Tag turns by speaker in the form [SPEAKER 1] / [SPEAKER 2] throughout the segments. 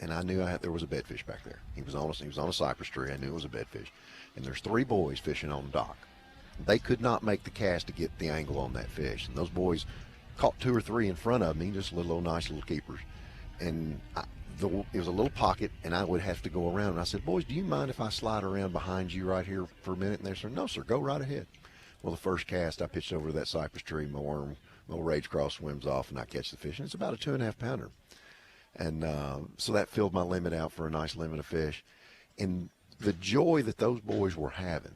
[SPEAKER 1] and I knew there was a bedfish back there. He was on a cypress tree. I knew it was a bedfish. And there's 3 boys fishing on the dock. They could not make the cast to get the angle on that fish. And those boys caught 2 or 3 in front of me, just little nice little keepers. And it was a little pocket, and I would have to go around. And I said, boys, do you mind if I slide around behind you right here for a minute? And they said, no, sir, go right ahead. Well, the first cast, I pitched over that cypress tree. My worm, my little rage cross swims off, and I catch the fish. And it's about a 2.5 pounder. And so that filled my limit out for a nice limit of fish. And the joy that those boys were having,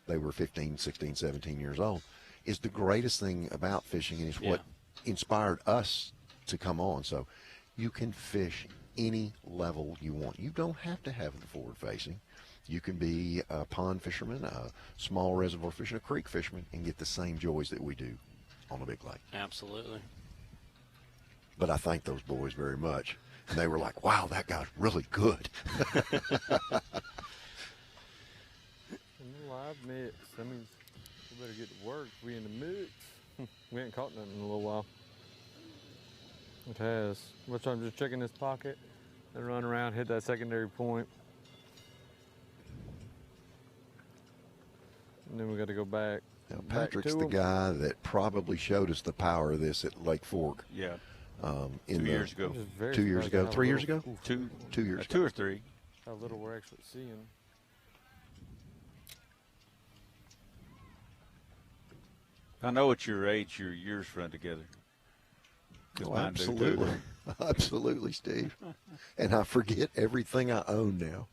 [SPEAKER 1] they were 15, 16, 17 years old, is the greatest thing about fishing, and it's what inspired us to come on. So you can fish any level you want. You don't have to have the forward facing. You can be a pond fisherman, a small reservoir fisherman, a creek fisherman, and get the same joys that we do on a big lake.
[SPEAKER 2] Absolutely.
[SPEAKER 1] But I thank those boys very much. And they were like, wow, that guy's really good.
[SPEAKER 3] Live mix. That means we better get to work. We in the mix. We ain't caught nothing in a little while. It has. Which I'm just checking this pocket and run around, hit that secondary point. And then we got to go back.
[SPEAKER 1] Now, Patrick's the guy that probably showed us the power of this at Lake Fork.
[SPEAKER 4] Yeah.
[SPEAKER 1] 2
[SPEAKER 4] years ago.
[SPEAKER 1] 2 years ago. 3 years ago?
[SPEAKER 4] 2
[SPEAKER 1] years ago.
[SPEAKER 4] 2 or 3.
[SPEAKER 3] How little we're actually seeing.
[SPEAKER 4] I know at your age, your years run together.
[SPEAKER 1] Oh, absolutely. Absolutely, Steve. And I forget everything I own now.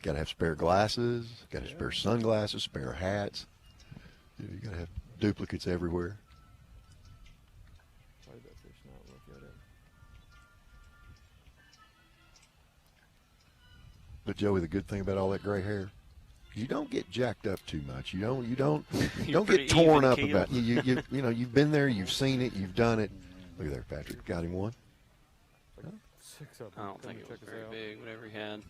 [SPEAKER 1] Got to have spare glasses, got to have spare sunglasses, spare hats. You got to have duplicates everywhere. But Joey, the good thing about all that gray hair, you don't get jacked up too much. You don't get torn up about it. You know, you've been there, you've seen it, you've done it. Look at there, Patrick. Got him one.
[SPEAKER 2] I don't think it was very big, whatever he had.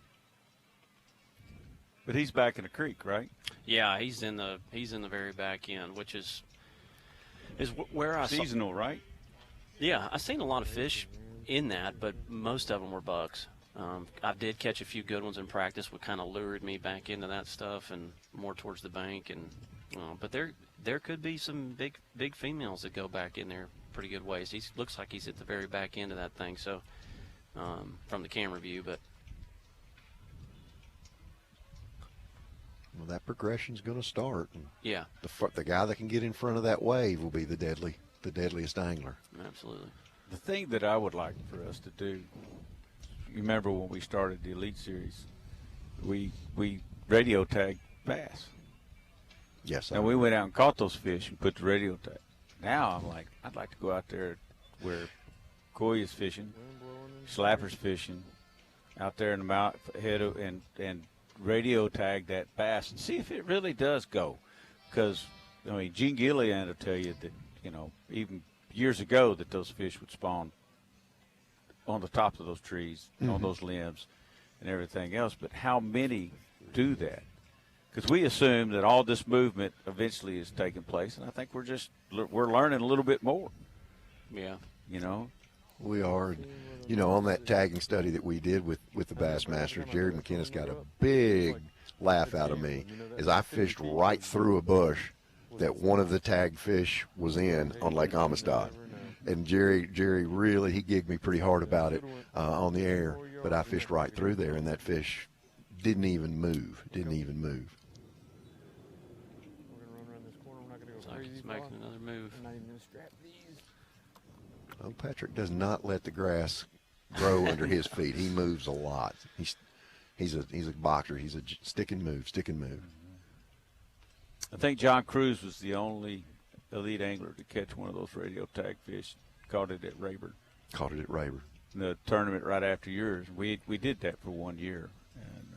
[SPEAKER 4] But he's back in the creek, right?
[SPEAKER 2] Yeah, he's in the very back end, which is where I
[SPEAKER 4] seasonal, right?
[SPEAKER 2] Yeah, I've seen a lot of fish in that, but most of them were bucks. I did catch a few good ones in practice, what kind of lured me back into that stuff and more towards the bank. And but there could be some big females that go back in there pretty good ways. He looks like he's at the very back end of that thing. So from the camera view, but
[SPEAKER 1] well, that progression's going to start. And
[SPEAKER 2] yeah,
[SPEAKER 1] the guy that can get in front of that wave will be the deadliest angler.
[SPEAKER 2] Absolutely.
[SPEAKER 4] The thing that I would like for us to do. You remember when we started the Elite Series, we radio tagged bass.
[SPEAKER 1] Yes.
[SPEAKER 4] And we went out and caught those fish and put the radio tag. Now I'm like, I'd like to go out there where koi is fishing, slapper's fishing, out there in the mount head and radio tag that bass and see if it really does go. Because I mean, Gene Gillian will tell you that even years ago that those fish would spawn on the tops of those trees, on those limbs and everything else. But how many do that? Because we assume that all this movement eventually is taking place, and I think we're learning a little bit more.
[SPEAKER 2] Yeah.
[SPEAKER 1] We are. On that tagging study that we did with the Bassmaster, Jerry McKinnis got a big laugh out of me as I fished right through a bush that one of the tagged fish was in on Lake Amistad. And Jerry really, he gigged me pretty hard about it on the air, but I fished right through there, and that fish didn't even move.
[SPEAKER 3] We're going to run around this corner. We're not going to go crazy.
[SPEAKER 2] He's making another move.
[SPEAKER 3] I'm not even going to strap these.
[SPEAKER 1] Oh, Patrick does not let the grass grow under his feet. He moves a lot. He's a boxer. He's a stick and move.
[SPEAKER 4] I think John Cruz was the only elite angler to catch one of those radio tag fish. Caught it at Rayburn. In the tournament right after yours. We did that for 1 year, and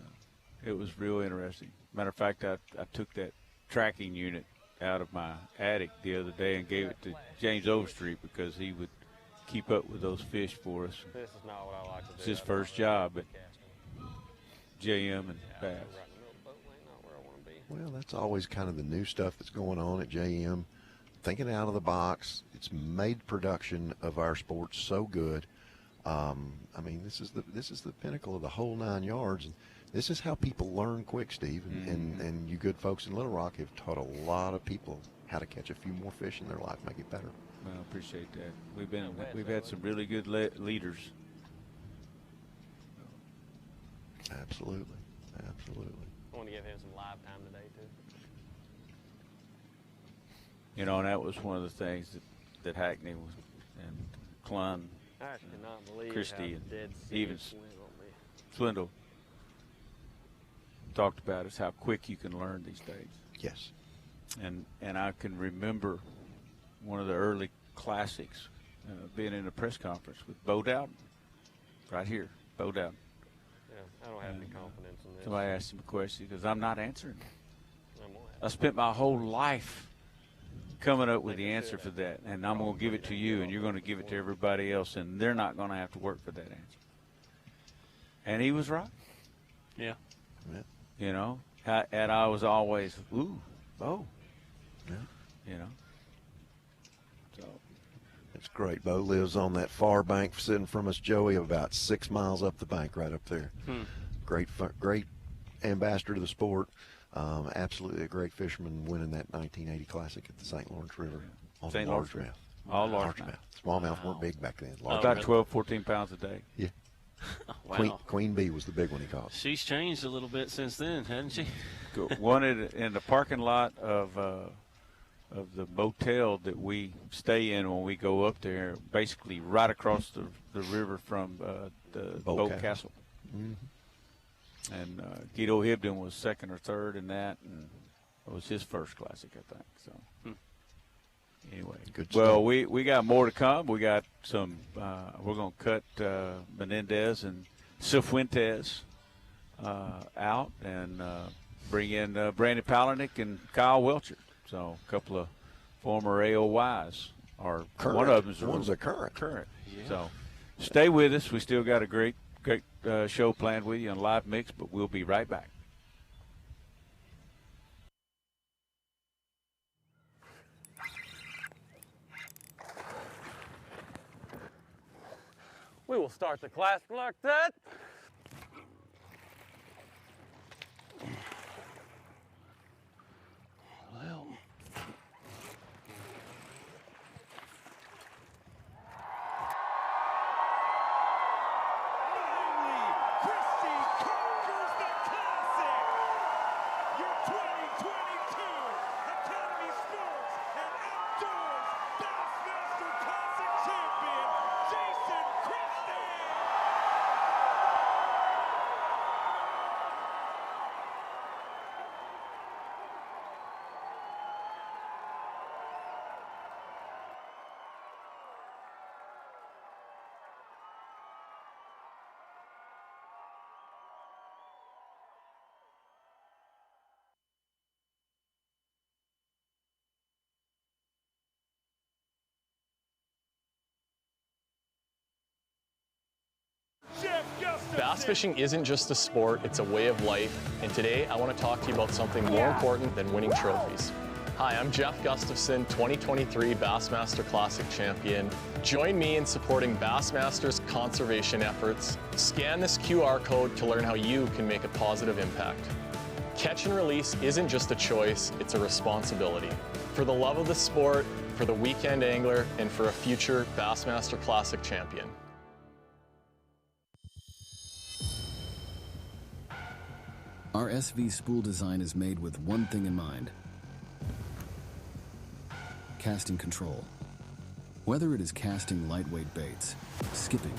[SPEAKER 4] it was real interesting. Matter of fact, I took that tracking unit out of my attic the other day and gave it to James Overstreet because he would keep up with those fish for us.
[SPEAKER 3] This is not what I like to do.
[SPEAKER 4] It's his first job at JM and Bass.
[SPEAKER 1] Well, that's always kind of the new stuff that's going on at JM. thinking out of the box. It's made production of our sport so good. I mean, this is the pinnacle of the whole 9 yards. And this is how people learn quick, Steve. And you good folks in Little Rock have taught a lot of people how to catch a few more fish in their life, make it better.
[SPEAKER 4] Well, I appreciate that. We've had some really good leaders.
[SPEAKER 1] Absolutely.
[SPEAKER 5] I want to give him some live time today too.
[SPEAKER 4] You know, and that was one of the things that Hackney was, and Clun,
[SPEAKER 5] I actually cannot believe
[SPEAKER 4] Christie,
[SPEAKER 5] how
[SPEAKER 4] and
[SPEAKER 5] dead
[SPEAKER 4] even
[SPEAKER 5] serious went on me.
[SPEAKER 4] Swindle talked about is how quick you can learn these days.
[SPEAKER 1] Yes.
[SPEAKER 4] And I can remember one of the early classics, being in a press conference with Bo Dowden, right here, Bo Dowden.
[SPEAKER 5] Yeah, I don't have any confidence in this.
[SPEAKER 4] Somebody asked him a question because I'm not answering it.
[SPEAKER 5] I'm gonna have
[SPEAKER 4] I spent my whole life coming up with the answer for that, and I'm going to give it to you, and you're going to give it to everybody else, and they're not going to have to work for that answer. And he was right.
[SPEAKER 2] Yeah.
[SPEAKER 4] You know, and I was always, ooh, Bo.
[SPEAKER 1] Yeah.
[SPEAKER 4] You know. So.
[SPEAKER 1] It's great. Bo lives on that far bank sitting from us, Joey, about 6 miles up the bank right up there. Great ambassador to the sport. Absolutely a great fisherman, winning that 1980 Classic at the St. Lawrence River on
[SPEAKER 4] St.
[SPEAKER 1] the
[SPEAKER 4] Lawrence
[SPEAKER 1] largemouth.
[SPEAKER 4] All largemouth.
[SPEAKER 1] Smallmouth weren't big back then.
[SPEAKER 2] Oh,
[SPEAKER 4] About
[SPEAKER 2] really?
[SPEAKER 4] 12, 14 pounds a day.
[SPEAKER 1] Yeah.
[SPEAKER 2] Wow.
[SPEAKER 1] Queen Bee was the big one he caught.
[SPEAKER 2] She's changed a little bit since then, hasn't she?
[SPEAKER 4] Wanted in the parking lot of the motel that we stay in when we go up there, basically right across the river from the Boat Castle.
[SPEAKER 1] Mm-hmm.
[SPEAKER 4] And Guido Hibden was second or third in that, and it was his first Classic, I think. So anyway,
[SPEAKER 1] Good
[SPEAKER 4] well,
[SPEAKER 1] stuff.
[SPEAKER 4] we got more to come. We got some. We're going to cut Menendez and Cifuentes out and bring in Brandon Palaniuk and Kyle Welcher. So a couple of former AOYs, or
[SPEAKER 1] Current.
[SPEAKER 4] one of them's
[SPEAKER 1] One's a current.
[SPEAKER 2] Yeah.
[SPEAKER 4] So stay with us. We still got a great show planned with you on Live Mix, but we'll be right back.
[SPEAKER 5] We will start the class like that. Well. Bass fishing isn't just a sport, it's a way of life. And today I want to talk to you about something more important than winning trophies. Hi, I'm Jeff Gustafson, 2023 Bassmaster Classic champion. Join me in supporting Bassmaster's conservation efforts. Scan this QR code to learn how you can make a positive impact. Catch and release isn't just a choice, it's a responsibility. For the love of the sport, for the weekend angler, and for a future Bassmaster Classic champion.
[SPEAKER 6] Our SV spool design is made with one thing in mind: casting control. Whether it is casting lightweight baits, skipping,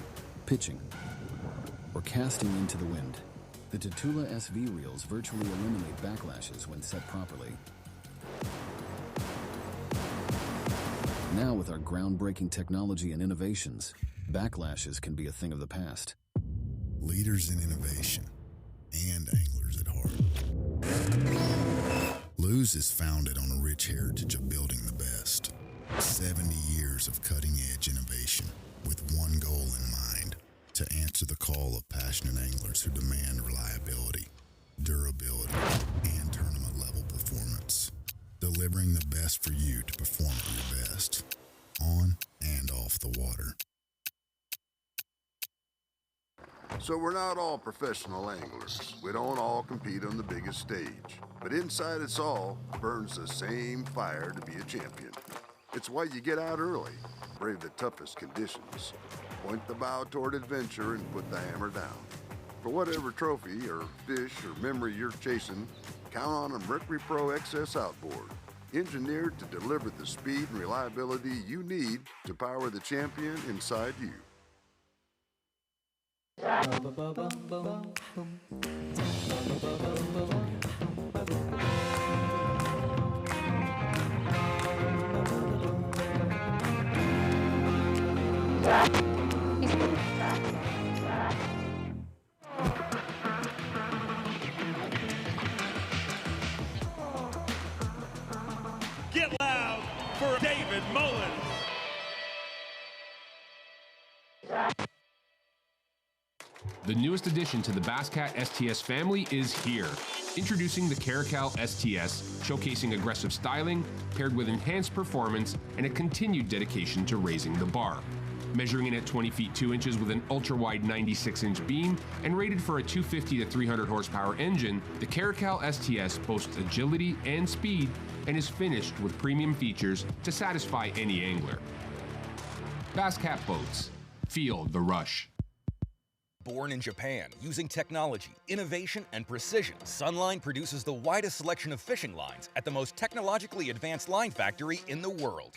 [SPEAKER 6] pitching, or casting into the wind, the Tatula SV reels virtually eliminate backlashes when set properly. Now with our groundbreaking technology and innovations, backlashes can be a thing of the past.
[SPEAKER 7] Leaders in innovation and anglers at heart. Lew's is founded on a rich heritage of building the best. 70 years of cutting-edge innovation with one goal in mind: to answer the call of passionate anglers who demand reliability, durability, and tournament-level performance. Deliver delivering the best for you to perform at your best, on and off the water.
[SPEAKER 8] So we're not all professional anglers. We don't all compete on the biggest stage. But inside us all burns the same fire to be a champion. It's why you get out early, brave the toughest conditions, point the bow toward adventure, and put the hammer down. For whatever trophy or fish or memory you're chasing, count on a Mercury Pro XS outboard, engineered to deliver the speed and reliability you need to power the champion inside you.
[SPEAKER 9] Get loud for David Mullins.
[SPEAKER 10] The newest addition to the Basscat STS family is here. Introducing the Caracal STS, showcasing aggressive styling, paired with enhanced performance and a continued dedication to raising the bar. Measuring in at 20 feet 2 inches with an ultra-wide 96-inch beam and rated for a 250 to 300 horsepower engine, the Caracal STS boasts agility and speed and is finished with premium features to satisfy any angler. Basscat boats. Feel the rush.
[SPEAKER 11] Born in Japan, using technology, innovation, and precision, Sunline produces the widest selection of fishing lines at the most technologically advanced line factory in the world.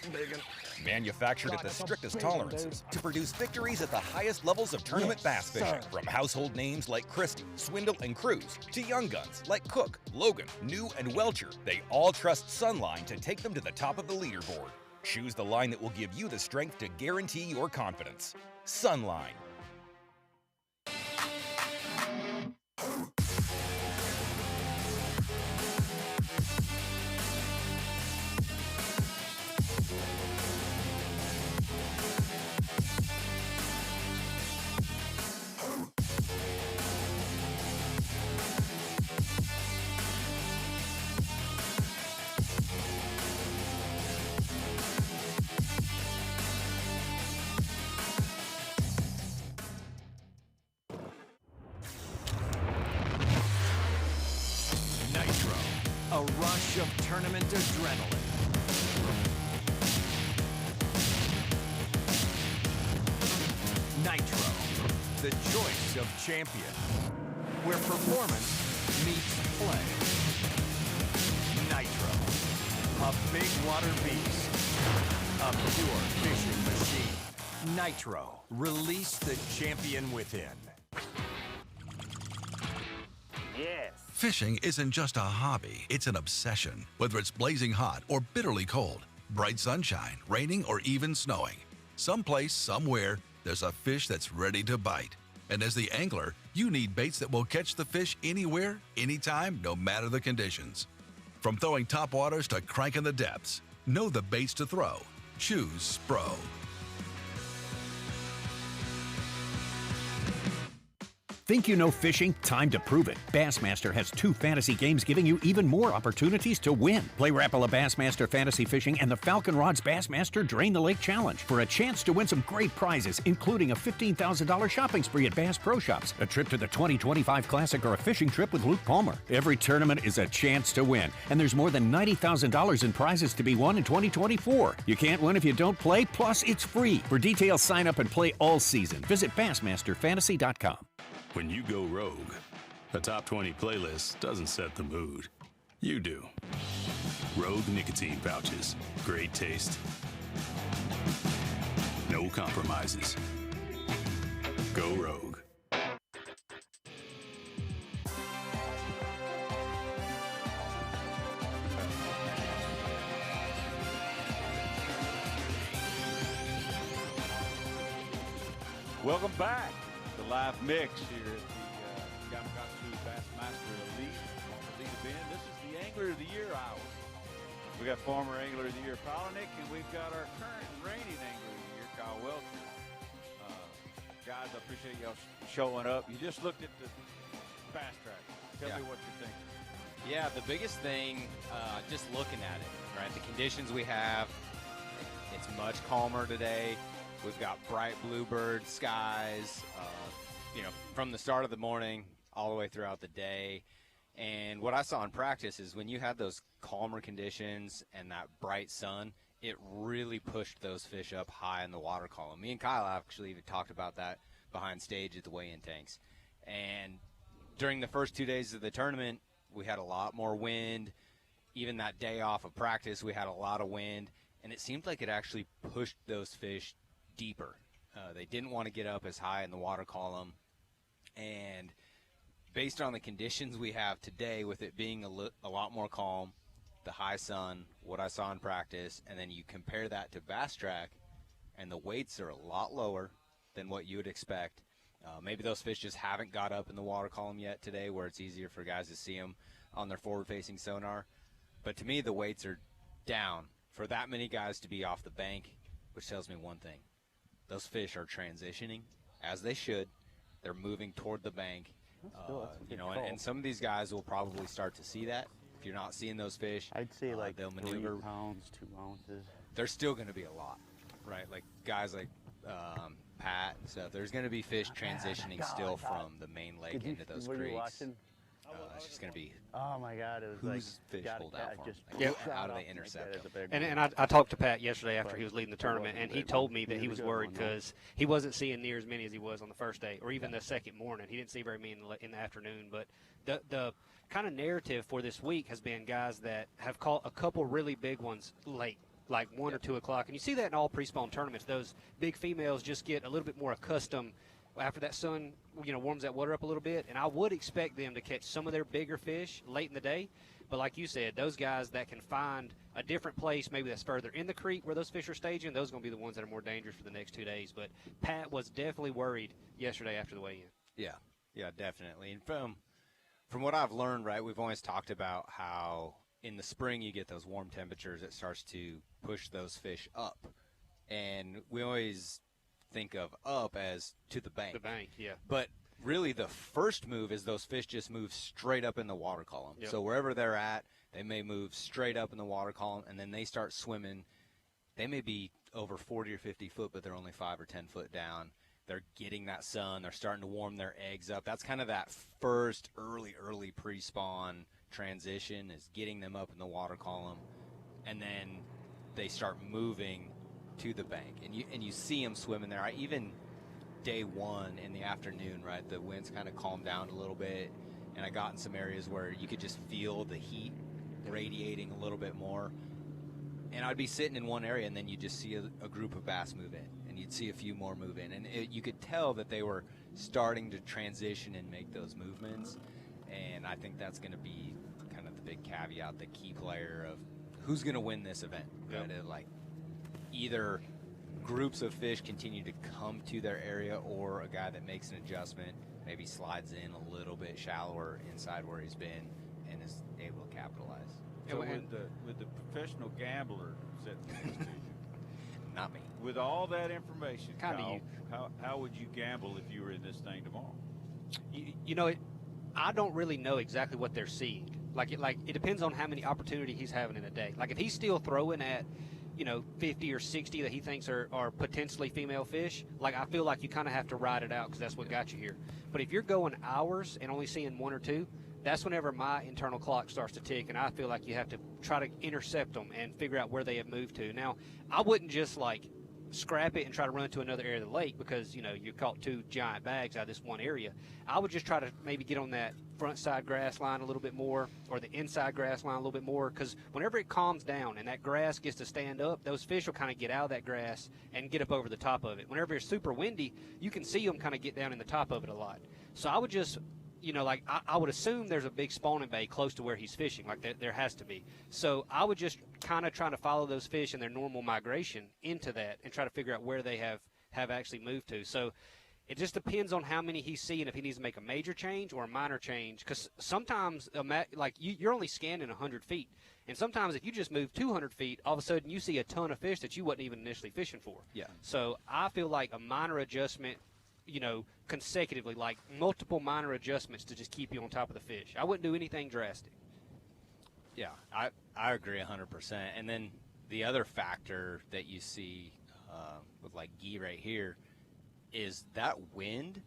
[SPEAKER 11] Manufactured at the strictest tolerances to produce victories at the highest levels of tournament bass fishing. From household names like Christie, Swindle, and Cruz, to young guns like Cook, Logan, New, and Welcher, they all trust Sunline to take them to the top of the leaderboard. Choose the line that will give you the strength to guarantee your confidence. Sunline.
[SPEAKER 9] A rush of tournament adrenaline. Nitro, the choice of champion, where performance meets play. Nitro, a big water beast, a pure fishing machine. Nitro, release the champion within.
[SPEAKER 12] Yes. Fishing isn't just a hobby, it's an obsession. Whether it's blazing hot or bitterly cold, bright sunshine, raining, or even snowing, someplace, somewhere, there's a fish that's ready to bite. And as the angler, you need baits that will catch the fish anywhere, anytime, no matter the conditions. From throwing topwaters to cranking the depths, know the baits to throw. Choose Spro.
[SPEAKER 13] Think you know fishing? Time to prove it. Bassmaster has 2 fantasy games giving you even more opportunities to win. Play Rapala Bassmaster Fantasy Fishing and the Falcon Rods Bassmaster Drain the Lake Challenge for a chance to win some great prizes, including a $15,000 shopping spree at Bass Pro Shops, a trip to the 2025 Classic, or a fishing trip with Luke Palmer. Every tournament is a chance to win, and there's more than $90,000 in prizes to be won in 2024. You can't win if you don't play, plus it's free. For details, sign up and play all season. Visit BassmasterFantasy.com.
[SPEAKER 14] When you go rogue, a top 20 playlist doesn't set the mood. You do. Rogue nicotine pouches. Great taste. No compromises. Go rogue.
[SPEAKER 4] Welcome back to Live Mix here at the Yamakatsu Bassmaster Elite event. This is the Angler of the Year hour. We got former Angler of the Year Polinick, and we've got our current reigning Angler of the Year, Kyle Welcher. Guys, I appreciate y'all showing up. You just looked at the fast track. Tell me what you think.
[SPEAKER 15] Yeah, the biggest thing, just looking at it, right? The conditions we have, it's much calmer today. We've got bright bluebird skies, from the start of the morning all the way throughout the day. And what I saw in practice is when you had those calmer conditions and that bright sun, it really pushed those fish up high in the water column. Me and Kyle actually even talked about that behind stage at the weigh-in tanks. And during the first 2 days of the tournament, we had a lot more wind. Even that day off of practice, we had a lot of wind. And it seemed like it actually pushed those fish deeper. They didn't want to get up as high in the water column. And based on the conditions we have today, with it being a lot more calm, the high sun, what I saw in practice, and then you compare that to Bass Track, and the weights are a lot lower than what you would expect. Maybe those fish just haven't got up in the water column yet today, where it's easier for guys to see them on their forward-facing sonar. But to me, the weights are down for that many guys to be off the bank, which tells me one thing. Those fish are transitioning, as they should. They're moving toward the bank. And some of these guys will probably start to see that. If you're not seeing those fish,
[SPEAKER 16] I'd say like
[SPEAKER 15] they'll
[SPEAKER 16] 3
[SPEAKER 15] maneuver.
[SPEAKER 16] pounds, 2 ounces.
[SPEAKER 15] There's still going to be a lot, right? Like guys like Pat and stuff. There's going to be fish transitioning still from the main lake into those
[SPEAKER 16] were you
[SPEAKER 15] creeks.
[SPEAKER 16] watching?
[SPEAKER 15] It's just going to be.
[SPEAKER 16] Oh my God! It was
[SPEAKER 15] who's
[SPEAKER 16] like
[SPEAKER 15] fish pulled out for
[SPEAKER 16] just
[SPEAKER 15] them? Like, how do they intercept them?
[SPEAKER 17] And I talked to Pat yesterday after he was leading the tournament, and he told me that he was worried because he wasn't seeing near as many as he was on the first day, or even the second morning. He didn't see very many in the afternoon. But the kind of narrative for this week has been guys that have caught a couple really big ones late, like 1 or 2 o'clock. And you see that in all pre-spawn tournaments. Those big females just get a little bit more accustomed after that sun, warms that water up a little bit. And I would expect them to catch some of their bigger fish late in the day. But like you said, those guys that can find a different place, maybe that's further in the creek where those fish are staging, those are going to be the ones that are more dangerous for the next 2 days. But Pat was definitely worried yesterday after the weigh-in.
[SPEAKER 15] Yeah, definitely. And from what I've learned, right, we've always talked about how in the spring you get those warm temperatures, it starts to push those fish up. And we always think of up as to the bank.
[SPEAKER 17] The bank, yeah.
[SPEAKER 15] But really the first move is those fish just move straight up in the water column.
[SPEAKER 17] Yep.
[SPEAKER 15] So wherever they're at, they may move straight up in the water column, and then they start swimming. They may be over 40 or 50 foot, but they're only 5 or 10 foot down. They're getting that sun. They're starting to warm their eggs up. That's kind of that first early pre-spawn transition, is getting them up in the water column, and then they start moving to the bank. And you see them swimming there. Even day one in the afternoon, right, the winds kind of calmed down a little bit, and I got in some areas where you could just feel the heat radiating a little bit more. And I'd be sitting in one area, and then you'd just see a group of bass move in, and you'd see a few more move in. And you could tell that they were starting to transition and make those movements. And I think that's going to be kind of the big caveat, the key player of who's going to win this event.
[SPEAKER 17] Yep.
[SPEAKER 15] Right? Like either groups of fish continue to come to their area, or a guy that makes an adjustment, maybe slides in a little bit shallower inside where he's been and is able to capitalize.
[SPEAKER 4] So with the professional gambler sitting next to you,
[SPEAKER 15] not me.
[SPEAKER 4] With all that information,
[SPEAKER 17] Kinda
[SPEAKER 4] Kyle,
[SPEAKER 17] you.
[SPEAKER 4] how would you gamble if you were in this thing tomorrow?
[SPEAKER 17] I don't really know exactly what they're seeing. It depends on how many opportunities he's having in a day. Like if he's still throwing at 50 or 60 that he thinks are potentially female fish, I feel like you kind of have to ride it out because that's what got you here. But if you're going hours and only seeing 1 or 2, that's whenever my internal clock starts to tick, and I feel like you have to try to intercept them and figure out where they have moved to. Now, I wouldn't just scrap it and try to run to another area of the lake because you caught 2 giant bags out of this one area. I would just try to maybe get on that front side grass line a little bit more, or the inside grass line a little bit more, because whenever it calms down and that grass gets to stand up, those fish will kind of get out of that grass and get up over the top of it. Whenever it's super windy, you can see them kind of get down in the top of it a lot. So I would just I would assume there's a big spawning bay close to where he's fishing, there has to be. So I would just kind of try to follow those fish in their normal migration into that and try to figure out where they have actually moved to. So it just depends on how many he's seeing, if he needs to make a major change or a minor change. Because sometimes, you're only scanning 100 feet. And sometimes if you just move 200 feet, all of a sudden you see a ton of fish that you wasn't even initially fishing for.
[SPEAKER 15] Yeah.
[SPEAKER 17] So I feel like a minor adjustment, consecutively, like multiple minor adjustments to just keep you on top of the fish. I wouldn't do anything drastic.
[SPEAKER 15] Yeah, I agree 100%. And then the other factor that you see with like Gee right here is that wind,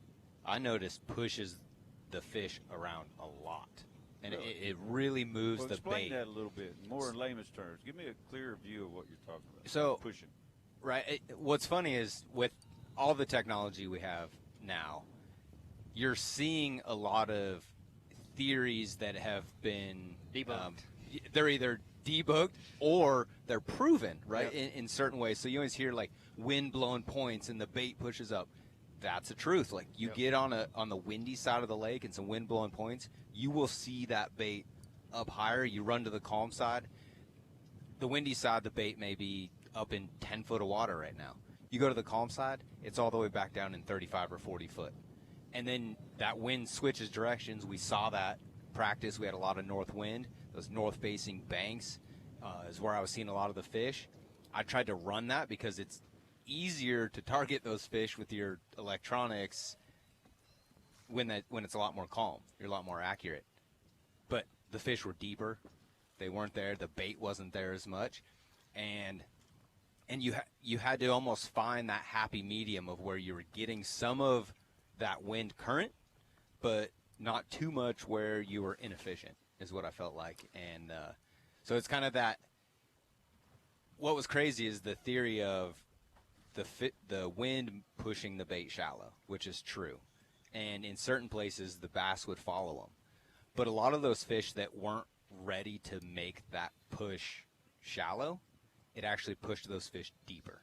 [SPEAKER 15] I noticed, pushes the fish around a lot. And
[SPEAKER 4] Really?
[SPEAKER 15] it really moves
[SPEAKER 4] Well,
[SPEAKER 15] the
[SPEAKER 4] explain
[SPEAKER 15] bait.
[SPEAKER 4] that a little bit, more in layman's terms. Give me a clearer view of what you're talking about.
[SPEAKER 15] So,
[SPEAKER 4] pushing.
[SPEAKER 15] Right. What's funny is with all the technology we have now, you're seeing a lot of theories that have been
[SPEAKER 17] debunked.
[SPEAKER 15] They're either debunked or they're proven, right, in certain ways. So you always hear like wind blowing points and the bait pushes up. That's the truth. Like you get on the windy side of the lake and some wind blowing points, you will see that bait up higher. You run to the calm side. The windy side, the bait may be up in 10 foot of water right now. You go to the calm side, it's all the way back down in 35 or 40 foot. And then that wind switches directions. We saw that practice. We had a lot of north wind. Those north-facing banks is where I was seeing a lot of the fish. I tried to run that because it's easier to target those fish with your electronics when it's a lot more calm. You're a lot more accurate. But the fish were deeper. They weren't there. The bait wasn't there as much. And you had to almost find that happy medium of where you were getting some of that wind current, but not too much where you were inefficient, is what I felt like. And so it's kind of that. What was crazy is the theory of the wind pushing the bait shallow, which is true. And in certain places, the bass would follow them. But a lot of those fish that weren't ready to make that push shallow, it actually pushed those fish deeper.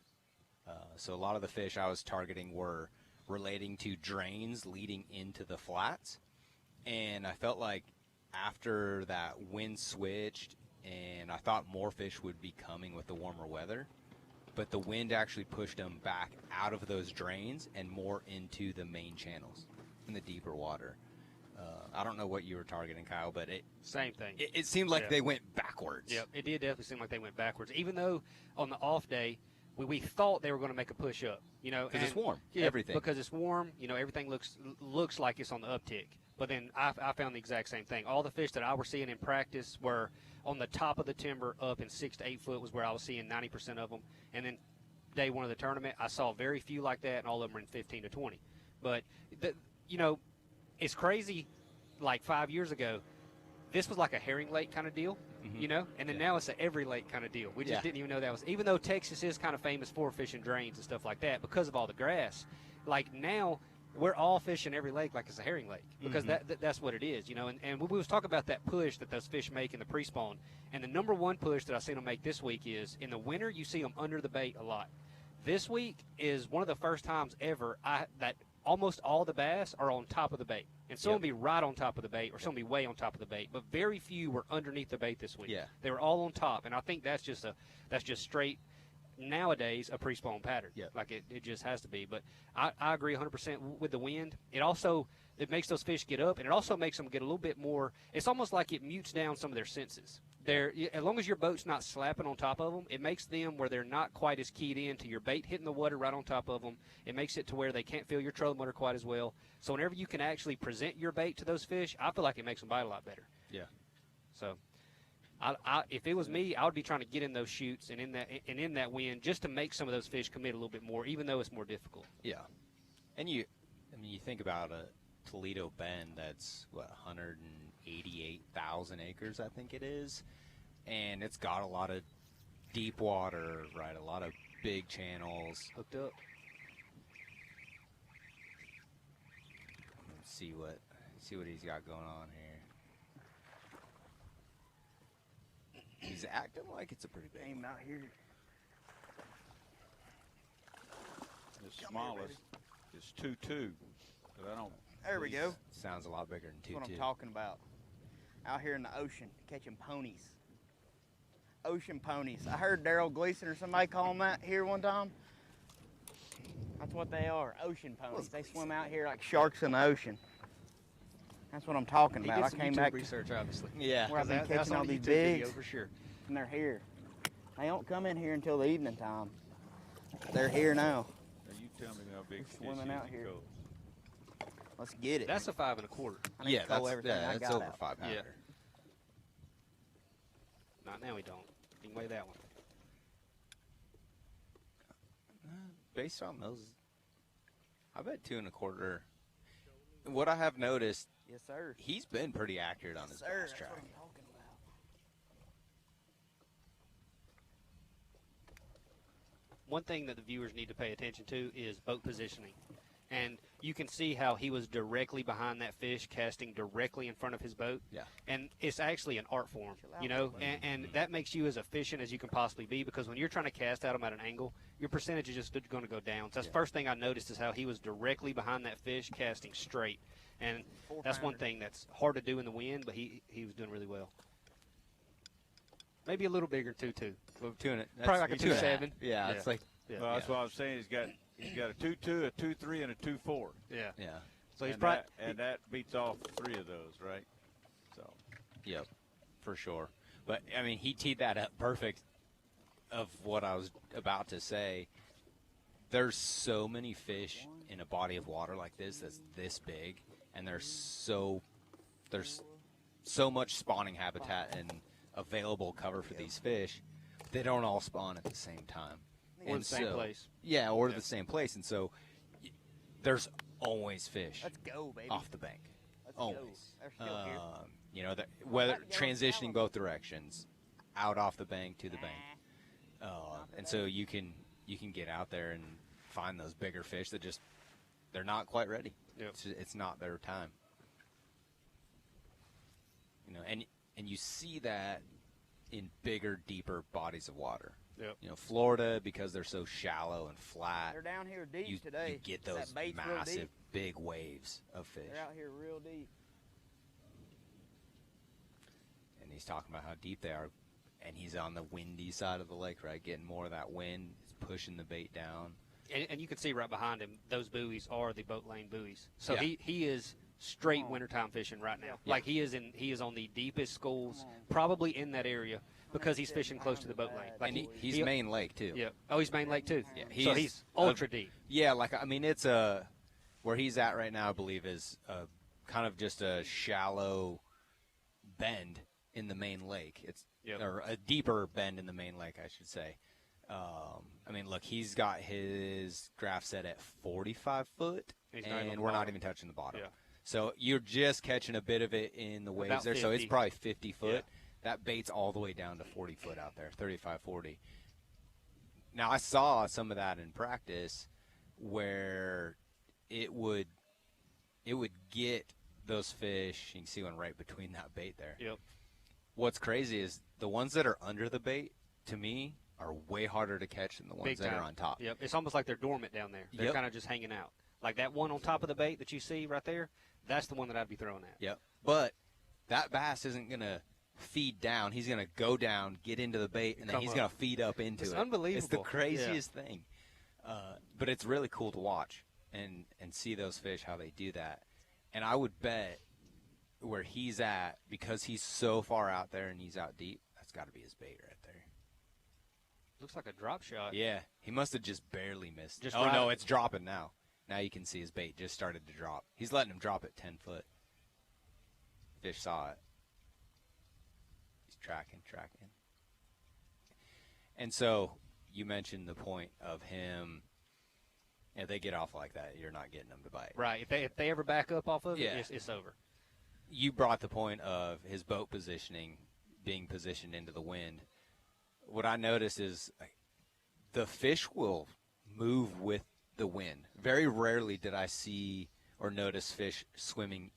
[SPEAKER 15] So a lot of the fish I was targeting were relating to drains leading into the flats. And I felt like after that wind switched, and I thought more fish would be coming with the warmer weather, but the wind actually pushed them back out of those drains and more into the main channels in the deeper water. I don't know what you were targeting, Kyle, but
[SPEAKER 17] same thing.
[SPEAKER 15] It seemed like they went backwards.
[SPEAKER 17] Yep, it did definitely seem like they went backwards. Even though on the off day, we thought they were going to make a push up,
[SPEAKER 15] because it's warm.
[SPEAKER 17] Yeah,
[SPEAKER 15] everything
[SPEAKER 17] because it's warm. Everything looks like it's on the uptick. But then I found the exact same thing. All the fish that I was seeing in practice were on the top of the timber, up in 6 to 8 foot was where I was seeing 90% of them. And then day one of the tournament, I saw very few like that, and all of them were in 15 to 20. But it's crazy. Like 5 years ago, this was like a herring lake kind of deal, and then now it's a every lake kind of deal. We just didn't even know that was, even though Texas is kind of famous for fishing drains and stuff like that because of all the grass. Like now, we're all fishing every lake like it's a herring lake because that's what it is, And we was talking about that push that those fish make in the pre-spawn, and the number one push that I've seen them make this week is in the winter you see them under the bait a lot. This week is one of the first times ever that almost all the bass are on top of the bait. And some will be right on top of the bait, or some will be way on top of the bait. But very few were underneath the bait this week.
[SPEAKER 15] Yeah.
[SPEAKER 17] They were all on top. And I think that's just straight, nowadays, a pre-spawn pattern.
[SPEAKER 15] Yeah.
[SPEAKER 17] Like it just has to be. But I agree 100% with the wind. It makes those fish get up, and it also makes them get a little bit more. It's almost like it mutes down some of their senses. As long as your boat's not slapping on top of them, it makes them where they're not quite as keyed in to your bait hitting the water right on top of them. It makes it to where they can't feel your trolling motor quite as well. So whenever you can actually present your bait to those fish, I feel like it makes them bite a lot better.
[SPEAKER 15] Yeah.
[SPEAKER 17] So, if it was me, I would be trying to get in those chutes and in that wind just to make some of those fish commit a little bit more, even though it's more difficult.
[SPEAKER 15] Yeah. And you think about a Toledo Bend that's 188,000 acres, I think it is, and it's got a lot of deep water, right? A lot of big channels
[SPEAKER 17] hooked up.
[SPEAKER 15] Let's see what he's got going on here. He's acting like it's a pretty big
[SPEAKER 18] aim out here.
[SPEAKER 4] The smallest is 2.2, but I don't.
[SPEAKER 18] There we go.
[SPEAKER 15] Sounds a lot bigger than 2.2.
[SPEAKER 18] That's what I'm talking about. Out here in the ocean, catching ponies. Ocean ponies. I heard Daryl Gleason or somebody call them that here one time. That's what they are, ocean ponies. They swim out here like sharks in the ocean. That's what I'm talking about.
[SPEAKER 17] I came back research, obviously.
[SPEAKER 15] Yeah.
[SPEAKER 18] Where I've been catching all these bigs for sure. And they're here. They don't come in here until the evening time. They're here now.
[SPEAKER 4] Now you tell me how big
[SPEAKER 18] swimming out here. Let's get it.
[SPEAKER 17] That's a 5 1/4.
[SPEAKER 15] Yeah, that's over 5 pounder.
[SPEAKER 17] Yeah. Now we don't. You can weigh that one.
[SPEAKER 15] Based on those, I bet 2 1/4. What I have noticed,
[SPEAKER 18] Yes, sir.
[SPEAKER 15] he's been pretty accurate on his bass track.
[SPEAKER 17] One thing that the viewers need to pay attention to is boat positioning. And you can see how he was directly behind that fish, casting directly in front of his boat.
[SPEAKER 15] Yeah.
[SPEAKER 17] And it's actually an art form, you know, and that makes you as efficient as you can possibly be, because when you're trying to cast at him at an angle, your percentage is just going to go down. So that's the first thing I noticed is how he was directly behind that fish, casting straight. And that's one thing that's hard to do in the wind, but he was doing really well. Maybe a little bigger than 2.2. Probably like a 2.7.
[SPEAKER 15] Yeah, it's like.
[SPEAKER 4] Well, that's what I was saying. He's got a 2.2, a 2.3, and a 2.4.
[SPEAKER 17] Yeah.
[SPEAKER 15] Yeah.
[SPEAKER 17] So he's
[SPEAKER 4] that beats off 3 of those, right? So.
[SPEAKER 15] Yep, for sure. But I mean, he teed that up perfect. Of what I was about to say, there's so many fish in a body of water like this that's this big, and there's so much spawning habitat and available cover for these fish. They don't all spawn at the same time.
[SPEAKER 17] Or the same place.
[SPEAKER 15] Yeah, or the same place. And so there's always fish
[SPEAKER 18] Let's go, baby.
[SPEAKER 15] off the bank.
[SPEAKER 18] Let's
[SPEAKER 15] always.
[SPEAKER 18] go. They're still here.
[SPEAKER 15] You know, whether transitioning both directions, out off the bank to the bank. And so you can get out there and find those bigger fish that just, they're not quite ready.
[SPEAKER 17] Yep.
[SPEAKER 15] It's not their time. You know, and you see that in bigger, deeper bodies of water.
[SPEAKER 17] Yep.
[SPEAKER 15] You know, Florida, because they're so shallow and flat,
[SPEAKER 18] They're down here deep today.
[SPEAKER 15] you get
[SPEAKER 18] That
[SPEAKER 15] those
[SPEAKER 18] bait's real
[SPEAKER 15] massive,
[SPEAKER 18] deep.
[SPEAKER 15] big waves of fish.
[SPEAKER 18] They're out here real deep.
[SPEAKER 15] And he's talking about how deep they are, and he's on the windy side of the lake, right, getting more of that wind. It's pushing the bait down.
[SPEAKER 17] And you can see right behind him, those buoys are the boat lane buoys. So
[SPEAKER 15] Yeah.
[SPEAKER 17] he is straight wintertime fishing right now.
[SPEAKER 15] Yeah.
[SPEAKER 17] Like he is on the deepest schools, probably in that area, because he's fishing close to the boat lane. Like
[SPEAKER 15] And he's main lake, too.
[SPEAKER 17] Yeah. Oh, he's main lake, too.
[SPEAKER 15] Yeah,
[SPEAKER 17] So he's ultra deep.
[SPEAKER 15] Yeah, like, I mean, it's where he's at right now, I believe, is kind of just a shallow bend in the main lake. It's or a deeper bend in the main lake, I should say. I mean, look, he's got his graph set at 45 foot, and we're not even touching the bottom.
[SPEAKER 17] Yeah.
[SPEAKER 15] So you're just catching a bit of it in the waves
[SPEAKER 17] About
[SPEAKER 15] there. So it's
[SPEAKER 17] 50.
[SPEAKER 15] probably 50 foot.
[SPEAKER 17] Yeah.
[SPEAKER 15] That bait's all the way down to 40 foot out there, 35, 40. Now, I saw some of that in practice where it would get those fish. You can see one right between that bait there.
[SPEAKER 17] Yep.
[SPEAKER 15] What's crazy is the ones that are under the bait, to me, are way harder to catch than the ones
[SPEAKER 17] Big
[SPEAKER 15] that
[SPEAKER 17] time.
[SPEAKER 15] are on top.
[SPEAKER 17] Yep. It's almost like they're dormant down there. They're
[SPEAKER 15] Yep.
[SPEAKER 17] kind of just hanging out. Like that one on top of the bait that you see right there, that's the one that I'd be throwing at.
[SPEAKER 15] Yep. But that bass isn't going to feed down. He's going to go down, get into the bait, and then
[SPEAKER 17] Come
[SPEAKER 15] he's
[SPEAKER 17] up.
[SPEAKER 15] going to feed up into
[SPEAKER 17] It's
[SPEAKER 15] it.
[SPEAKER 17] unbelievable.
[SPEAKER 15] It's the craziest thing. But it's really cool to watch and see those fish, how they do that. And I would bet where he's at, because he's so far out there and he's out deep, that's got to be his bait right there.
[SPEAKER 17] Looks like a drop shot.
[SPEAKER 15] Yeah. He must have just barely missed.
[SPEAKER 17] Just
[SPEAKER 15] Oh,
[SPEAKER 17] right-
[SPEAKER 15] no, it's dropping now. Now you can see his bait just started to drop. He's letting him drop at 10 foot. Fish saw it. He's tracking. And so you mentioned the point of him, if they get off like that, you're not getting them to bite.
[SPEAKER 17] Right. If they ever back up off of it,
[SPEAKER 15] Yeah.
[SPEAKER 17] it's over.
[SPEAKER 15] You brought the point of his boat positioning, being positioned into the wind. What I noticed is the fish will move with the wind. Very rarely did I see or notice fish swimming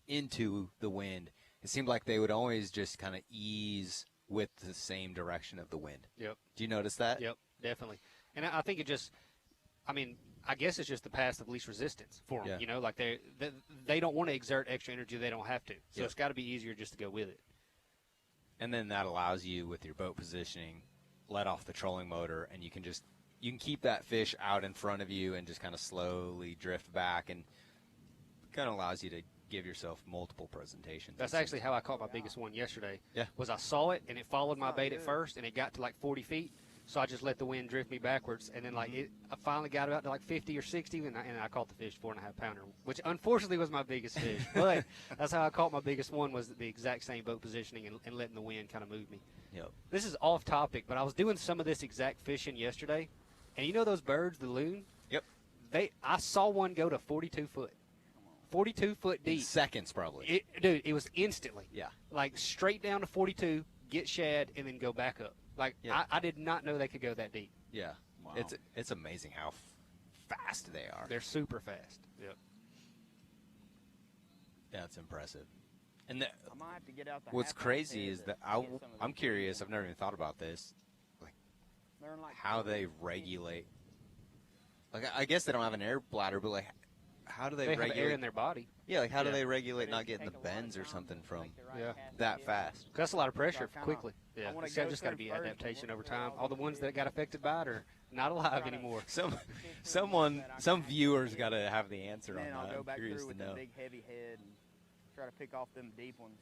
[SPEAKER 15] into the wind. It seemed like they would always just kind of ease with the same direction of the wind.
[SPEAKER 17] Yep.
[SPEAKER 15] Do you notice that?
[SPEAKER 17] Yep, definitely. And I think it just, I mean, I guess it's just the path of least resistance for them.
[SPEAKER 15] Yeah.
[SPEAKER 17] You know, like they don't want to exert extra energy they don't have to. So
[SPEAKER 15] Yep.
[SPEAKER 17] it's got to be easier just to go with it.
[SPEAKER 15] And then that allows you, with your boat positioning, let off the trolling motor, and you can keep that fish out in front of you and just kind of slowly drift back, and kind of allows you to give yourself multiple presentations.
[SPEAKER 17] That's actually how I caught my biggest one yesterday.
[SPEAKER 15] Yeah.
[SPEAKER 17] Was I saw it, and it followed my bait at first, and it got to like 40 feet, So I just let the wind drift me backwards, and then I finally got about to like 50 or 60, and I caught the fish 4.5 pounder, which unfortunately was my biggest fish. But that's how I caught my biggest one, was the exact same boat positioning and letting the wind kind of move me.
[SPEAKER 19] Yep.
[SPEAKER 17] This is off topic, but I was doing some of this exact fishing yesterday, and you know those birds, the loon?
[SPEAKER 19] Yep.
[SPEAKER 17] I saw one go to 42 foot. 42 foot deep.
[SPEAKER 19] In seconds, probably.
[SPEAKER 17] Dude, it was instantly.
[SPEAKER 19] Yeah.
[SPEAKER 17] Like straight down to 42, get shad, and then go back up. Like, I did not know they could go that deep.
[SPEAKER 19] Yeah. Wow. It's amazing how fast they are.
[SPEAKER 17] They're super fast. Yep.
[SPEAKER 19] That's impressive. And
[SPEAKER 18] I might have to get out the
[SPEAKER 19] what's
[SPEAKER 18] half
[SPEAKER 19] crazy
[SPEAKER 18] head
[SPEAKER 19] is
[SPEAKER 18] to
[SPEAKER 19] that
[SPEAKER 18] get some of
[SPEAKER 19] I'm
[SPEAKER 18] these
[SPEAKER 19] curious.
[SPEAKER 18] fish.
[SPEAKER 19] I've never even thought about this.
[SPEAKER 18] They're in like
[SPEAKER 19] How they regulate. Like, I guess they don't have an air bladder, but like, how do they
[SPEAKER 17] They
[SPEAKER 19] regulate
[SPEAKER 17] have air in their body.
[SPEAKER 19] Yeah, like how do
[SPEAKER 17] Yeah.
[SPEAKER 19] they regulate not getting the bends or something from that fast?
[SPEAKER 17] That's a lot of pressure
[SPEAKER 18] So I kinda-
[SPEAKER 17] quickly. Yeah,
[SPEAKER 18] I wanna
[SPEAKER 17] it's
[SPEAKER 18] go
[SPEAKER 17] just got to
[SPEAKER 18] through
[SPEAKER 17] be
[SPEAKER 18] first
[SPEAKER 17] adaptation
[SPEAKER 18] and
[SPEAKER 17] over
[SPEAKER 18] work through
[SPEAKER 17] time.
[SPEAKER 18] all
[SPEAKER 17] All the ones that got affected by it are not alive anymore.
[SPEAKER 19] Some viewers got to have the answer on
[SPEAKER 18] And then I'll
[SPEAKER 19] that.
[SPEAKER 18] go
[SPEAKER 19] I'm
[SPEAKER 18] back
[SPEAKER 19] curious
[SPEAKER 18] through
[SPEAKER 19] to
[SPEAKER 18] with the
[SPEAKER 19] know.
[SPEAKER 18] big heavy head and try to pick off them deep ones.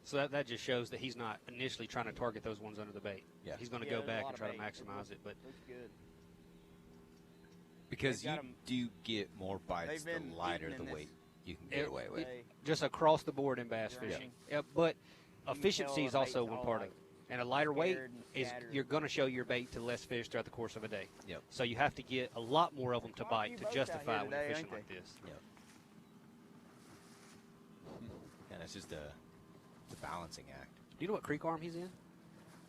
[SPEAKER 17] So that just shows that he's not initially trying to target those ones under the bait.
[SPEAKER 19] Yeah.
[SPEAKER 17] He's going to
[SPEAKER 18] Yeah,
[SPEAKER 17] go
[SPEAKER 18] there's a
[SPEAKER 17] back
[SPEAKER 18] lot
[SPEAKER 17] and
[SPEAKER 18] of
[SPEAKER 17] try to
[SPEAKER 18] bait.
[SPEAKER 17] maximize it. But
[SPEAKER 18] Looks good.
[SPEAKER 19] Because
[SPEAKER 18] They've
[SPEAKER 19] you
[SPEAKER 18] got 'em-
[SPEAKER 19] do get more bites
[SPEAKER 18] they've
[SPEAKER 19] the
[SPEAKER 18] been
[SPEAKER 19] lighter
[SPEAKER 18] eating
[SPEAKER 19] the
[SPEAKER 18] in this-
[SPEAKER 19] weight you can get away with.
[SPEAKER 17] just across the board in bass
[SPEAKER 18] Drinking.
[SPEAKER 17] fishing. Yeah, but
[SPEAKER 18] can
[SPEAKER 17] efficiency
[SPEAKER 18] tell
[SPEAKER 17] is
[SPEAKER 18] the
[SPEAKER 17] also
[SPEAKER 18] bait's
[SPEAKER 17] one
[SPEAKER 18] all
[SPEAKER 17] part of
[SPEAKER 18] like
[SPEAKER 17] it. And a lighter weight
[SPEAKER 18] scared and
[SPEAKER 17] is
[SPEAKER 18] scattered.
[SPEAKER 17] you're going to show your bait to less fish throughout the course of a day.
[SPEAKER 19] Yep.
[SPEAKER 17] So you have to get a lot more of them to bite to
[SPEAKER 18] boats out
[SPEAKER 17] justify
[SPEAKER 18] here
[SPEAKER 17] when you're
[SPEAKER 18] today,
[SPEAKER 17] fishing
[SPEAKER 18] ain't
[SPEAKER 17] like
[SPEAKER 18] they?
[SPEAKER 17] this.
[SPEAKER 19] Yep. And it's just a balancing act.
[SPEAKER 17] Do you know what creek arm he's in?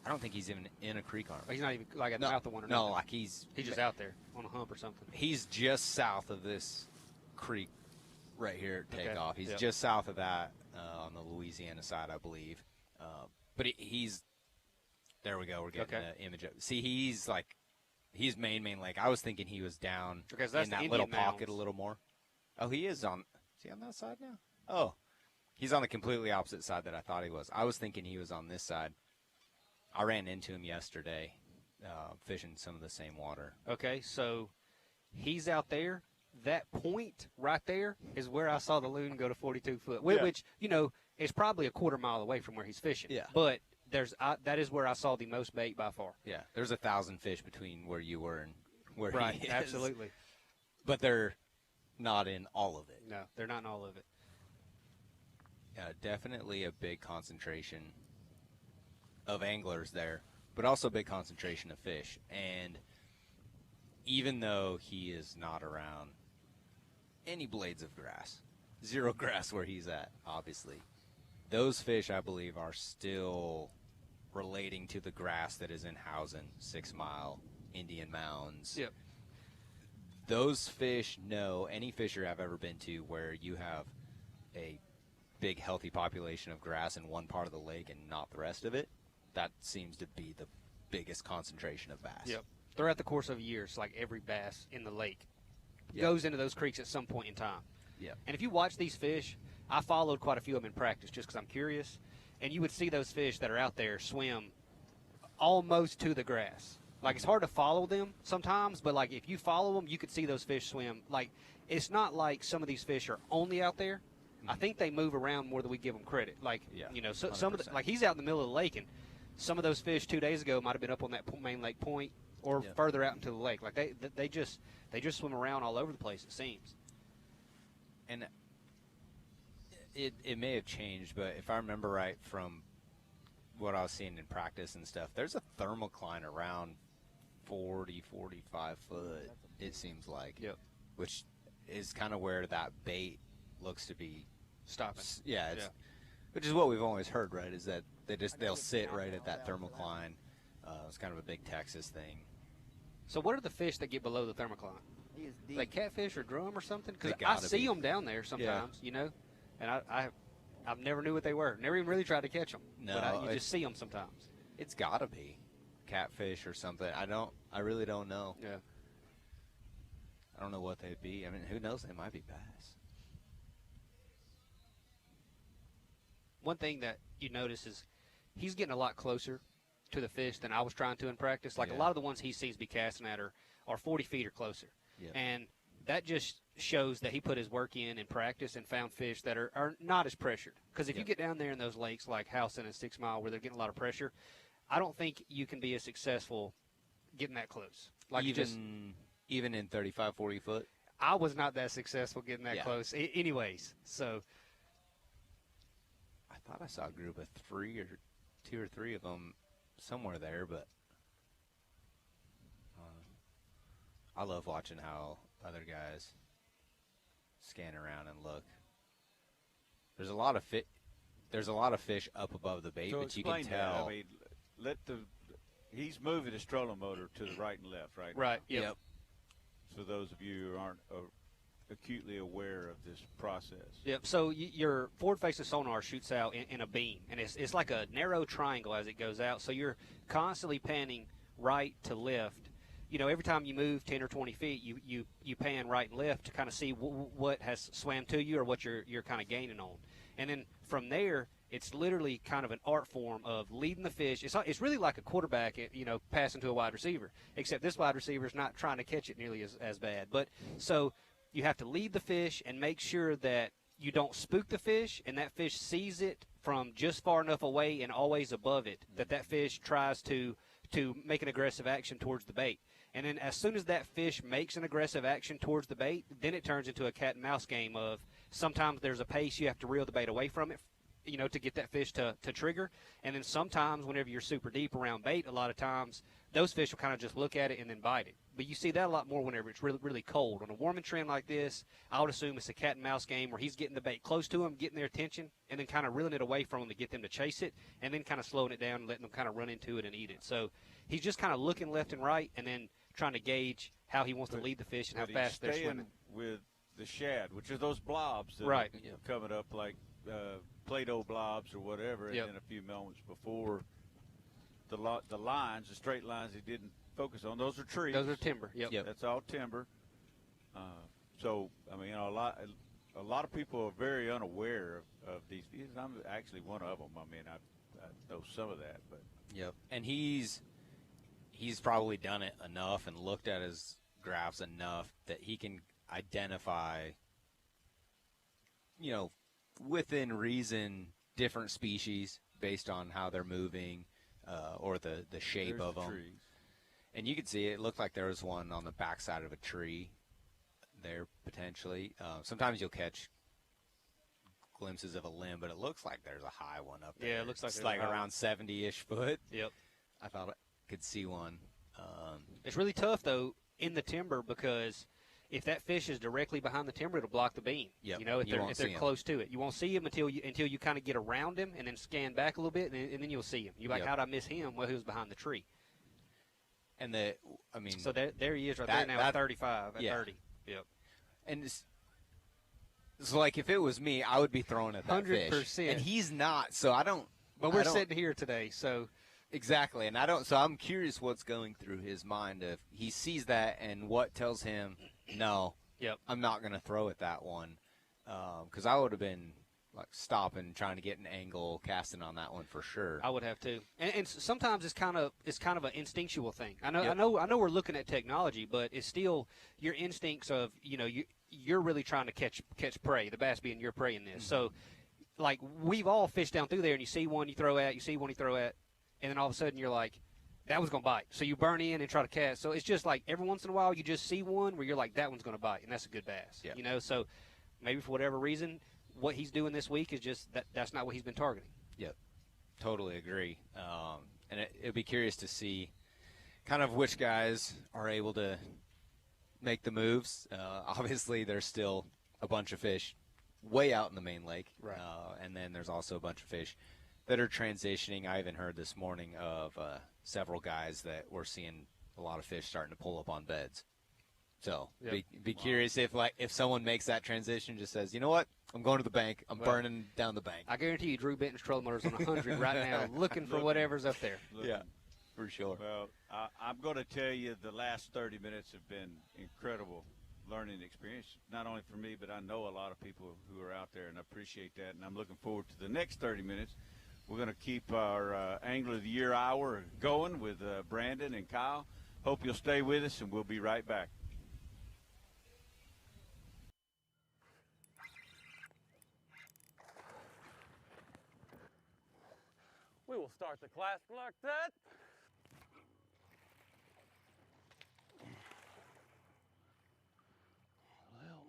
[SPEAKER 19] I don't think he's even in a creek arm.
[SPEAKER 17] He's not even like at the
[SPEAKER 19] No,
[SPEAKER 17] mouth of one or
[SPEAKER 19] no,
[SPEAKER 17] nothing.
[SPEAKER 19] like he's
[SPEAKER 17] just out there on a hump or something.
[SPEAKER 19] He's just south of this creek right here at
[SPEAKER 17] Okay.
[SPEAKER 19] Takeoff. He's
[SPEAKER 17] Yep.
[SPEAKER 19] just south of that on the Louisiana side, I believe. But he's there. We go. We're getting
[SPEAKER 17] Okay.
[SPEAKER 19] the image of. See, he's main lake. I was thinking he was down
[SPEAKER 17] Okay, so that's
[SPEAKER 19] in
[SPEAKER 17] the
[SPEAKER 19] that
[SPEAKER 17] Indian
[SPEAKER 19] little pocket
[SPEAKER 17] Mounds.
[SPEAKER 19] a little more. Oh, he is on. Is he on that side now? Oh, he's on the completely opposite side that I thought he was. I was thinking he was on this side. I ran into him yesterday, fishing some of the same water.
[SPEAKER 17] Okay, so he's out there. That point right there is where I saw the loon go to 42 foot, which is probably a quarter mile away from where he's fishing.
[SPEAKER 19] Yeah.
[SPEAKER 17] But that is where I saw the most bait by far.
[SPEAKER 19] Yeah, there's 1,000 fish between where you were and where
[SPEAKER 17] Right,
[SPEAKER 19] he is.
[SPEAKER 17] absolutely.
[SPEAKER 19] But they're not in all of it.
[SPEAKER 17] No, they're not in all of it.
[SPEAKER 19] Yeah, definitely a big concentration of anglers there, but also a big concentration of fish. And even though he is not around any blades of grass, zero grass where he's at, obviously, those fish, I believe, are still relating to the grass that is in Housen, 6 Mile, Indian Mounds.
[SPEAKER 17] Yep.
[SPEAKER 19] Those fish know, any fisher I've ever been to where you have a big, healthy population of grass in one part of the lake and not the rest of it, that seems to be the biggest concentration of bass.
[SPEAKER 17] Yep. Throughout the course of years, like every bass in the lake
[SPEAKER 19] Yep.
[SPEAKER 17] goes into those creeks at some point in time.
[SPEAKER 19] Yep.
[SPEAKER 17] And if you watch these fish, I followed quite a few of them in practice just because I'm curious, and you would see those fish that are out there swim almost to the grass. Like, it's hard to follow them sometimes, but, like, if you follow them, you could see those fish swim. Like, it's not like some of these fish are only out there. I think they move around more than we give them credit. Like, so some of the,
[SPEAKER 19] 100%.
[SPEAKER 17] like, he's out in the middle of the lake, and some of those fish 2 days ago might have been up on that main lake point or
[SPEAKER 19] Yep.
[SPEAKER 17] further out into the lake. Like, they just swim around all over the place, it seems.
[SPEAKER 19] And it may have changed, but if I remember right from what I was seeing in practice and stuff, there's a thermocline around 40, 45 foot, it seems like.
[SPEAKER 17] Yep.
[SPEAKER 19] Which is kind of where that bait looks to be
[SPEAKER 17] stopping.
[SPEAKER 19] Yeah, which is what we've always heard, right? Is that they'll sit right at that thermocline. It's kind of a big Texas thing.
[SPEAKER 17] So what are the fish that get below the thermocline?
[SPEAKER 18] He is deep.
[SPEAKER 17] Like catfish or drum or something? Because
[SPEAKER 19] They
[SPEAKER 17] I
[SPEAKER 19] gotta
[SPEAKER 17] see
[SPEAKER 19] be.
[SPEAKER 17] them down there sometimes, and I've never knew what they were. Never even really tried to catch them.
[SPEAKER 19] No,
[SPEAKER 17] but you
[SPEAKER 19] it's-
[SPEAKER 17] just see them sometimes.
[SPEAKER 19] It's got to be catfish or something. I really don't know.
[SPEAKER 17] Yeah.
[SPEAKER 19] I don't know what they'd be. I mean, who knows? They might be bass.
[SPEAKER 17] One thing that you notice is he's getting a lot closer to the fish than I was trying to in practice. Like a
[SPEAKER 19] Yeah.
[SPEAKER 17] lot of the ones he sees be casting at are 40 feet or closer.
[SPEAKER 19] Yep.
[SPEAKER 17] And that just shows that he put his work in practice and found fish that are not as pressured. Because if you get down there in those lakes like Howson and 6 Mile where they're getting a lot of pressure, I don't think you can be as successful getting that close. Like
[SPEAKER 19] even in 35, 40 foot?
[SPEAKER 17] I was not that successful getting that close anyways. So
[SPEAKER 19] I thought I saw a group of 2 or 3 of them somewhere there, but I love watching how other guys scan around and look. There's a lot of fish up above the bait,
[SPEAKER 4] So
[SPEAKER 19] but you can
[SPEAKER 4] explain that.
[SPEAKER 19] tell.
[SPEAKER 4] I mean, he's moving his trolling motor to the right and left, right?
[SPEAKER 17] Right.
[SPEAKER 4] now.
[SPEAKER 17] Yep.
[SPEAKER 4] For those of you who aren't acutely aware of this process.
[SPEAKER 17] Yep. So your forward-facing sonar shoots out in a beam, and it's like a narrow triangle as it goes out. So you're constantly panning right to left. You know, every time you move 10 or 20 feet, you pan right and left to kind of see what has swam to you or what you're kind of gaining on. And then from there, it's literally kind of an art form of leading the fish. It's really like a quarterback, passing to a wide receiver, except this wide receiver is not trying to catch it nearly as bad. But so you have to lead the fish and make sure that you don't spook the fish, and that fish sees it from just far enough away and always above it that fish tries to make an aggressive action towards the bait. And then as soon as that fish makes an aggressive action towards the bait, then it turns into a cat and mouse game of sometimes there's a pace you have to reel the bait away from it, to get that fish to trigger. And then sometimes whenever you're super deep around bait, a lot of times those fish will kind of just look at it and then bite it. But you see that a lot more whenever it's really, really cold. On a warming trend like this, I would assume it's a cat and mouse game where he's getting the bait close to him, getting their attention, and then kind of reeling it away from them to get them to chase it, and then kind of slowing it down and letting them kind of run into it and eat it. So he's just kind of looking left and right and then trying to gauge how he wants to lead the fish and how fast they're swimming.
[SPEAKER 4] With the shad, which are those blobs that
[SPEAKER 17] right.
[SPEAKER 4] are coming up like Play-Doh blobs or whatever, and then a few moments before the lines, the straight lines he didn't focus on, those are trees.
[SPEAKER 17] Those are timber. Yep.
[SPEAKER 4] That's all timber. So I mean, a lot of people are very unaware of these. I'm actually one of them. I mean, I know some of that, but
[SPEAKER 19] and he's probably done it enough and looked at his graphs enough that he can identify, within reason, different species based on how they're moving or the shape of them.
[SPEAKER 4] Trees.
[SPEAKER 19] And you can see it looked like there was one on the backside of a tree there potentially. Sometimes you'll catch glimpses of a limb, but it looks like there's a high one up there.
[SPEAKER 17] Yeah, it looks like
[SPEAKER 19] it's
[SPEAKER 17] there's
[SPEAKER 19] like
[SPEAKER 17] a high
[SPEAKER 19] around 70-ish foot.
[SPEAKER 17] Yep.
[SPEAKER 19] I thought I could see one.
[SPEAKER 17] It's really tough, though, in the timber because if that fish is directly behind the timber, it'll block the beam.
[SPEAKER 19] Yep.
[SPEAKER 17] If they're close to it. You won't see him until you kind of get around him and then scan back a little bit, and then you'll see him. You're like, how'd I miss him? Well, he was behind the tree.
[SPEAKER 19] And
[SPEAKER 17] so there he is right there now at 35, at 30. Yep.
[SPEAKER 19] And so, like, if it was me, I would be throwing at that
[SPEAKER 17] 100%.
[SPEAKER 19] fish. And he's not, so I don't.
[SPEAKER 17] But we're sitting here today, so.
[SPEAKER 19] Exactly, and I don't. So I'm curious what's going through his mind if he sees that and what tells him, no, I'm not going to throw at that one, because I would have been like stopping, trying to get an angle, casting on that one for sure.
[SPEAKER 17] I would have too, and sometimes it's kind of an instinctual thing. I know we're looking at technology, but it's still your instincts of you're really trying to catch prey. The bass being your prey in this, so like we've all fished down through there, and you see one you throw at, you see one you throw at. And then all of a sudden you're like, that one's going to bite. So you burn in and try to cast. So it's just like every once in a while you just see one where you're like, that one's going to bite, and that's a good bass.
[SPEAKER 19] Yeah.
[SPEAKER 17] So maybe for whatever reason, what he's doing this week is just that's not what he's been targeting.
[SPEAKER 19] Yep, totally agree. And it'd be curious to see kind of which guys are able to make the moves. Obviously, there's still a bunch of fish way out in the main lake.
[SPEAKER 17] Right.
[SPEAKER 19] And then there's also a bunch of fish that are transitioning. I even heard this morning of several guys that we're seeing a lot of fish starting to pull up on beds. So be curious if someone makes that transition, just says, you know what, I'm going to the bank, I'm burning down the bank.
[SPEAKER 17] I guarantee you Drew Benton's trolling motors on 100 right now looking for whatever's up there.
[SPEAKER 19] Yeah, for sure.
[SPEAKER 4] Well, I'm going to tell you the last 30 minutes have been incredible learning experience, not only for me, but I know a lot of people who are out there, and I appreciate that, and I'm looking forward to the next 30 minutes. We're going to keep our Angler of the Year hour going with Brandon and Kyle. Hope you'll stay with us, and we'll be right back.
[SPEAKER 3] start the class like that. Well.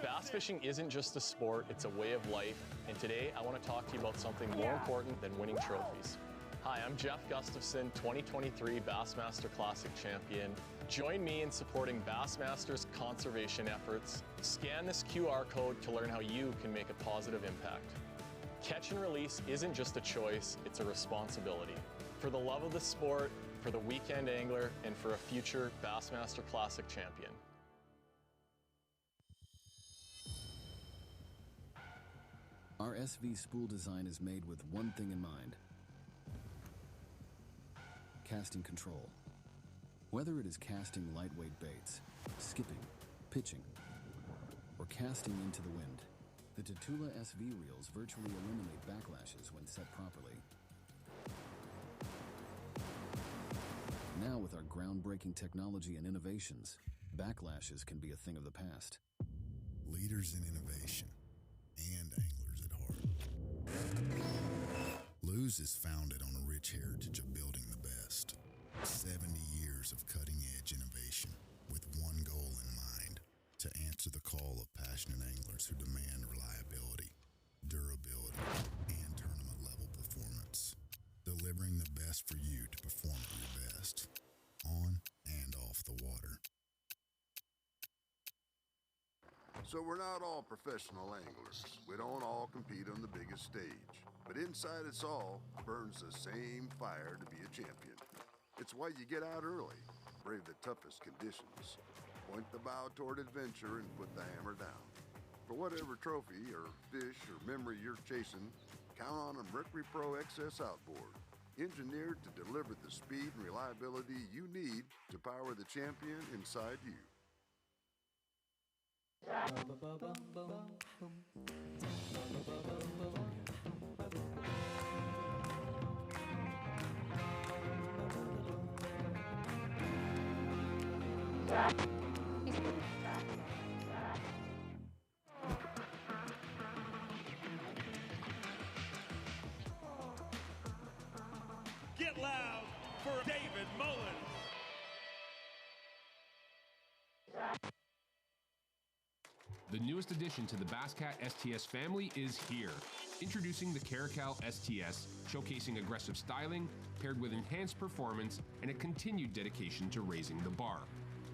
[SPEAKER 5] Bass fishing isn't just a sport, it's a way of life, and today I want to talk to you about something more important than winning trophies. Hi, I'm Jeff Gustafson, 2023 Bassmaster Classic champion. Join me in supporting Bassmaster's conservation efforts. Scan this QR code to learn how you can make a positive impact. Catch and release isn't just a choice, it's a responsibility. For the love of the sport, for the weekend angler, and for a future Bassmaster Classic champion.
[SPEAKER 6] Our SV spool design is made with one thing in mind: casting control. Whether it is casting lightweight baits, skipping, pitching, or casting into the wind, the Toledo SV reels virtually eliminate backlashes when set properly. Now with our groundbreaking technology and innovations, backlashes can be a thing of the past.
[SPEAKER 7] Leaders in innovation and anglers at heart. Lew's is founded on a rich heritage of building the best. 70 years of cutting-edge innovation with one goal in mind: to answer the call of passionate anglers who demand reliability, durability, and tournament-level performance. Delivering the best for you to perform at your best, on and off the water.
[SPEAKER 8] So we're not all professional anglers. We don't all compete on the biggest stage. But inside us all burns the same fire to be a champion. It's why you get out early, brave the toughest conditions, point the bow toward adventure, and put the hammer down. For whatever trophy or fish or memory you're chasing, count on a Mercury Pro XS outboard, engineered to deliver the speed and reliability you need to power the champion inside you.
[SPEAKER 9] Get loud for David Mullins.
[SPEAKER 10] The newest addition to the Basscat STS family is here. Introducing the Caracal STS, showcasing aggressive styling, paired with enhanced performance and a continued dedication to raising the bar.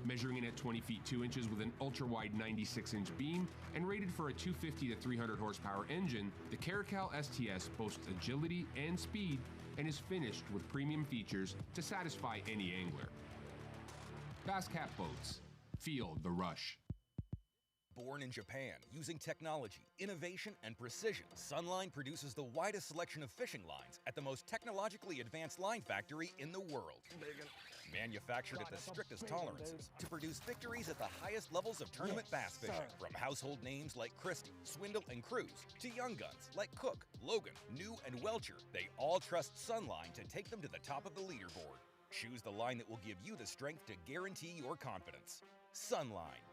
[SPEAKER 10] Measuring in at 20 feet 2 inches with an ultra-wide 96-inch beam and rated for a 250 to 300 horsepower engine, the Caracal STS boasts agility and speed and is finished with premium features to satisfy any angler. Basscat boats. Feel the rush.
[SPEAKER 11] Born in Japan, using technology, innovation, and precision, Sunline produces the widest selection of fishing lines at the most technologically advanced line factory in the world. Manufactured at the strictest tolerances to produce victories at the highest levels of tournament bass fishing. From household names like Christie, Swindle, and Cruz, to young guns like Cook, Logan, New, and Welcher, they all trust Sunline to take them to the top of the leaderboard. Choose the line that will give you the strength to guarantee your confidence. Sunline.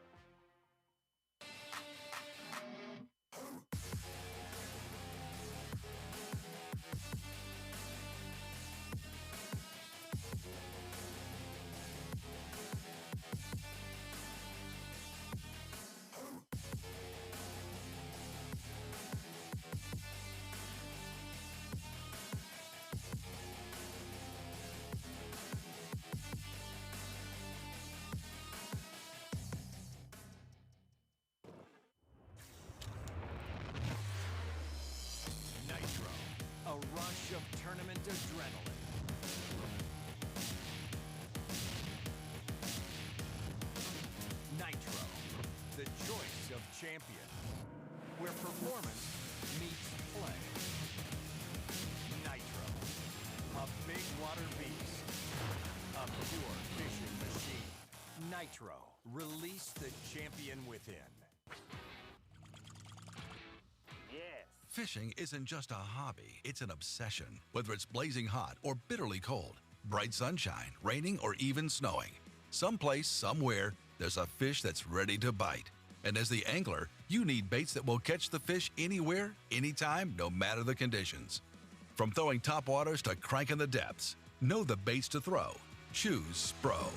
[SPEAKER 9] champion, where performance meets play. Nitro, a big water beast, a pure fishing machine. Nitro, release the champion within.
[SPEAKER 12] Fishing isn't just a hobby, it's an obsession. Whether it's blazing hot or bitterly cold, bright sunshine, raining, or even snowing, someplace, somewhere, there's a fish that's ready to bite. And as the angler, you need baits that will catch the fish anywhere, anytime, no matter the conditions. From throwing topwaters to cranking the depths, know the baits to throw. Choose Spro.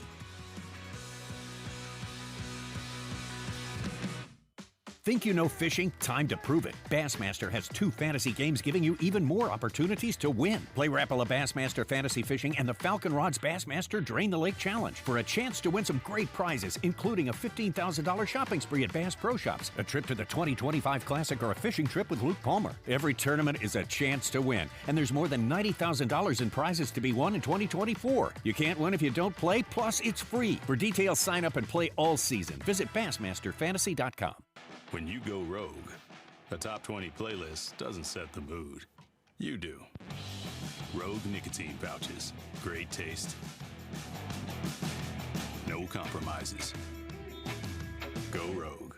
[SPEAKER 13] Think you know fishing? Time to prove it. Bassmaster has 2 fantasy games giving you even more opportunities to win. Play Rapala Bassmaster Fantasy Fishing and the Falcon Rods Bassmaster Drain the Lake Challenge for a chance to win some great prizes, including a $15,000 shopping spree at Bass Pro Shops, a trip to the 2025 Classic, or a fishing trip with Luke Palmer. Every tournament is a chance to win, and there's more than $90,000 in prizes to be won in 2024. You can't win if you don't play, plus it's free. For details, sign up and play all season. Visit BassmasterFantasy.com.
[SPEAKER 14] When you go rogue, a top 20 playlist doesn't set the mood. You do. Rogue nicotine pouches. Great taste. No compromises. Go rogue.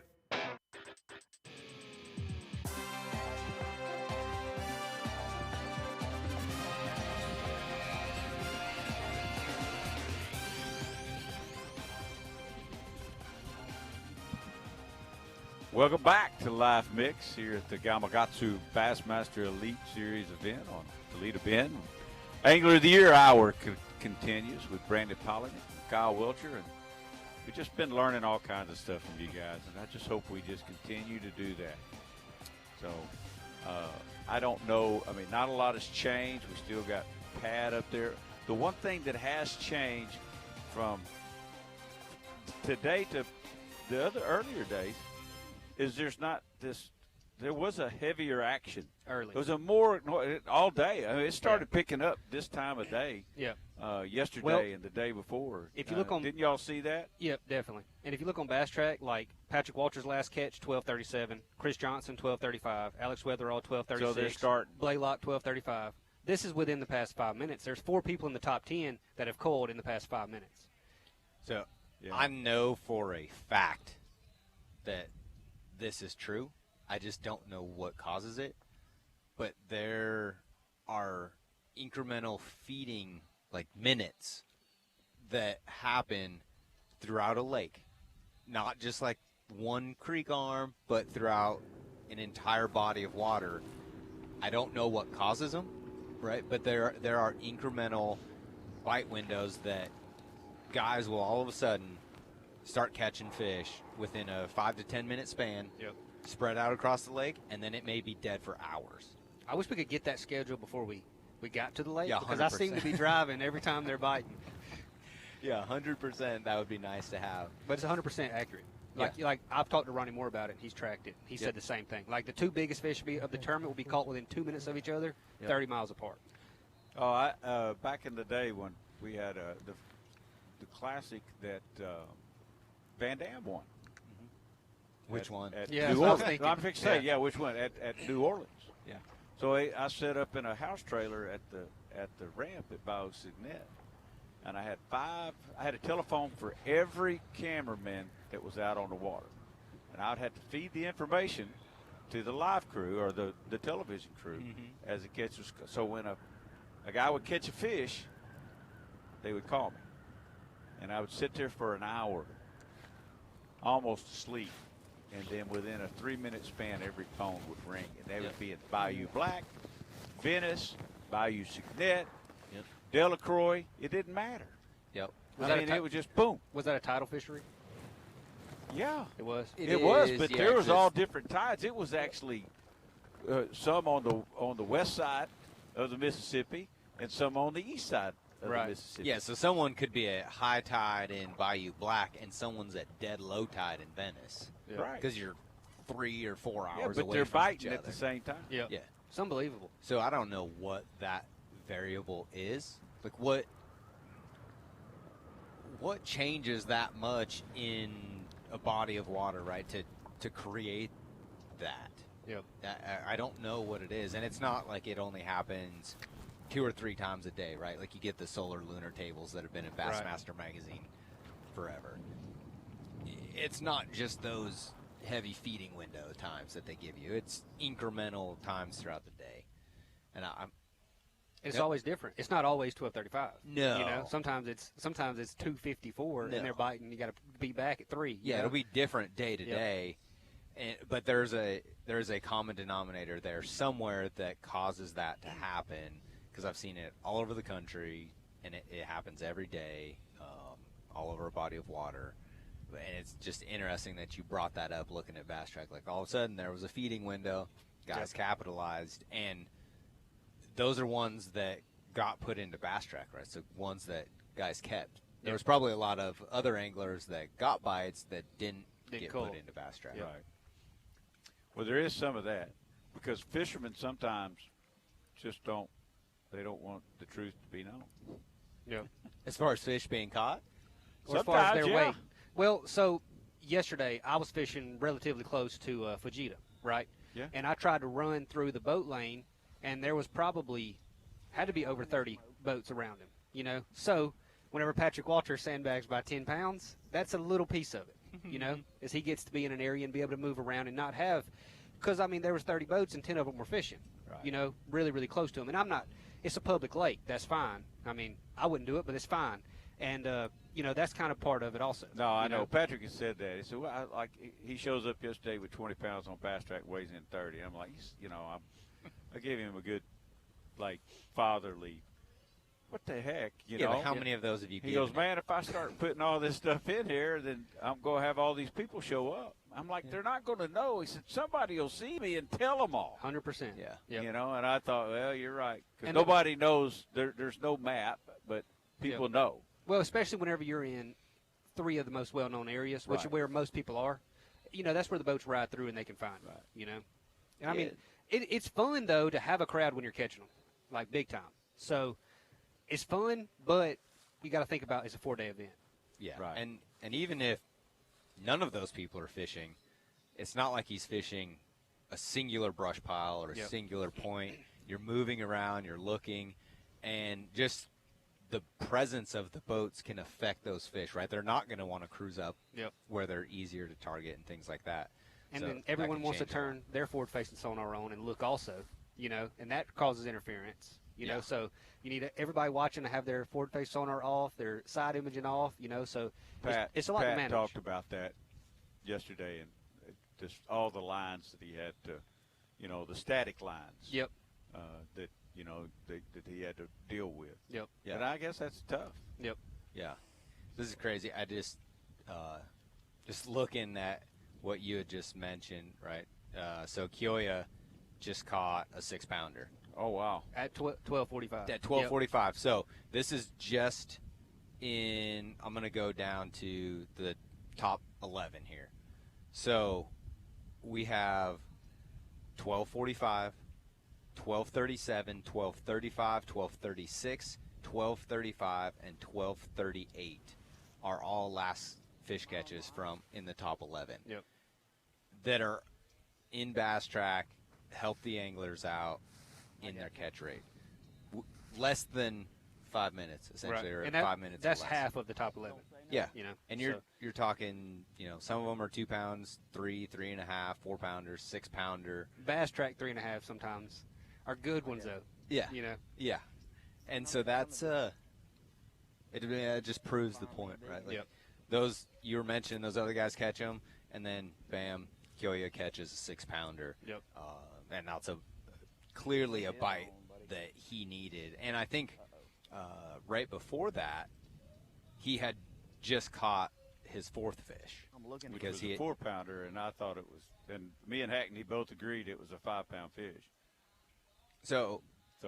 [SPEAKER 4] Welcome back to Live Mix here at the Gamakatsu Bassmaster Elite Series event on Toledo Bend. Angler of the Year Hour continues with Brandon Pollock and Kyle Welcher, and we've just been learning all kinds of stuff from you guys, and I just hope we just continue to do that. So I don't know. I mean, not a lot has changed. We still got pad up there. The one thing that has changed from today to the other earlier days is there's not this. There was a heavier action
[SPEAKER 17] early.
[SPEAKER 4] There was a more all day. I mean, it started picking up this time of day.
[SPEAKER 17] Yeah.
[SPEAKER 4] Yesterday and the day before.
[SPEAKER 17] If you look on,
[SPEAKER 4] didn't y'all see that?
[SPEAKER 17] Yep, definitely. And if you look on Bass Track, like Patrick Walter's last catch, 12:37. Chris Johnson, 12:35. Alex Weatherall, 12:36.
[SPEAKER 4] So they're starting.
[SPEAKER 17] Blaylock, 12:35. This is within the past 5 minutes. There's 4 people in the top 10 that have coiled in the past 5 minutes.
[SPEAKER 19] So I know for a fact that this is true. I just don't know what causes it. But there are incremental feeding, like minutes, that happen throughout a lake. Not just like one creek arm, but throughout an entire body of water. I don't know what causes them, right? But there are incremental bite windows that guys will all of a sudden start catching fish within a 5 to 10 minute span, spread out across the lake, and then it may be dead for hours.
[SPEAKER 17] I wish we could get that schedule before we got to the lake,
[SPEAKER 19] Yeah,
[SPEAKER 17] because I seem to be
[SPEAKER 19] 100%.
[SPEAKER 17] driving every time they're biting.
[SPEAKER 19] Yeah, 100%. That would be nice to have.
[SPEAKER 17] But it's 100% accurate. Like I've talked to Ronnie Moore about it, and he's tracked it. He said the same thing. Like the 2 biggest fish of the tournament will be caught within 2 minutes of each other, 30 miles apart.
[SPEAKER 4] Oh, back in the day when we had the classic that Van Dam won.
[SPEAKER 19] Which one?
[SPEAKER 4] At
[SPEAKER 17] Yeah,
[SPEAKER 4] New
[SPEAKER 17] that's what I was
[SPEAKER 4] Orleans.
[SPEAKER 17] thinking.
[SPEAKER 4] No, I'm fixing to say, which one? At New Orleans.
[SPEAKER 19] Yeah.
[SPEAKER 4] So I set up in a house trailer at the ramp at Bayou Signet, and I had a telephone for every cameraman that was out on the water, and I'd have to feed the information to the live crew or the television crew as the catch was. So when a guy would catch a fish, they would call me, and I would sit there for an hour, almost asleep. And then within a 3-minute span, every phone would ring. And they would be in Bayou Black, Venice, Bayou Signet, Delacroix. It didn't matter.
[SPEAKER 19] Yep.
[SPEAKER 4] It was just boom.
[SPEAKER 17] Was that a tidal fishery?
[SPEAKER 4] Yeah.
[SPEAKER 17] It was.
[SPEAKER 4] It was, but there was all different tides. It was actually some on the west side of the Mississippi and some on the east side of the Mississippi.
[SPEAKER 19] Yeah, so someone could be at high tide in Bayou Black and someone's at dead low tide in Venice.
[SPEAKER 4] Yeah. Right.
[SPEAKER 19] Because you're 3 or 4 hours
[SPEAKER 4] but
[SPEAKER 19] away
[SPEAKER 4] they're
[SPEAKER 19] from
[SPEAKER 4] biting
[SPEAKER 19] each
[SPEAKER 4] at
[SPEAKER 19] other.
[SPEAKER 4] the same time.
[SPEAKER 17] Yeah. It's unbelievable.
[SPEAKER 19] So I don't know what that variable is. Like what changes that much in a body of water, right? to create that.
[SPEAKER 17] Yep.
[SPEAKER 19] I don't know what it is, and it's not like it only happens 2 or 3 times a day, right? Like you get the solar lunar tables that have been in Bassmaster magazine forever. It's not just those heavy feeding window times that they give you. It's incremental times throughout the day, and
[SPEAKER 17] it's always different. It's not always 12:35.
[SPEAKER 19] No.
[SPEAKER 17] You know, sometimes it's 2:54 and they're biting. You got to be back at 3.
[SPEAKER 19] Yeah, it'll be different day to day. But there's a common denominator there somewhere that causes that to happen, because I've seen it all over the country, and it happens every day, all over a body of water. And it's just interesting that you brought that up looking at Bass Track. Like all of a sudden there was a feeding window, guys capitalized, and those are ones that got put into Bass Track, right? So ones that guys kept. There was probably a lot of other anglers that got bites that didn't get put into Bass Track.
[SPEAKER 4] Right. Well, there is some of that, because fishermen sometimes just don't want the truth to be known.
[SPEAKER 17] Yeah.
[SPEAKER 19] As far as fish being caught?
[SPEAKER 17] Or as far as their weight. Well, so yesterday I was fishing relatively close to Fujita, right?
[SPEAKER 4] Yeah.
[SPEAKER 17] And I tried to run through the boat lane, and there was had to be over 30 boats around him, you know? So whenever Patrick Walter sandbags by 10 pounds, that's a little piece of it, you know, as he gets to be in an area and be able to move around and not have – because, I mean, there was 30 boats and 10 of them were fishing, you know, really, really close to him. And it's a public lake. That's fine. I mean, I wouldn't do it, but it's fine. And, you know, that's kind of part of it also.
[SPEAKER 4] No, I know. Patrick has said that. He said, well, he shows up yesterday with 20 pounds on Bass Track, weighs in 30. I'm like, you know, I gave him a good, like, fatherly, what the heck, you know?
[SPEAKER 19] But how many of those have you given?
[SPEAKER 4] He goes, man, if I start putting all this stuff in here, then I'm going to have all these people show up. I'm like, they're not going to know. He said, somebody will see me and tell them all.
[SPEAKER 17] 100%.
[SPEAKER 19] Yeah.
[SPEAKER 17] Yep.
[SPEAKER 4] You know, and I thought, well, you're right. Because nobody knows. There's no map, but people know.
[SPEAKER 17] Well, especially whenever you're in 3 of the most well-known areas, which are where most people are. You know, that's where the boats ride through and they can find them, you know. And I mean, it's fun, though, to have a crowd when you're catching them, like big time. So it's fun, but you got to think about it's a 4-day event.
[SPEAKER 19] Yeah, right. And even if none of those people are fishing, it's not like he's fishing a singular brush pile or a singular point. You're moving around, you're looking, and just the presence of the boats can affect those fish, right? They're not going to want to cruise up where they're easier to target and things like that.
[SPEAKER 17] And then everyone wants to turn their forward-facing sonar on and look also, you know, and that causes interference, you know. So you need everybody watching to have their forward-facing sonar off, their side imaging off, you know. So it's a lot to manage.
[SPEAKER 4] Pat talked about that yesterday, and just all the lines that he had to, you know, the static lines.
[SPEAKER 17] Yep.
[SPEAKER 4] That, you know, that he had to deal with.
[SPEAKER 17] Yep.
[SPEAKER 19] Yeah.
[SPEAKER 4] And I guess that's tough.
[SPEAKER 17] Yep.
[SPEAKER 19] Yeah. This is crazy. I just looking at what you had just mentioned, right? So Kioya just caught a 6-pounder.
[SPEAKER 4] Oh, wow.
[SPEAKER 17] At 12:45.
[SPEAKER 19] At 12:45. So this is just in, I'm going to go down to the top 11 here. So we have 12:45, 12:37, 12:35, 12:36, 12:35, and 12:38 are all last fish catches from in the top 11 that are in Bass Track, help the anglers out in their catch rate. Less than 5 minutes, essentially, or
[SPEAKER 17] and
[SPEAKER 19] 5 minutes.
[SPEAKER 17] That's
[SPEAKER 19] or less.
[SPEAKER 17] half of the top 11.
[SPEAKER 19] Yeah,
[SPEAKER 17] you know,
[SPEAKER 19] and you're talking, you know, some of them are 2 pounds, 3, 3.5, 4-pounders, 6-pounder.
[SPEAKER 17] Bass Track 3.5 sometimes are good ones though.
[SPEAKER 19] Yeah,
[SPEAKER 17] you know.
[SPEAKER 19] Yeah, and so that's it just proves the point, right? Like those you were mentioning, those other guys catch them, and then bam, Kioya catches a 6-pounder.
[SPEAKER 17] Yep.
[SPEAKER 19] And that's clearly a bite that he needed, and I think right before that, he had just caught his 4th fish.
[SPEAKER 4] Because he was a 4-pounder, and I thought it was, and me and Hackney both agreed it was a 5-pound fish.
[SPEAKER 19] So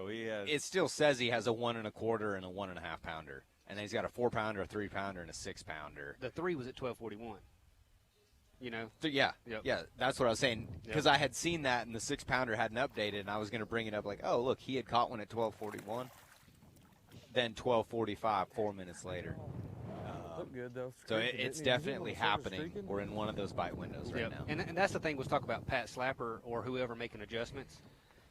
[SPEAKER 4] he has.
[SPEAKER 19] It still says he has a 1 1/4 and a 1.5 pounder, and then he's got a 4-pounder, a 3-pounder, and a 6-pounder.
[SPEAKER 17] The 3 was at 12:41. You know.
[SPEAKER 19] Yeah, that's what I was saying, because I had seen that, and the 6-pounder hadn't updated, and I was going to bring it up like, oh look, he had caught one at 12:41. Then 12:45, 4 minutes later.
[SPEAKER 3] Look good, though.
[SPEAKER 19] So
[SPEAKER 3] Streaking,
[SPEAKER 19] it's
[SPEAKER 3] didn't he?
[SPEAKER 19] definitely
[SPEAKER 3] Didn't he have a
[SPEAKER 19] happening.
[SPEAKER 3] streaking?
[SPEAKER 19] We're in one of those bite windows right
[SPEAKER 17] Yep.
[SPEAKER 19] now.
[SPEAKER 17] And that's the thing. Let's talk about Pat Slapper or whoever making adjustments.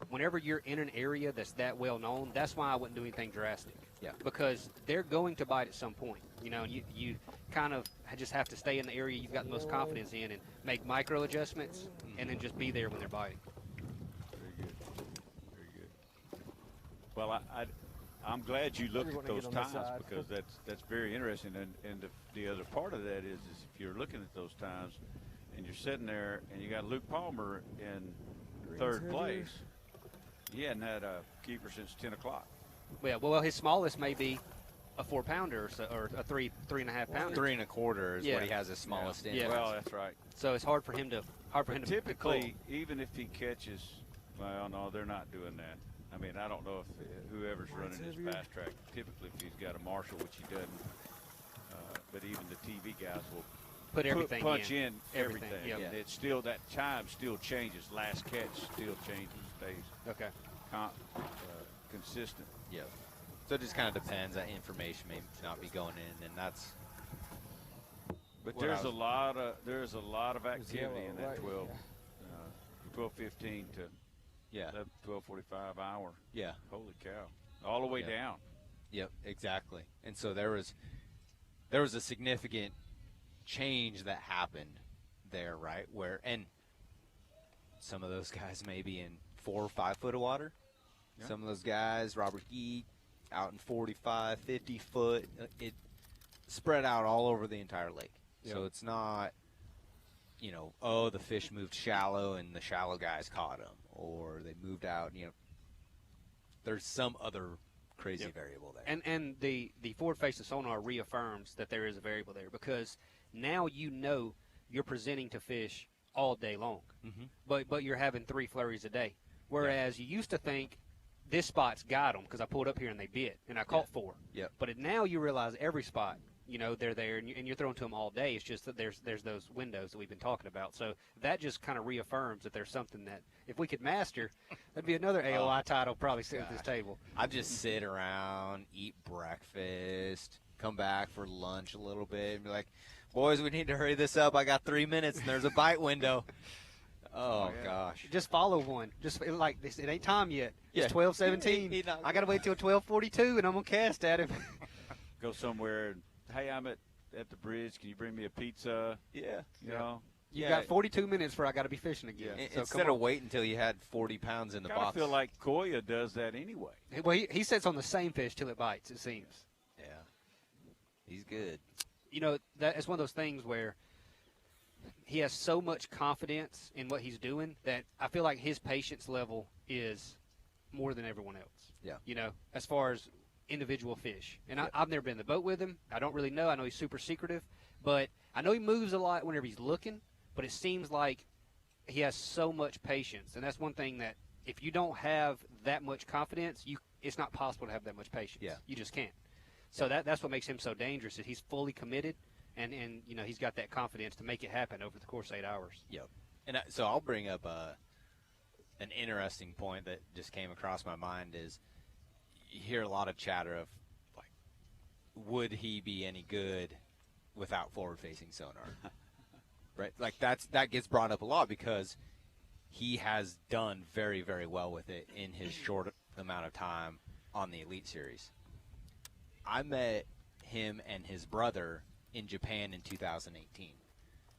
[SPEAKER 17] Whenever you're in an area that's that well known, that's why I wouldn't do anything drastic.
[SPEAKER 19] Yeah.
[SPEAKER 17] Because they're going to bite at some point, you know, and you kind of just have to stay in the area you've got the most confidence in and make micro adjustments and then just be there when they're biting.
[SPEAKER 4] Very good. Very good. Well, I'm glad you looked at those times because that's very interesting. And the other part of that is if you're looking at those times and you're sitting there and you got Luke Palmer in third place, he hadn't had a keeper since 10 o'clock.
[SPEAKER 17] Well, his smallest may be a 4-pounder or, so, or a 3.5 pounder.
[SPEAKER 19] 3 1/4 is what he has his smallest in.
[SPEAKER 17] Yeah.
[SPEAKER 4] Well, that's right.
[SPEAKER 17] So it's hard for him to
[SPEAKER 4] typically, even if he catches, well, no, they're not doing that. I mean, I don't know if whoever's running his fast track, typically if he's got a marshal, which he doesn't, but even the TV guys will
[SPEAKER 17] put everything
[SPEAKER 4] punch in everything.
[SPEAKER 17] Yep.
[SPEAKER 4] Yeah. It's still, that time still changes. Last catch still changes, stays consistent.
[SPEAKER 19] Yeah. So it just kind of depends. That information may not be going in, and that's.
[SPEAKER 4] But there's a lot of activity in that 12:15 to 12:45 hour.
[SPEAKER 19] Yeah.
[SPEAKER 4] Holy cow! All the way down.
[SPEAKER 19] Yep, exactly. And so there was a significant change that happened there, right? And some of those guys may be in 4 or 5 foot of water. Yeah. Some of those guys, Robert Geek, out in 45, 50 foot. It spread out all over the entire lake. Yep. So it's not, the fish moved shallow and the shallow guys caught them, or they moved out. There's some other crazy variable there. And
[SPEAKER 17] the forward-facing sonar reaffirms that there is a variable there because now you're presenting to fish all day long, but you're having 3 flurries a day. Whereas you used to think this spot's got them because I pulled up here and they bit and I caught 4.
[SPEAKER 19] Yep.
[SPEAKER 17] But now you realize every spot, they're there and you're throwing to them all day. It's just that there's those windows that we've been talking about. So that just kind of reaffirms that there's something that if we could master, that'd be another AOI title probably sitting at this table.
[SPEAKER 19] I'd just sit around, eat breakfast, come back for lunch a little bit and be like, boys, we need to hurry this up. I got 3 minutes and there's a bite window. Oh, gosh.
[SPEAKER 17] Just follow one. Just like this, it ain't time yet.
[SPEAKER 19] Yeah.
[SPEAKER 17] It's 12:17. I got to wait till 12:42 and I'm going to cast at him.
[SPEAKER 4] Go somewhere and, hey, I'm at the bridge. Can you bring me a pizza?
[SPEAKER 19] Yeah.
[SPEAKER 17] You got 42 minutes before I got to be fishing again.
[SPEAKER 19] Yeah.
[SPEAKER 17] So
[SPEAKER 19] instead of waiting until you had 40 pounds in the box.
[SPEAKER 4] I feel like Koya does that anyway.
[SPEAKER 17] Well, he sits on the same fish till it bites, it seems.
[SPEAKER 19] Yeah. He's good.
[SPEAKER 17] That's one of those things where he has so much confidence in what he's doing that I feel like his patience level is more than everyone else.
[SPEAKER 19] Yeah.
[SPEAKER 17] As far as individual fish. And I've never been in the boat with him. I don't really know. I know he's super secretive. But I know he moves a lot whenever he's looking. But it seems like he has so much patience. And that's one thing that if you don't have that much confidence, it's not possible to have that much patience.
[SPEAKER 19] Yeah.
[SPEAKER 17] You just can't. So that's what makes him so dangerous is he's fully committed. And he's got that confidence to make it happen over the course of 8 hours.
[SPEAKER 19] Yep. And so I'll bring up an interesting point that just came across my mind is you hear a lot of chatter of, like, would he be any good without forward-facing sonar? Right? Like, that gets brought up a lot because he has done very, very well with it in his short amount of time on the Elite Series. I met him and his brother in Japan in 2018.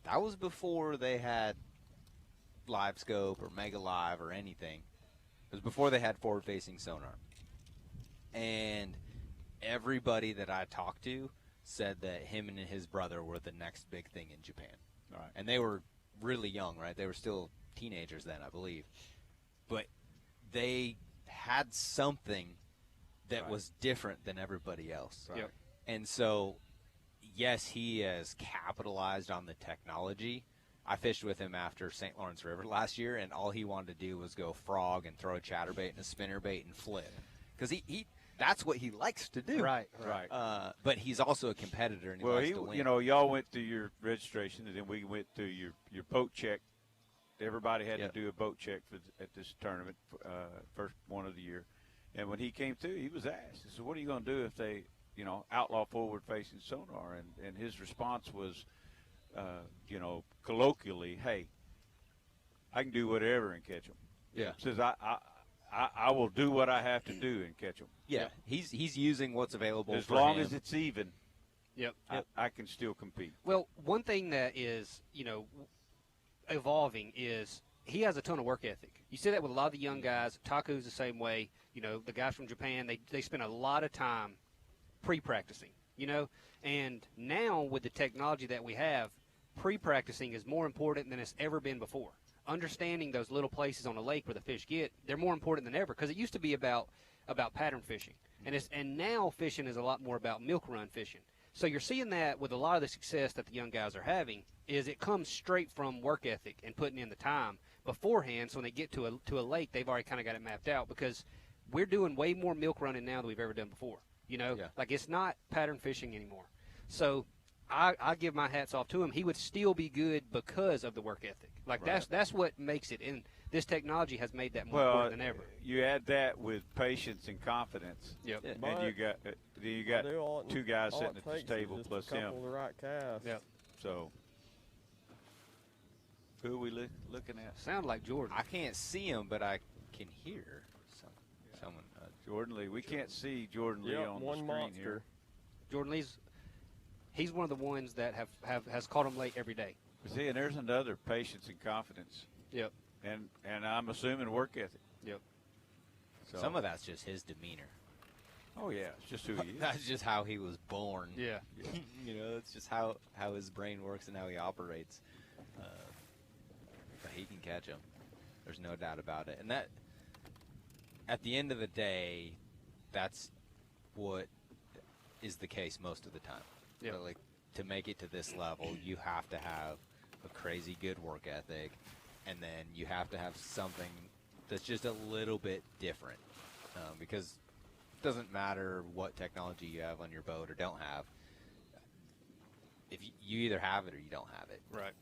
[SPEAKER 19] That was before they had Live Scope or Mega Live or anything. It was before they had forward-facing sonar. And everybody that I talked to said that him and his brother were the next big thing in Japan.
[SPEAKER 4] Right.
[SPEAKER 19] And they were really young, right? They were still teenagers then, I believe. But they had something that was different than everybody else.
[SPEAKER 4] Right. Yep.
[SPEAKER 19] And so, yes, he has capitalized on the technology. I fished with him after St. Lawrence River last year, and all he wanted to do was go frog and throw a chatterbait and a spinnerbait and flip. Because that's what he likes to do.
[SPEAKER 17] Right.
[SPEAKER 19] But he's also a competitor, and he likes to win.
[SPEAKER 4] Y'all went through your registration, and then we went through your boat check. Everybody had to do a boat check at this tournament, first one of the year. And when he came through, he was asked, he said, what are you going to do if they, outlaw forward-facing sonar, and his response was, colloquially, hey, I can do whatever and catch them.
[SPEAKER 19] Yeah.
[SPEAKER 4] Says I will do what I have to do and catch them.
[SPEAKER 19] Yeah, he's using what's available
[SPEAKER 4] as
[SPEAKER 19] for
[SPEAKER 4] long
[SPEAKER 19] him.
[SPEAKER 4] as it's even.
[SPEAKER 17] Yep.
[SPEAKER 4] I can still compete.
[SPEAKER 17] Well, one thing that is, evolving is he has a ton of work ethic. You see that with a lot of the young guys. Taku's the same way. The guys from Japan, they spend a lot of time pre-practicing, And now with the technology that we have, pre-practicing is more important than it's ever been before. Understanding those little places on the lake where the fish get, they're more important than ever, because it used to be about pattern fishing. And now fishing is a lot more about milk run fishing. So you're seeing that with a lot of the success that the young guys are having is it comes straight from work ethic and putting in the time beforehand. So when they get to a lake, they've already kind of got it mapped out, because we're doing way more milk running now than we've ever done before. Like it's not pattern fishing anymore. So I give my hats off to him. He would still be good because of the work ethic. Like that's what makes it. And this technology has made that more important than ever.
[SPEAKER 4] You add that with patience and confidence.
[SPEAKER 17] Yep.
[SPEAKER 4] And you got two guys sitting at this table plus him.
[SPEAKER 3] Couple of the right casts.
[SPEAKER 17] Yep.
[SPEAKER 4] So who are we looking at?
[SPEAKER 17] Sound like Jordan.
[SPEAKER 19] I can't see him, but I can hear someone.
[SPEAKER 4] Jordan Lee. We can't see Jordan Lee on the screen here.
[SPEAKER 17] Jordan Lee's. He's one of the ones that has caught him late every day.
[SPEAKER 4] See, and there's another patience and confidence.
[SPEAKER 17] Yep.
[SPEAKER 4] And I'm assuming work ethic.
[SPEAKER 17] Yep.
[SPEAKER 19] So. Some of that's just his demeanor.
[SPEAKER 4] Oh yeah, it's just who he is.
[SPEAKER 19] That's just how he was born.
[SPEAKER 17] Yeah.
[SPEAKER 19] It's just how his brain works and how he operates. But he can catch them. There's no doubt about it. And that, at the end of the day, that's what is the case most of the time.
[SPEAKER 17] Yeah.
[SPEAKER 19] Like, to make it to this level, you have to have a crazy good work ethic, and then you have to have something that's just a little bit different, because it doesn't matter what technology you have on your boat or don't have. If you either have it or you don't have it.
[SPEAKER 17] Right.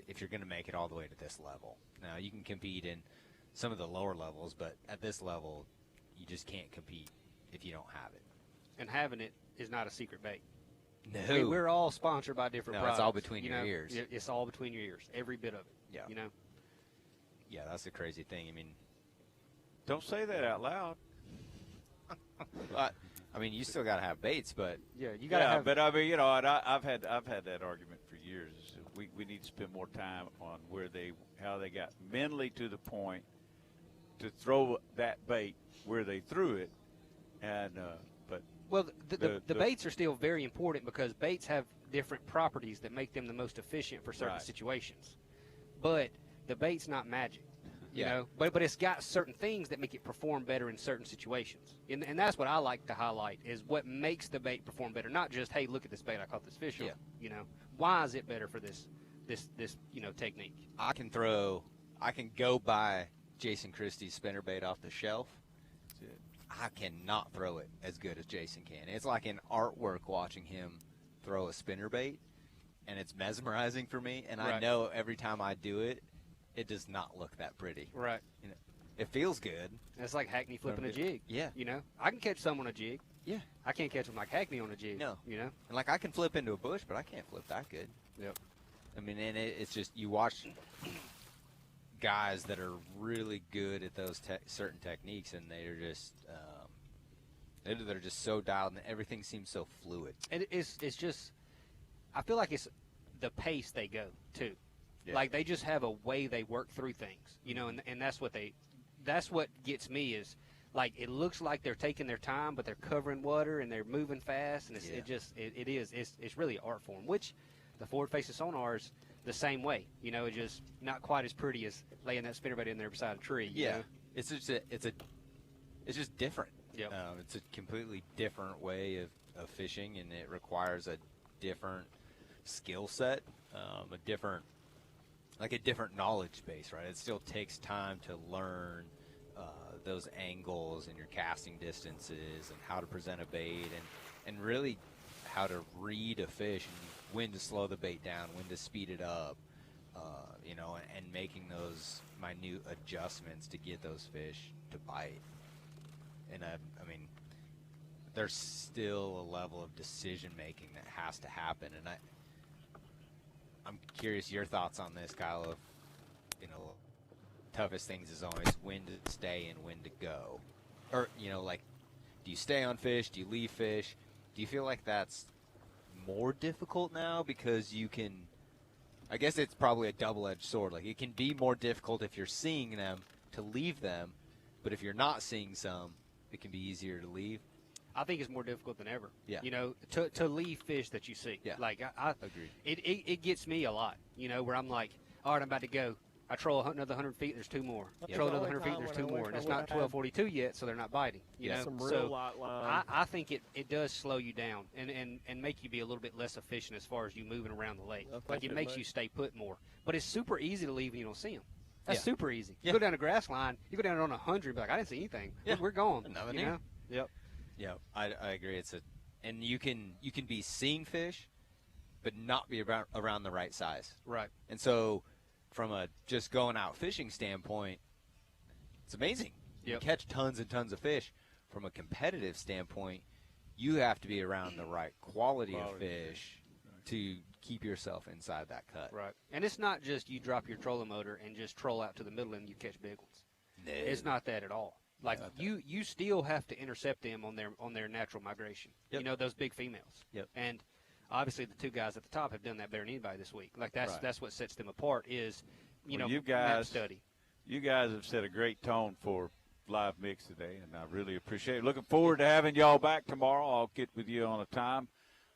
[SPEAKER 19] If you're going to make it all the way to this level. Now, you can compete in some of the lower levels, but at this level, you just can't compete if you don't have it.
[SPEAKER 17] And having it is not a secret bait.
[SPEAKER 19] No.
[SPEAKER 17] We're all sponsored by different products.
[SPEAKER 19] It's all between your ears.
[SPEAKER 17] It's all between your ears, every bit of it.
[SPEAKER 19] Yeah. Yeah, that's the crazy thing. I mean,
[SPEAKER 4] don't say that out loud.
[SPEAKER 19] I mean, you still got to have baits, but
[SPEAKER 17] you got to have.
[SPEAKER 4] But I mean, I've had that argument for years. We need to spend more time on how they got mentally to the point to throw that bait where they threw it, and
[SPEAKER 17] Well, the baits are still very important, because baits have different properties that make them the most efficient for certain situations. But the bait's not magic, you know. But it's got certain things that make it perform better in certain situations. And that's what I like to highlight, is what makes the bait perform better. Not just, hey, look at this bait I caught this fish on. Why is it better for this technique?
[SPEAKER 19] I can go buy Jason Christie's spinnerbait off the shelf. I cannot throw it as good as Jason can. It's like an artwork watching him throw a spinnerbait, and it's mesmerizing for me. And I know every time I do it, it does not look that pretty.
[SPEAKER 17] Right.
[SPEAKER 19] It feels good.
[SPEAKER 17] It's like Hackney flipping a jig.
[SPEAKER 19] Yeah.
[SPEAKER 17] I can catch some on a jig.
[SPEAKER 19] Yeah.
[SPEAKER 17] I can't catch them like Hackney on a jig.
[SPEAKER 19] No.
[SPEAKER 17] And
[SPEAKER 19] like, I can flip into a bush, but I can't flip that good.
[SPEAKER 17] Yep.
[SPEAKER 19] I mean, and it's just, you watch guys that are really good at those certain techniques, and they're just they're just so dialed, and everything seems so fluid.
[SPEAKER 17] And it's just, I feel like it's the pace they go too.
[SPEAKER 19] Yeah.
[SPEAKER 17] Like, they just have a way they work through things, and that's what gets me, is like, it looks like they're taking their time, but they're covering water and they're moving fast, and it's really an art form, which the forward facing sonar is the same way. It's just not quite as pretty as laying that spinnerbait in there beside a tree. You know?
[SPEAKER 19] It's just different.
[SPEAKER 17] Yep.
[SPEAKER 19] It's a completely different way of fishing, and it requires a different skill set, a different knowledge base, right? It still takes time to learn those angles and your casting distances and how to present a bait, and really how to read a fish and when to slow the bait down, when to speed it up, and making those minute adjustments to get those fish to bite. And I mean, there's still a level of decision making that has to happen, and I'm curious your thoughts on this, Kyle. Of toughest things is always when to stay and when to go, or like, do you stay on fish? Do you leave fish? Do you feel like that's more difficult now because you can? I guess it's probably a double-edged sword. Like, it can be more difficult if you're seeing them to leave them, but if you're not seeing some, it can be easier to leave.
[SPEAKER 17] I think it's more difficult than ever.
[SPEAKER 19] Yeah.
[SPEAKER 17] To leave fish that you see.
[SPEAKER 19] Yeah.
[SPEAKER 17] Like, I
[SPEAKER 19] agree.
[SPEAKER 17] It gets me a lot, where I'm like, all right, I'm about to go. I troll another 100 feet, there's 2 more.
[SPEAKER 20] Yeah.
[SPEAKER 17] Troll another 100 feet, there's 2 more. And it's not 1242 yet, so they're not biting. You know?
[SPEAKER 20] Some real
[SPEAKER 17] So
[SPEAKER 20] light line.
[SPEAKER 17] I think it does slow you down and make you be a little bit less efficient as far as you moving around the lake. Like, it makes you stay put more. But it's super easy to leave when you don't see them. That's super easy. You go down a grass line, you go down on 100 and be like, I didn't see anything.
[SPEAKER 19] Yeah.
[SPEAKER 17] We're gone.
[SPEAKER 19] Nothing
[SPEAKER 17] you
[SPEAKER 19] here.
[SPEAKER 17] know? Yep.
[SPEAKER 19] Yeah, I agree. And you can be seeing fish, but not be around the right size.
[SPEAKER 17] Right.
[SPEAKER 19] And so, from a just going out fishing standpoint, it's amazing. You catch tons and tons of fish. From a competitive standpoint, you have to be around the right quality of fish to keep yourself inside that cut.
[SPEAKER 17] Right. And it's not just you drop your trolling motor and just troll out to the middle and you catch big ones.
[SPEAKER 19] No.
[SPEAKER 17] It's not that at all. Like, you still have to intercept them on their natural migration.
[SPEAKER 19] Yep.
[SPEAKER 17] Those big females.
[SPEAKER 19] Yep.
[SPEAKER 17] And obviously the 2 guys at the top have done that better than anybody this week. Like, that's what sets them apart is,
[SPEAKER 4] you
[SPEAKER 17] map
[SPEAKER 4] guys
[SPEAKER 17] study.
[SPEAKER 4] You guys have set a great tone for live mix today, and I really appreciate it. Looking forward to having y'all back tomorrow. I'll get with you on a time.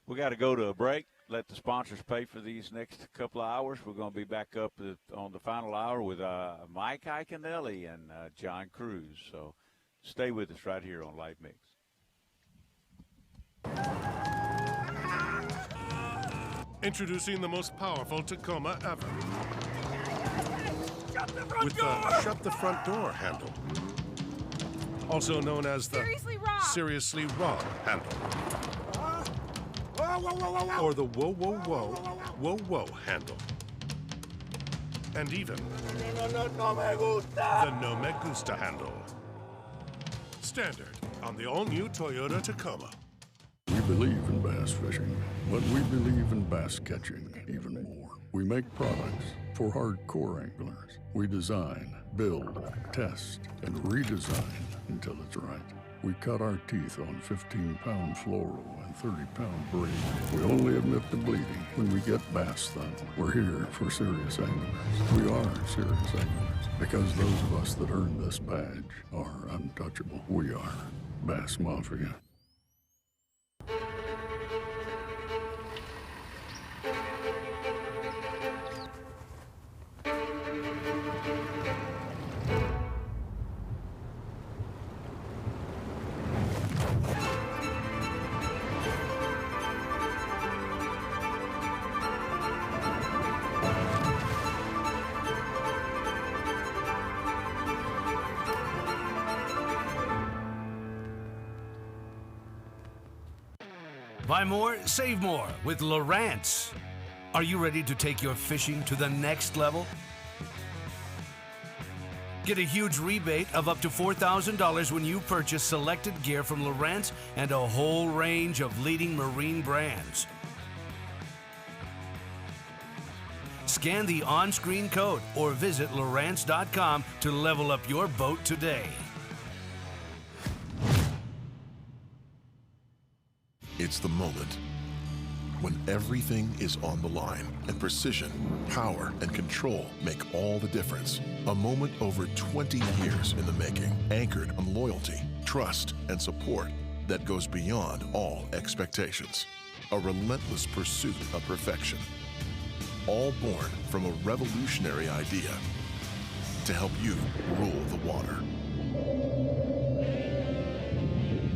[SPEAKER 4] We got to go to a break. Let the sponsors pay for these next couple of hours. We're going to be back up on the final hour with Mike Iaconelli and John Cruz. So stay with us right here on Live Mix.
[SPEAKER 21] Introducing the most powerful Tacoma ever.
[SPEAKER 9] Shut the front
[SPEAKER 21] with
[SPEAKER 9] door!
[SPEAKER 21] the shut the front door handle. Also known as the
[SPEAKER 9] Seriously
[SPEAKER 21] Raw handle. Or the whoa handle. And even the No Me Gusta handle. Standard on the all-new Toyota Tacoma.
[SPEAKER 22] We believe in bass fishing, but we believe in bass catching even more. We make products for hardcore anglers. We design, build, test, and redesign until it's right. We cut our teeth on 15-pound fluoro and 30-pound braid. We only admit to bleeding when we get bass done. We're here for serious anglers. We are serious anglers because those of us that earn this badge are untouchable. We are Bass Mafia.
[SPEAKER 23] Buy more, save more with Lowrance. Are you ready to take your fishing to the next level? Get a huge rebate of up to $4,000 when you purchase selected gear from Lowrance and a whole range of leading marine brands. Scan the on-screen code or visit Lowrance.com to level up your boat today.
[SPEAKER 24] It's the moment when everything is on the line and precision, power, and control make all the difference. A moment over 20 years in the making, anchored on loyalty, trust, and support that goes beyond all expectations. A relentless pursuit of perfection. All born from a revolutionary idea to help you rule the water.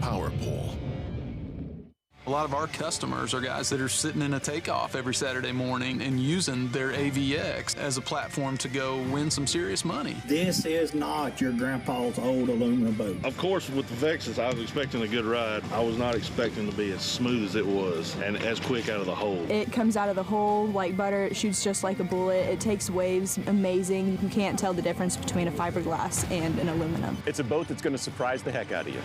[SPEAKER 24] Power Pole.
[SPEAKER 25] A lot of our customers are guys that are sitting in a takeoff every Saturday morning and using their AVX as a platform to go win some serious money.
[SPEAKER 26] This is not your grandpa's old aluminum boat.
[SPEAKER 27] Of course, with the Vexus, I was expecting a good ride. I was not expecting to be as smooth as it was and as quick out of the hole.
[SPEAKER 28] It comes out of the hole like butter. It shoots just like a bullet. It takes waves amazing. You can't tell the difference between a fiberglass and an aluminum.
[SPEAKER 29] It's a boat that's going to surprise the heck out of you.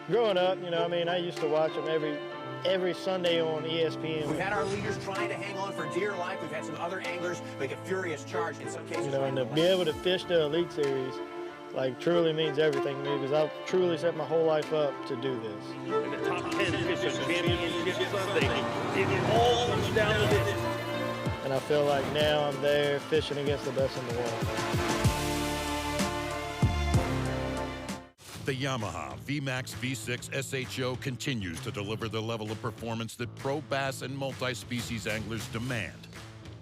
[SPEAKER 1] Growing up, I used to watch them every Sunday on ESPN.
[SPEAKER 2] We've had our leaders trying to hang on for dear life. We've had some other anglers make a furious charge in some cases.
[SPEAKER 1] And to be able to fish the Elite Series, truly means everything to me because I've truly set my whole life up to do this.
[SPEAKER 5] In the top 10 fishing championship Sunday, it all comes down to this.
[SPEAKER 1] And I feel like now I'm there fishing against the best in the world.
[SPEAKER 6] The Yamaha VMAX V6 SHO continues to deliver the level of performance that pro bass and multi-species anglers demand.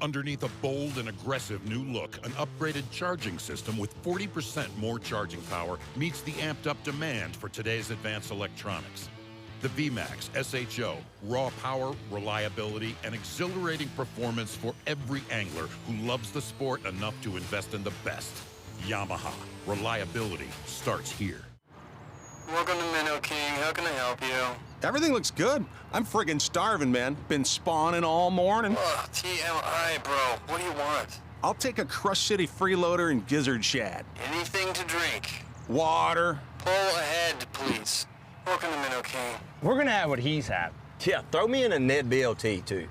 [SPEAKER 6] Underneath a bold and aggressive new look, an upgraded charging system with 40% more charging power meets the amped-up demand for today's advanced electronics. The VMAX SHO, raw power, reliability, and exhilarating performance for every angler who loves the sport enough to invest in the best. Yamaha, reliability starts here.
[SPEAKER 15] Welcome to Minnow King. How can I help you?
[SPEAKER 16] Everything looks good. I'm friggin' starving, man. Been spawning all morning.
[SPEAKER 15] Ugh, TMI, bro. What do you want?
[SPEAKER 16] I'll take a Crush City freeloader and gizzard shad.
[SPEAKER 15] Anything to drink?
[SPEAKER 16] Water.
[SPEAKER 15] Pull ahead, please. Welcome to Minnow King.
[SPEAKER 18] We're gonna have what he's had. Yeah, throw me in a Ned BLT, too.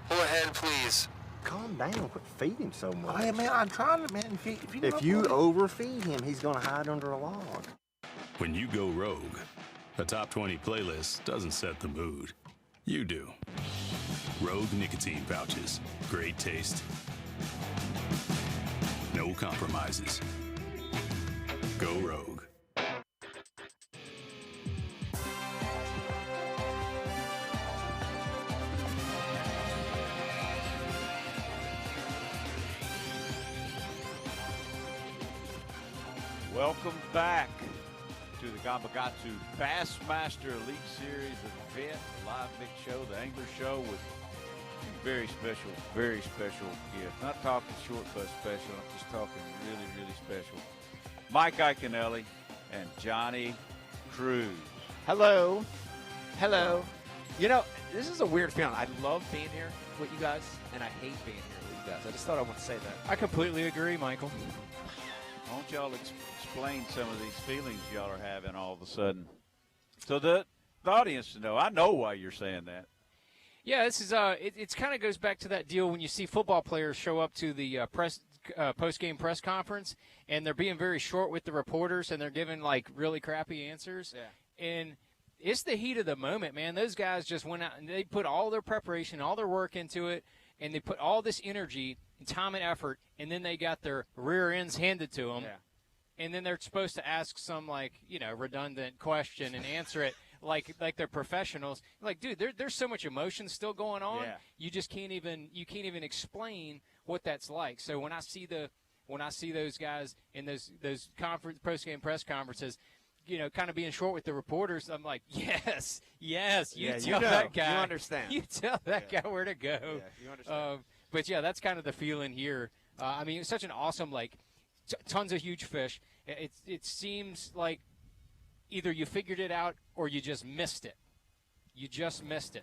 [SPEAKER 15] Pull ahead, please.
[SPEAKER 18] Calm down. Quit feeding so much.
[SPEAKER 20] Oh, yeah, man, I'm trying to, man.
[SPEAKER 18] If you overfeed him, he's gonna hide under a log.
[SPEAKER 14] When you go rogue, a top 20 playlist doesn't set the mood. You do. Rogue nicotine pouches. Great taste. No compromises. Go rogue.
[SPEAKER 4] Welcome back to the Gambagatu Bassmaster Elite Series event, the live mix show, the Angler Show with a very special gift. Not talking short but special, I'm just talking really, really special. Mike Iaconelli and Johnny Cruz.
[SPEAKER 29] Hello. Hello. This is a weird feeling. I love being here with you guys, and I hate being here with you guys. I just thought I want to say that.
[SPEAKER 17] I completely agree, Michael.
[SPEAKER 4] Why don't y'all explain some of these feelings y'all are having all of a sudden? So the audience to know. I know why you're saying that.
[SPEAKER 17] Yeah, this is it kind of goes back to that deal when you see football players show up to the post-game press conference, and they're being very short with the reporters, and they're giving, really crappy answers. Yeah. And it's the heat of the moment, man. Those guys just went out, and they put all their preparation, all their work into it, and they put all this energy and time and effort, and then they got their rear ends handed to them. Yeah. And then they're supposed to ask some, redundant question and answer it like they're professionals. Dude, there's so much emotion still going on. Yeah. You just can't even explain what that's like. So when I see those guys in those post-game press conferences, kind of being short with the reporters, I'm like, yes, you tell that guy.
[SPEAKER 29] You understand.
[SPEAKER 17] You tell that guy where to go.
[SPEAKER 29] Yeah, you understand.
[SPEAKER 17] But, yeah, that's kind of the feeling here. It's such an awesome, tons of huge fish. It seems like either you figured it out or you just missed it.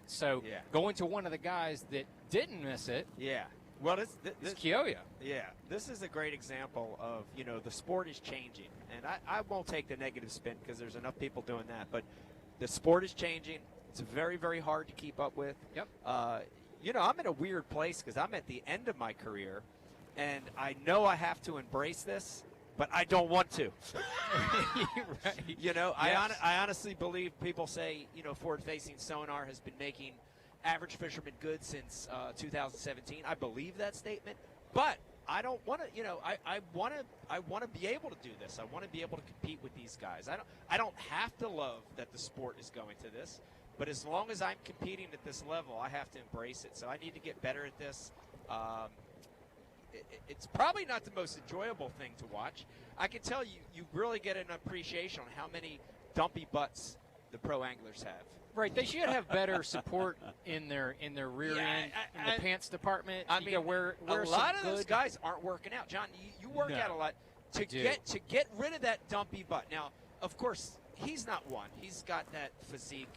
[SPEAKER 17] So going to one of the guys that didn't miss it.
[SPEAKER 29] Yeah. Well, this
[SPEAKER 17] Kioya.
[SPEAKER 29] Yeah, this is a great example of, the sport is changing. And I won't take the negative spin because there's enough people doing that. But the sport is changing. It's very, very hard to keep up with.
[SPEAKER 17] Yep.
[SPEAKER 29] I'm in a weird place because I'm at the end of my career, and I know I have to embrace this, but I don't want to.
[SPEAKER 17] Right.
[SPEAKER 29] Yes. I honestly believe people say, forward-facing sonar has been making average fishermen good since 2017. I believe that statement, but I don't want to. I want to be able to do this. I want to be able to compete with these guys. I don't have to love that the sport is going to this, but as long as I'm competing at this level, I have to embrace it. So I need to get better at this. It's probably not the most enjoyable thing to watch. I can tell you really get an appreciation on how many dumpy butts the pro anglers have.
[SPEAKER 17] Right, they should have better support in their rear end, in the pants department.
[SPEAKER 29] A lot of those guys aren't working out. John, you work out a lot to get rid of that dumpy butt. Now, of course, he's not one. He's got that physique.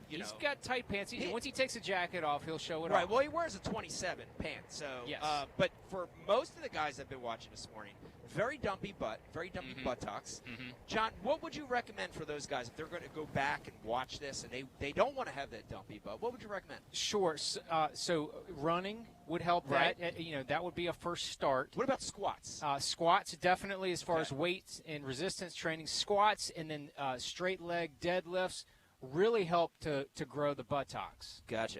[SPEAKER 29] you
[SPEAKER 3] He's
[SPEAKER 29] know.
[SPEAKER 3] got tight pants. Once he takes the jacket off, he'll show it
[SPEAKER 29] Right.
[SPEAKER 3] off.
[SPEAKER 29] Well, he wears a 27 pant. So,
[SPEAKER 3] yes.
[SPEAKER 29] But for most of the guys I've been watching this morning, very dumpy butt, very dumpy buttocks. John, what would you recommend for those guys if they're going to go back and watch this and they don't want to have that dumpy butt? What would you recommend?
[SPEAKER 3] Sure. So running would help
[SPEAKER 29] Right.
[SPEAKER 3] that. That would be a first start.
[SPEAKER 29] What about squats?
[SPEAKER 3] Squats, definitely, as far as weights and resistance training. Squats and then straight leg deadlifts really help to grow the buttocks.
[SPEAKER 29] Gotcha.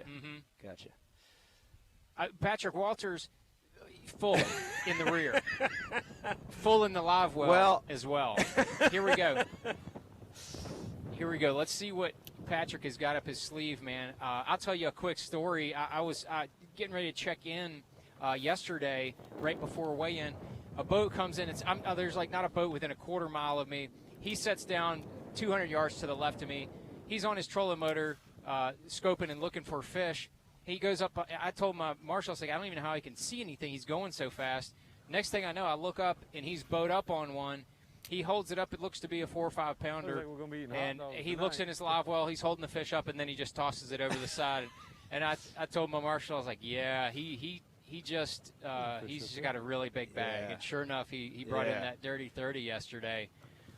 [SPEAKER 29] Gotcha.
[SPEAKER 3] Patrick Walters, full in the rear. Full in the live well as well. Here we go. Let's see what Patrick has got up his sleeve, man. I'll tell you a quick story. I was getting ready to check in yesterday, right before weigh-in. A boat comes in. There's like not a boat within a quarter mile of me. He sets down 200 yards to the left of me. He's on his trolling motor, scoping and looking for fish. He goes up. I told my marshal, I was like, I don't even know how he can see anything. He's going so fast. Next thing I know, I look up, and he's bowed up on one. He holds it up. It looks to be a 4 or 5 pounder.
[SPEAKER 1] Like we're gonna be eating hot
[SPEAKER 3] And
[SPEAKER 1] dogs
[SPEAKER 3] he
[SPEAKER 1] tonight.
[SPEAKER 3] looks in his live well. He's holding the fish up, and then he just tosses it over the side. And I told my marshal, I was like, yeah, he's just got a really big bag.
[SPEAKER 29] Yeah.
[SPEAKER 3] And sure enough, he brought in that dirty 30 yesterday.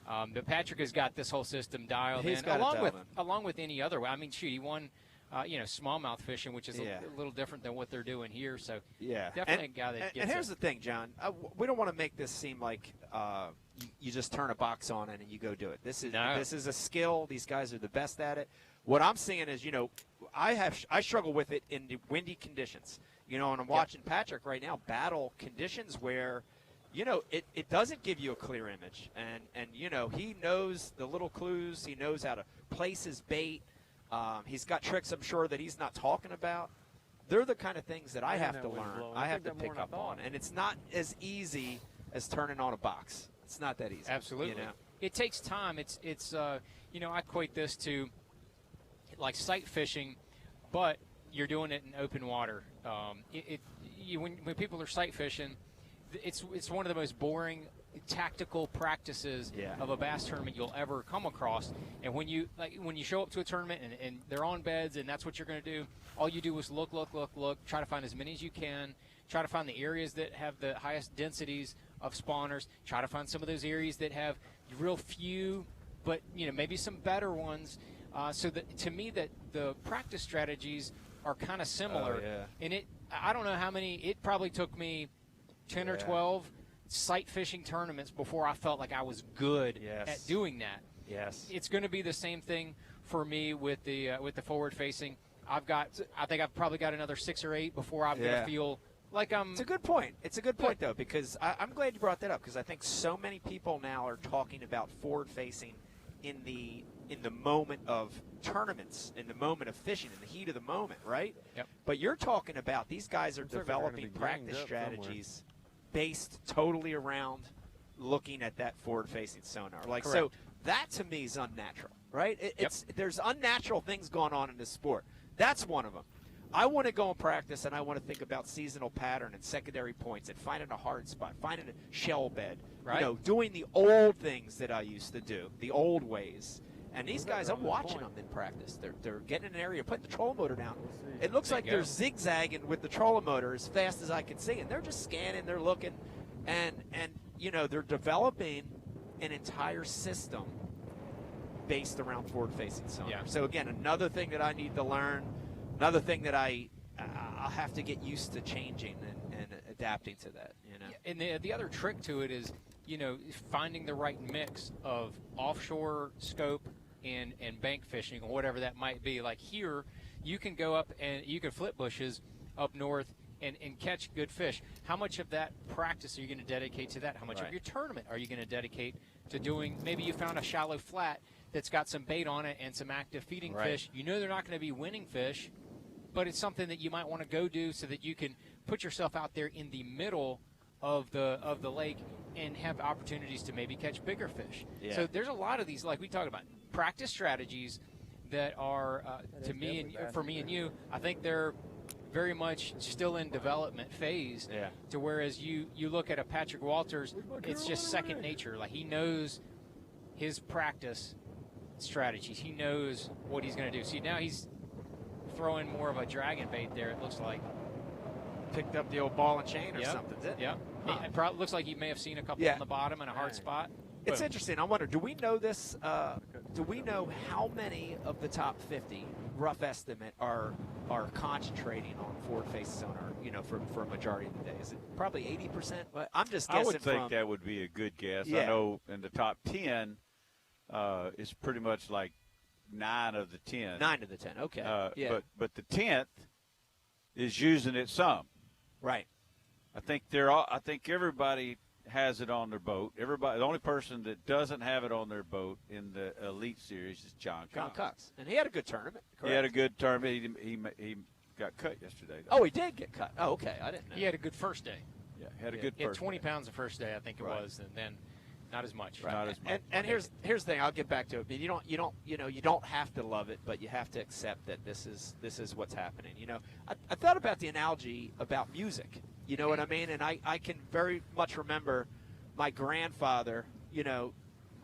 [SPEAKER 3] But Patrick has got this whole system dialed
[SPEAKER 29] He's
[SPEAKER 3] in,
[SPEAKER 29] got it dialed in.
[SPEAKER 3] along with any other way. I mean, shoot, he won, smallmouth fishing, which is a little different than what they're doing here. So definitely a guy that gets
[SPEAKER 29] And here's
[SPEAKER 3] it.
[SPEAKER 29] the thing, John. We don't want to make this seem like you just turn a box on it and you go do it. This is a skill. These guys are the best at it. What I'm seeing is, I struggle with it in the windy conditions. And I'm watching Patrick right now battle conditions where, it doesn't give you a clear image. And he knows the little clues. He knows how to place his bait. He's got tricks, I'm sure, that he's not talking about. They're the kind of things that I have to learn. I have to pick up on. And it's not as easy as turning on a box. It's not that easy.
[SPEAKER 3] Absolutely. It takes time. It's I equate this to like sight fishing, but you're doing it in open water. When people are sight fishing, it's one of the most boring tactical practices of a bass tournament you'll ever come across. And when you show up to a tournament and they're on beds and that's what you're going to do, all you do is look, try to find as many as you can, try to find the areas that have the highest densities of spawners, try to find some of those areas that have real few, but maybe some better ones. So that to me that the practice strategies are kind of similar. And I don't know how many. It probably took me 10 or 12 sight fishing tournaments before I felt like I was good at doing that.
[SPEAKER 29] Yes.
[SPEAKER 3] It's going to be the same thing for me with the forward facing. I think I've probably got another 6 or 8 before I'm going to feel like I'm.
[SPEAKER 29] It's a good point. It's a good point though, because I'm glad you brought that up, because I think so many people now are talking about forward facing in the moment of tournaments, in the moment of fishing, in the heat of the moment, right?
[SPEAKER 3] Yep.
[SPEAKER 29] But you're talking about these guys are developing practice strategies based totally around looking at that forward-facing sonar. So that to me is unnatural, right? There's unnatural things going on in this sport. That's one of them. I want to go and practice, and I want to think about seasonal pattern and secondary points and finding a hard spot, finding a shell bed, doing the old things that I used to do, the old ways. And these guys, I'm watching them in practice. They're getting in an area, putting the trolling motor down. It looks like they're zigzagging with the trolling motor as fast as I can see, and they're just scanning, they're looking, and they're developing an entire system based around forward-facing sonar. So again, another thing that I need to learn, another thing that I'll have to get used to changing and adapting to that.
[SPEAKER 3] And the other trick to it is, finding the right mix of offshore scope and bank fishing or whatever that might be. Like here, you can go up and you can flip bushes up north and catch good fish. How much of that practice are you going to dedicate to that? How much of your tournament are you going to dedicate to doing? Maybe you found a shallow flat that's got some bait on it and some active feeding fish. They're not going to be winning fish, but it's something that you might want to go do so that you can put yourself out there in the middle of the lake and have opportunities to maybe catch bigger fish. So there's a lot of these, like we talked about, practice strategies that are for me and you, I think they're very much still in development phase. To whereas you look at a Patrick Walters, it's just second nature. Like he knows his practice strategies. He knows what he's going to do. See, now he's throwing more of a dragon bait there, it looks like.
[SPEAKER 29] Picked up the old ball and chain or something, didn't it?
[SPEAKER 3] Yeah.
[SPEAKER 29] Huh.
[SPEAKER 3] It probably looks like you may have seen a couple on the bottom in a hard spot.
[SPEAKER 29] It's
[SPEAKER 3] Boom.
[SPEAKER 29] interesting. I wonder, do we know this? Do we know how many of the top 50, rough estimate, are concentrating on forward-facing sonar, for a majority of the day? Is it probably 80%? I'm just guessing.
[SPEAKER 4] I would think that would be a good guess.
[SPEAKER 29] Yeah.
[SPEAKER 4] I know in the top 10, it's pretty much like 9 of the 10.
[SPEAKER 29] 9 of the 10, okay. Yeah.
[SPEAKER 4] But the 10th is using it some.
[SPEAKER 29] Right.
[SPEAKER 4] I think everybody has it on their boat. Everybody, the only person that doesn't have it on their boat in the Elite Series is John Cox.
[SPEAKER 29] And he had a good tournament. Correct?
[SPEAKER 4] He had a good tournament. He got cut yesterday, though.
[SPEAKER 29] Oh, he did get cut. Oh, okay. I didn't know.
[SPEAKER 3] He had a good first day.
[SPEAKER 4] Yeah, he had a good
[SPEAKER 3] He had
[SPEAKER 4] first
[SPEAKER 3] 20
[SPEAKER 4] day.
[SPEAKER 3] pounds the first day, I think it was, and then not as much.
[SPEAKER 29] Right.
[SPEAKER 4] Not as much.
[SPEAKER 29] And here's the thing. I'll get back to it. I mean, you don't have to love it, but you have to accept that this is what's happening. I thought about the analogy about music. You know what I mean? And I can very much remember my grandfather.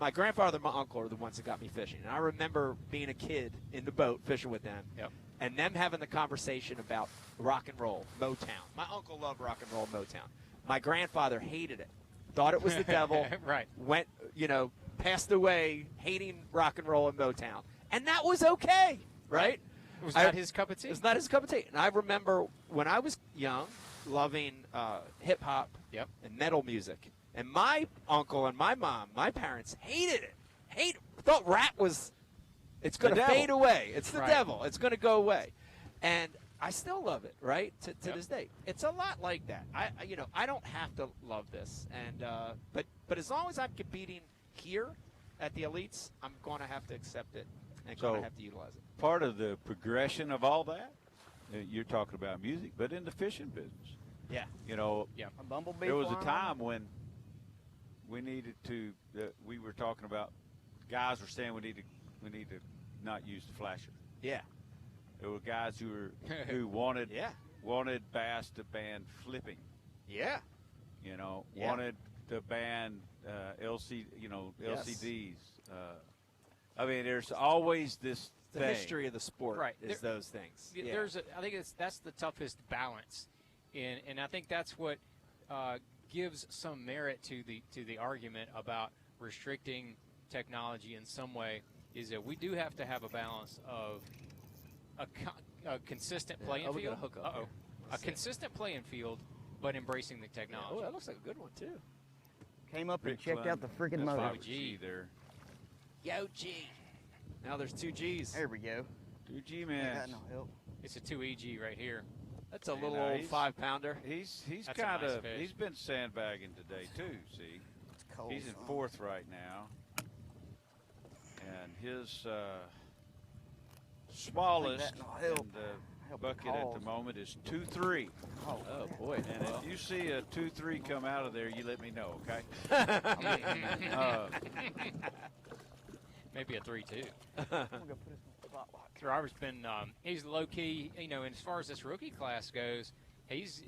[SPEAKER 29] My grandfather and my uncle are the ones that got me fishing. And I remember being a kid in the boat fishing with them.
[SPEAKER 3] Yep.
[SPEAKER 29] And them having the conversation about rock and roll, Motown. My uncle loved rock and roll, Motown. My grandfather hated it. Thought it was the devil.
[SPEAKER 3] Right.
[SPEAKER 29] Went, passed away hating rock and roll and Motown. And that was okay, right?
[SPEAKER 3] It was not his cup of tea.
[SPEAKER 29] It was not his cup of tea. And I remember when I was young, loving hip-hop and metal music. And my uncle and my mom, my parents, hated it. Thought rap was, it's going to fade away. It's the devil. It's going to go away. And I still love it, right, to this day. It's a lot like that. I don't have to love this. And but as long as I'm competing here at the Elites, I'm going to have to accept it and going to have to utilize it.
[SPEAKER 4] Part of the progression of all that, you're talking about music, but in the fishing business.
[SPEAKER 29] Yeah. A bumblebee
[SPEAKER 4] there was a
[SPEAKER 29] flying
[SPEAKER 4] time when we needed to, we were talking about, guys were saying we need to not use the flasher.
[SPEAKER 29] Yeah.
[SPEAKER 4] There were guys who wanted bass to ban flipping.
[SPEAKER 29] Yeah.
[SPEAKER 4] Wanted to ban LCDs. I mean, there's always this
[SPEAKER 29] the
[SPEAKER 4] thing.
[SPEAKER 29] history of the sport is those things. Yeah.
[SPEAKER 3] I think that's the toughest balance, and I think that's what gives some merit to the argument about restricting technology in some way. Is that we do have to have a balance of a consistent playing
[SPEAKER 29] we got
[SPEAKER 3] field.
[SPEAKER 29] a hook up here.
[SPEAKER 3] A consistent playing field, but embracing the technology.
[SPEAKER 29] Oh, that looks like a good one too.
[SPEAKER 7] Came up and checked out the freaking motor.
[SPEAKER 4] 5G there.
[SPEAKER 29] Yo, G. Now there's 2 Gs.
[SPEAKER 7] There we go.
[SPEAKER 4] 2G, man.
[SPEAKER 7] Got no help.
[SPEAKER 3] It's a 2EG right here.
[SPEAKER 29] That's a little old 5-pounder.
[SPEAKER 4] He's
[SPEAKER 3] That's a
[SPEAKER 4] kind of
[SPEAKER 3] nice fish.
[SPEAKER 4] he's been sandbagging today too. See,
[SPEAKER 7] It's cold.
[SPEAKER 4] he's in 4th right now, and his smallest
[SPEAKER 7] That no help.
[SPEAKER 4] in the
[SPEAKER 7] Help
[SPEAKER 4] bucket
[SPEAKER 7] the
[SPEAKER 4] at
[SPEAKER 7] cause.
[SPEAKER 4] the moment is 2-3.
[SPEAKER 29] Oh boy.
[SPEAKER 4] And if you see a 2-3 come out of there, you let me know, okay?
[SPEAKER 3] Maybe a 3-2.
[SPEAKER 7] I'm gonna put this in the spotlight.
[SPEAKER 3] Robert's been he's low key, and as far as this rookie class goes, he's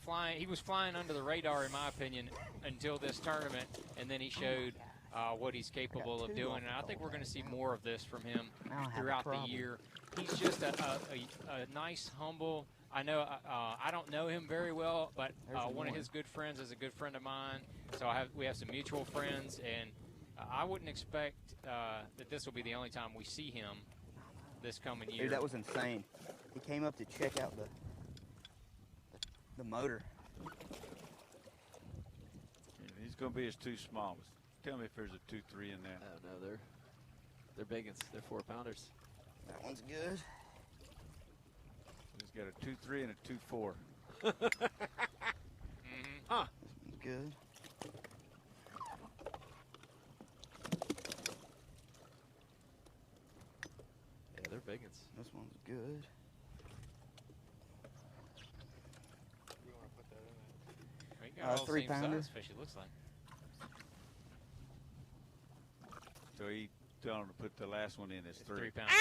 [SPEAKER 3] flying. He was flying under the radar, in my opinion, until this tournament, and then he showed what he's capable of doing. And I think we're going to see more of this from him throughout the year. He's just a nice, humble. I know I don't know him very well, but one of his good friends is a good friend of mine. So we have some mutual friends, and I wouldn't expect that this will be the only time we see him this coming year.
[SPEAKER 7] Dude, that was insane. He came up to check out the motor.
[SPEAKER 4] He's going to be his 2 smallest. Tell me if there's a 2-3 in there.
[SPEAKER 29] Oh no, they're big ones. They're 4-pounders.
[SPEAKER 7] That one's good.
[SPEAKER 4] He's got a 2-3 and a 2-4.
[SPEAKER 29] Huh.
[SPEAKER 7] This one's good.
[SPEAKER 29] Yeah, they're big ones.
[SPEAKER 7] This one's good.
[SPEAKER 3] He got all the
[SPEAKER 7] 3
[SPEAKER 3] same
[SPEAKER 7] pounder.
[SPEAKER 3] size fish, it looks like.
[SPEAKER 4] So he told him to put the last one in as 3.
[SPEAKER 3] 3 pounds.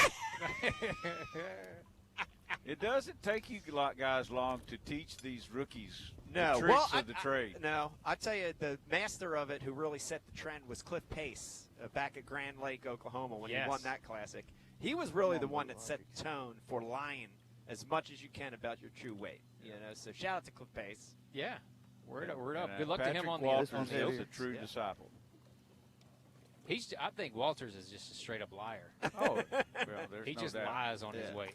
[SPEAKER 4] It doesn't take you guys long to teach these rookies
[SPEAKER 29] No,
[SPEAKER 4] the tricks of the trade.
[SPEAKER 29] No, I tell you, the master of it who really set the trend was Cliff Pace back at Grand Lake, Oklahoma, when he won that classic. He was really the one that set the tone for lying as much as you can about your true weight. You know, so shout out to Cliff Pace.
[SPEAKER 3] Yeah, word up. Good luck
[SPEAKER 4] Patrick
[SPEAKER 3] to him on
[SPEAKER 4] Walters
[SPEAKER 3] the other
[SPEAKER 4] is a true disciple.
[SPEAKER 3] I think Walters is just a straight up liar.
[SPEAKER 4] Oh, well, there's
[SPEAKER 3] he
[SPEAKER 4] no
[SPEAKER 3] just
[SPEAKER 4] doubt.
[SPEAKER 3] lies on his weight.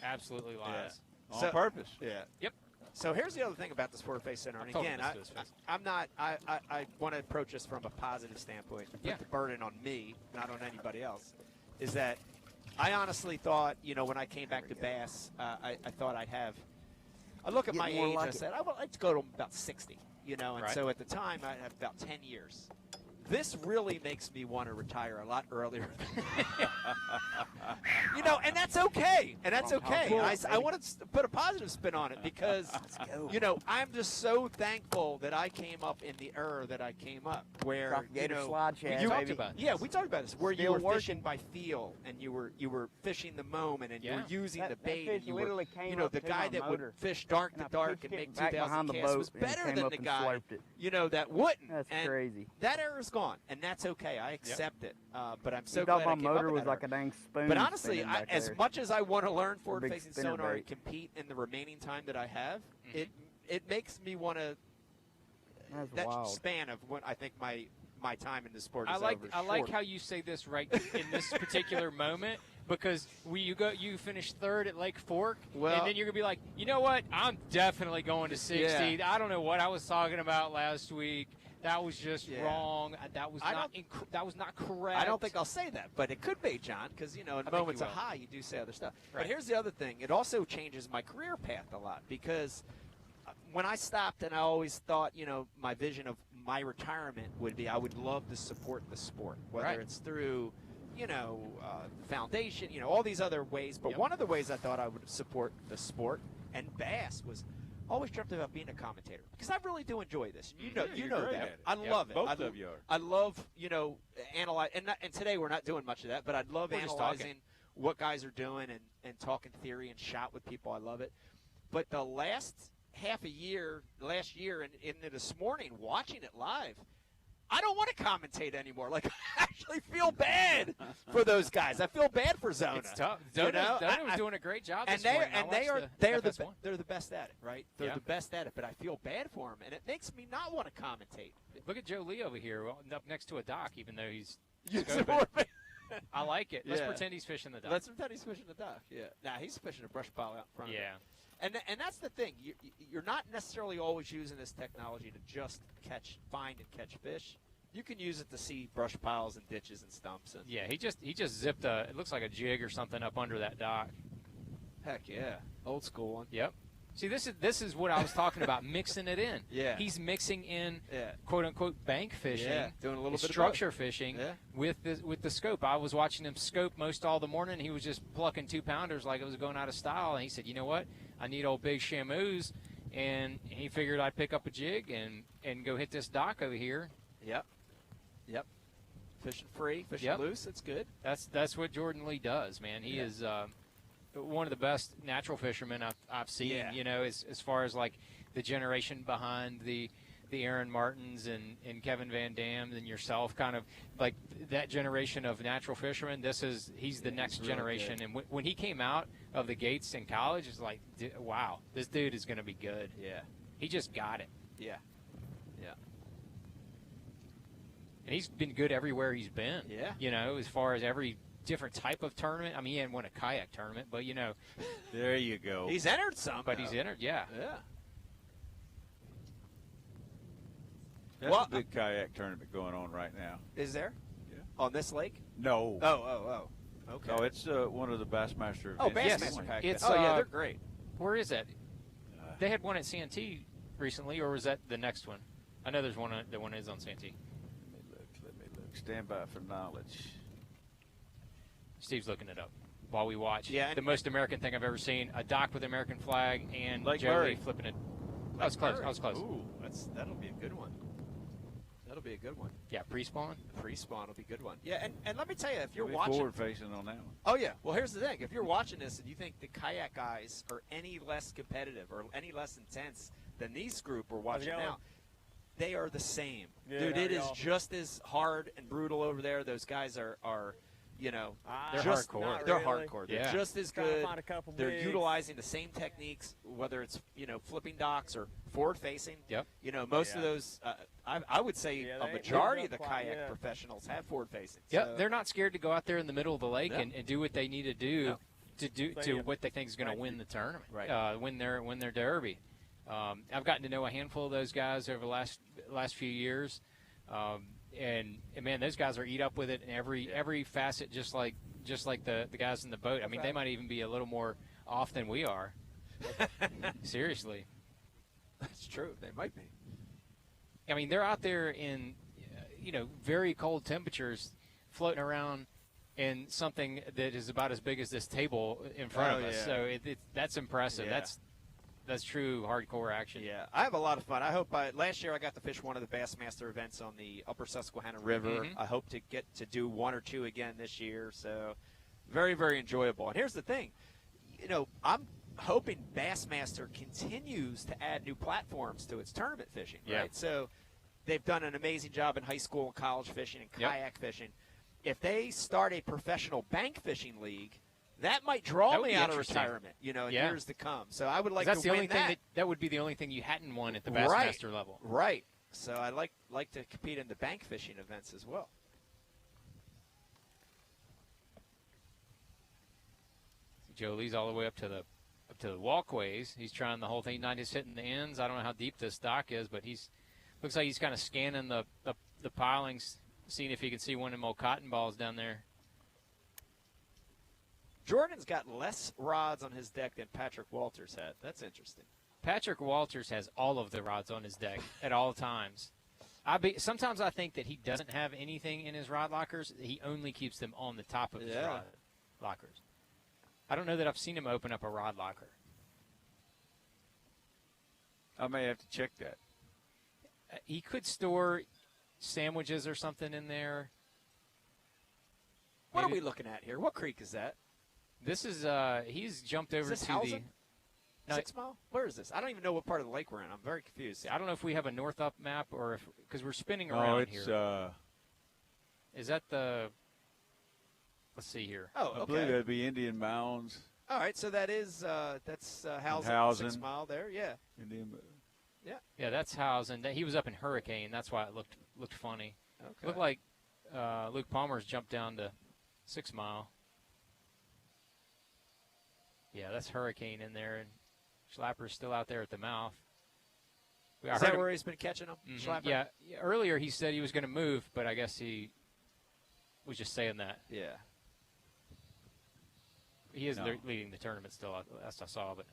[SPEAKER 3] Absolutely lies.
[SPEAKER 4] On purpose.
[SPEAKER 29] Yeah.
[SPEAKER 3] Yep.
[SPEAKER 29] So here's the other thing about the Sport Face Center, and again, I want to approach this from a positive standpoint. Put the burden on me, not on anybody else. Is that I honestly thought, when I came back to Bass, I thought I'd have. I look at my age. I said I would like to go to about 60. And so at the time I had about 10 years. This really makes me want to retire a lot earlier. And that's okay. And that's okay. I want to put a positive spin on it because, I'm just so thankful that I came up in the era that I came up, where
[SPEAKER 7] slide
[SPEAKER 29] we
[SPEAKER 7] shaft,
[SPEAKER 29] talked about this, where
[SPEAKER 7] Still
[SPEAKER 29] you were fishing by feel and you were fishing the moment and you were using the bait.
[SPEAKER 7] That
[SPEAKER 29] And
[SPEAKER 7] fish
[SPEAKER 29] you
[SPEAKER 7] literally
[SPEAKER 29] were,
[SPEAKER 7] came up
[SPEAKER 29] the
[SPEAKER 7] to
[SPEAKER 29] guy
[SPEAKER 7] my
[SPEAKER 29] that
[SPEAKER 7] motor,
[SPEAKER 29] would fish dark to dark and make
[SPEAKER 7] pitched it back
[SPEAKER 29] 2,000
[SPEAKER 7] behind the
[SPEAKER 29] casts was
[SPEAKER 7] boat, and
[SPEAKER 29] better
[SPEAKER 7] came
[SPEAKER 29] than
[SPEAKER 7] up
[SPEAKER 29] the
[SPEAKER 7] and
[SPEAKER 29] guy,
[SPEAKER 7] slurped it.
[SPEAKER 29] that wouldn't.
[SPEAKER 7] That's
[SPEAKER 29] and
[SPEAKER 7] crazy.
[SPEAKER 29] That era's gone, and that's okay. I accept it. But I'm so
[SPEAKER 7] You
[SPEAKER 29] glad
[SPEAKER 7] thought
[SPEAKER 29] I
[SPEAKER 7] my
[SPEAKER 29] came up
[SPEAKER 7] motor
[SPEAKER 29] in
[SPEAKER 7] was
[SPEAKER 29] that
[SPEAKER 7] like
[SPEAKER 29] era.
[SPEAKER 7] a dang spoon.
[SPEAKER 29] But honestly,
[SPEAKER 7] spinning back
[SPEAKER 29] as
[SPEAKER 7] there.
[SPEAKER 29] much as I want to learn
[SPEAKER 7] Big
[SPEAKER 29] forward-facing
[SPEAKER 7] spinner
[SPEAKER 29] sonar
[SPEAKER 7] bait.
[SPEAKER 29] and compete in the remaining time that I have, it makes me want to. That
[SPEAKER 7] wild.
[SPEAKER 29] span of what I think my time in the sport is
[SPEAKER 3] I like
[SPEAKER 29] short.
[SPEAKER 3] how you say this right in this particular moment, because you finish third at Lake Fork, and then you're gonna be like, you know what? I'm definitely going to 60.
[SPEAKER 29] Yeah.
[SPEAKER 3] I don't know what I was talking about last week. That was just wrong. That was not correct.
[SPEAKER 29] I don't think I'll say that, but it could be, John, because in moments of high, you do say other stuff.
[SPEAKER 3] Right.
[SPEAKER 29] But here's the other thing: it also changes my career path a lot, because when I stopped, and I always thought, my vision of my retirement would be, I would love to support the sport, whether it's through, foundation, all these other ways. But one of the ways I thought I would support the sport, and Bass was. Always dreamt about being a commentator because I really do enjoy this. You know that. I love it.
[SPEAKER 4] Both of you are.
[SPEAKER 29] I love analyze and today we're not doing much of that, but I love analyzing what guys are doing and talking theory and shot with people. I love it. But the last year and into this morning watching it live, I don't want to commentate anymore. Like, I actually feel bad for those guys. I feel bad for Zona.
[SPEAKER 3] It's tough. Zona was doing a great job this morning.
[SPEAKER 29] They're the best at it, right? They're the best at it. But I feel bad for them, and it makes me not want to commentate.
[SPEAKER 3] Look at Joe Lee over here, up next to a dock, even though he's scoping. I like it. Let's pretend he's fishing the dock.
[SPEAKER 29] Let's pretend he's fishing the dock. Yeah. Nah, he's fishing a brush pile out in front of him. And that's the thing. You're not necessarily always using this technology to just find and catch fish. You can use it to see brush piles and ditches and stumps. And
[SPEAKER 3] he just zipped it looks like a jig or something up under that dock.
[SPEAKER 29] Heck yeah, old school one.
[SPEAKER 3] Yep. See, this is what I was talking about, mixing it in.
[SPEAKER 29] Yeah.
[SPEAKER 3] He's mixing in quote unquote bank fishing,
[SPEAKER 29] doing a little bit of
[SPEAKER 3] structure fishing with the scope. I was watching him scope most all the morning. He was just plucking 2-pounders like it was going out of style. And he said, you know what? I need old big shamus, and he figured I'd pick up a jig and go hit this dock over here.
[SPEAKER 29] Yep. Fishing free, fishing loose. It's good.
[SPEAKER 3] That's what Jordan Lee does, man. He is one of the best natural fishermen I've seen. As far as like the generation behind the Aaron Martins and Kevin Van Dam and yourself, kind of like that generation of natural fishermen. He's the next generation. Good. And when he came out of the gates in college, it's like, wow, this dude is going to be good.
[SPEAKER 29] Yeah.
[SPEAKER 3] He just got it.
[SPEAKER 29] Yeah.
[SPEAKER 3] And he's been good everywhere he's been.
[SPEAKER 29] Yeah.
[SPEAKER 3] As far as every different type of tournament. I mean, he hadn't won a kayak tournament, but,
[SPEAKER 4] There you go.
[SPEAKER 29] He's entered some.
[SPEAKER 3] But he's entered,
[SPEAKER 29] Yeah.
[SPEAKER 4] That's a big kayak tournament going on right now.
[SPEAKER 29] Is there?
[SPEAKER 4] Yeah.
[SPEAKER 29] On this lake?
[SPEAKER 4] No.
[SPEAKER 29] Oh. Okay.
[SPEAKER 4] No, it's one of the Bassmaster events.
[SPEAKER 29] Oh, Bassmaster kayak.
[SPEAKER 3] It's,
[SPEAKER 29] they're great.
[SPEAKER 3] Where is that? They had one at Santee recently, or was that the next one? I know there's one that one is on Santee.
[SPEAKER 4] Let me look. Stand by for knowledge.
[SPEAKER 3] Steve's looking it up while we watch.
[SPEAKER 29] Yeah,
[SPEAKER 3] the most American thing I've ever seen: a dock with American flag and
[SPEAKER 4] Lake
[SPEAKER 3] Joey
[SPEAKER 4] Murray.
[SPEAKER 3] flipping it. I was close.
[SPEAKER 29] Ooh, that'll be a good one. That'll be a good one.
[SPEAKER 3] Yeah, pre-spawn.
[SPEAKER 29] Pre-spawn will be a good one. Yeah, and let me tell you, if you're
[SPEAKER 4] We'll be
[SPEAKER 29] watching,
[SPEAKER 4] forward facing on that one.
[SPEAKER 29] Oh yeah. Well, here's the thing: if you're watching this and you think the kayak guys are any less competitive or any less intense than these group we're watching
[SPEAKER 1] going.
[SPEAKER 29] now. They are the same.
[SPEAKER 1] Yeah,
[SPEAKER 29] Dude, it is
[SPEAKER 1] y'all.
[SPEAKER 29] just as hard and brutal over there. Those guys are
[SPEAKER 3] They're
[SPEAKER 29] just,
[SPEAKER 3] hardcore.
[SPEAKER 29] They're
[SPEAKER 1] really.
[SPEAKER 29] hardcore. They're
[SPEAKER 3] Yeah.
[SPEAKER 29] just as
[SPEAKER 1] Trying to
[SPEAKER 29] good.
[SPEAKER 1] find a couple
[SPEAKER 29] They're
[SPEAKER 1] bigs.
[SPEAKER 29] utilizing the same techniques, whether it's flipping docks or forward facing.
[SPEAKER 3] Yep.
[SPEAKER 29] Most of those, I would say
[SPEAKER 1] Yeah,
[SPEAKER 29] a
[SPEAKER 1] they ain't
[SPEAKER 29] majority of
[SPEAKER 1] moved
[SPEAKER 29] the
[SPEAKER 1] up quite
[SPEAKER 29] kayak
[SPEAKER 1] yet.
[SPEAKER 29] professionals have forward facing.
[SPEAKER 3] Yep,
[SPEAKER 29] So,
[SPEAKER 3] they're not scared to go out there in the middle of the lake
[SPEAKER 29] No.
[SPEAKER 3] and do what they need to do
[SPEAKER 29] No.
[SPEAKER 3] to what they think is going to win the tournament,
[SPEAKER 29] Right.
[SPEAKER 3] win their derby. I've gotten to know a handful of those guys over the last few years, and man, those guys are eat up with it in every facet, just like the guys in the boat. I mean, they might even be a little more off than we are. Seriously.
[SPEAKER 29] That's true. They might be.
[SPEAKER 3] I mean, they're out there in, very cold temperatures, floating around in something that is about as big as this table in front of us.
[SPEAKER 29] Yeah.
[SPEAKER 3] So that's impressive.
[SPEAKER 29] Yeah.
[SPEAKER 3] That's true hardcore action.
[SPEAKER 29] Yeah, I have a lot of fun. I hope last year I got to fish one of the Bassmaster events on the Upper Susquehanna River.
[SPEAKER 3] Mhm.
[SPEAKER 29] I hope to get to do one or two again this year. So very, very enjoyable. And here's the thing, I'm hoping Bassmaster continues to add new platforms to its tournament fishing.
[SPEAKER 3] Yeah.
[SPEAKER 29] Right. So they've done an amazing job in high school and college fishing and kayak fishing. If they start a professional bank fishing league, that might draw
[SPEAKER 3] That would
[SPEAKER 29] me
[SPEAKER 3] be
[SPEAKER 29] out of
[SPEAKER 3] interesting.
[SPEAKER 29] retirement, in
[SPEAKER 3] Yeah.
[SPEAKER 29] years to come. So I would like
[SPEAKER 3] That's
[SPEAKER 29] to
[SPEAKER 3] the
[SPEAKER 29] win
[SPEAKER 3] only thing that would be the only thing you hadn't won at the Bassmaster level.
[SPEAKER 29] Right. So I like to compete in the bank fishing events as well.
[SPEAKER 3] Joe Lee's all the way up to the walkways. He's trying the whole thing, not just hitting the ends. I don't know how deep this dock is, but looks like he's kind of scanning the pilings, seeing if he can see one of them old cotton balls down there.
[SPEAKER 29] Jordan's got less rods on his deck than Patrick Walters had. That's interesting.
[SPEAKER 3] Patrick Walters has all of the rods on his deck at all times. Sometimes I think that he doesn't have anything in his rod lockers. He only keeps them on the top of his rod lockers. I don't know that I've seen him open up a rod locker.
[SPEAKER 4] I may have to check that.
[SPEAKER 3] He could store sandwiches or something in there.
[SPEAKER 29] What are we looking at here? What creek is that?
[SPEAKER 3] This is he's jumped over
[SPEAKER 29] Is this
[SPEAKER 3] to
[SPEAKER 29] Housen?
[SPEAKER 3] No,
[SPEAKER 29] 6 Mile? Where is this? I don't even know what part of the lake we're in. I'm very confused.
[SPEAKER 3] I don't know if we have a north up map or because we're spinning around here. Is that the? Let's see here.
[SPEAKER 29] Oh, okay.
[SPEAKER 4] I believe that'd be Indian Mounds.
[SPEAKER 29] All right, so that is that's Housen,
[SPEAKER 4] Housen.
[SPEAKER 29] 6 Mile there. Yeah.
[SPEAKER 3] Yeah, that's Housen. He was up in Hurricane. That's why it looked funny.
[SPEAKER 29] Okay.
[SPEAKER 3] It looked like Luke Palmer's jumped down to 6 Mile. Yeah, that's Hurricane in there, and Schlapper's still out there at the mouth.
[SPEAKER 29] Is that where he's been catching them?
[SPEAKER 3] Mm-hmm. Yeah, earlier he said he was going to move, but I guess he was just saying that.
[SPEAKER 29] Yeah.
[SPEAKER 3] He is leading the tournament still, as I saw. But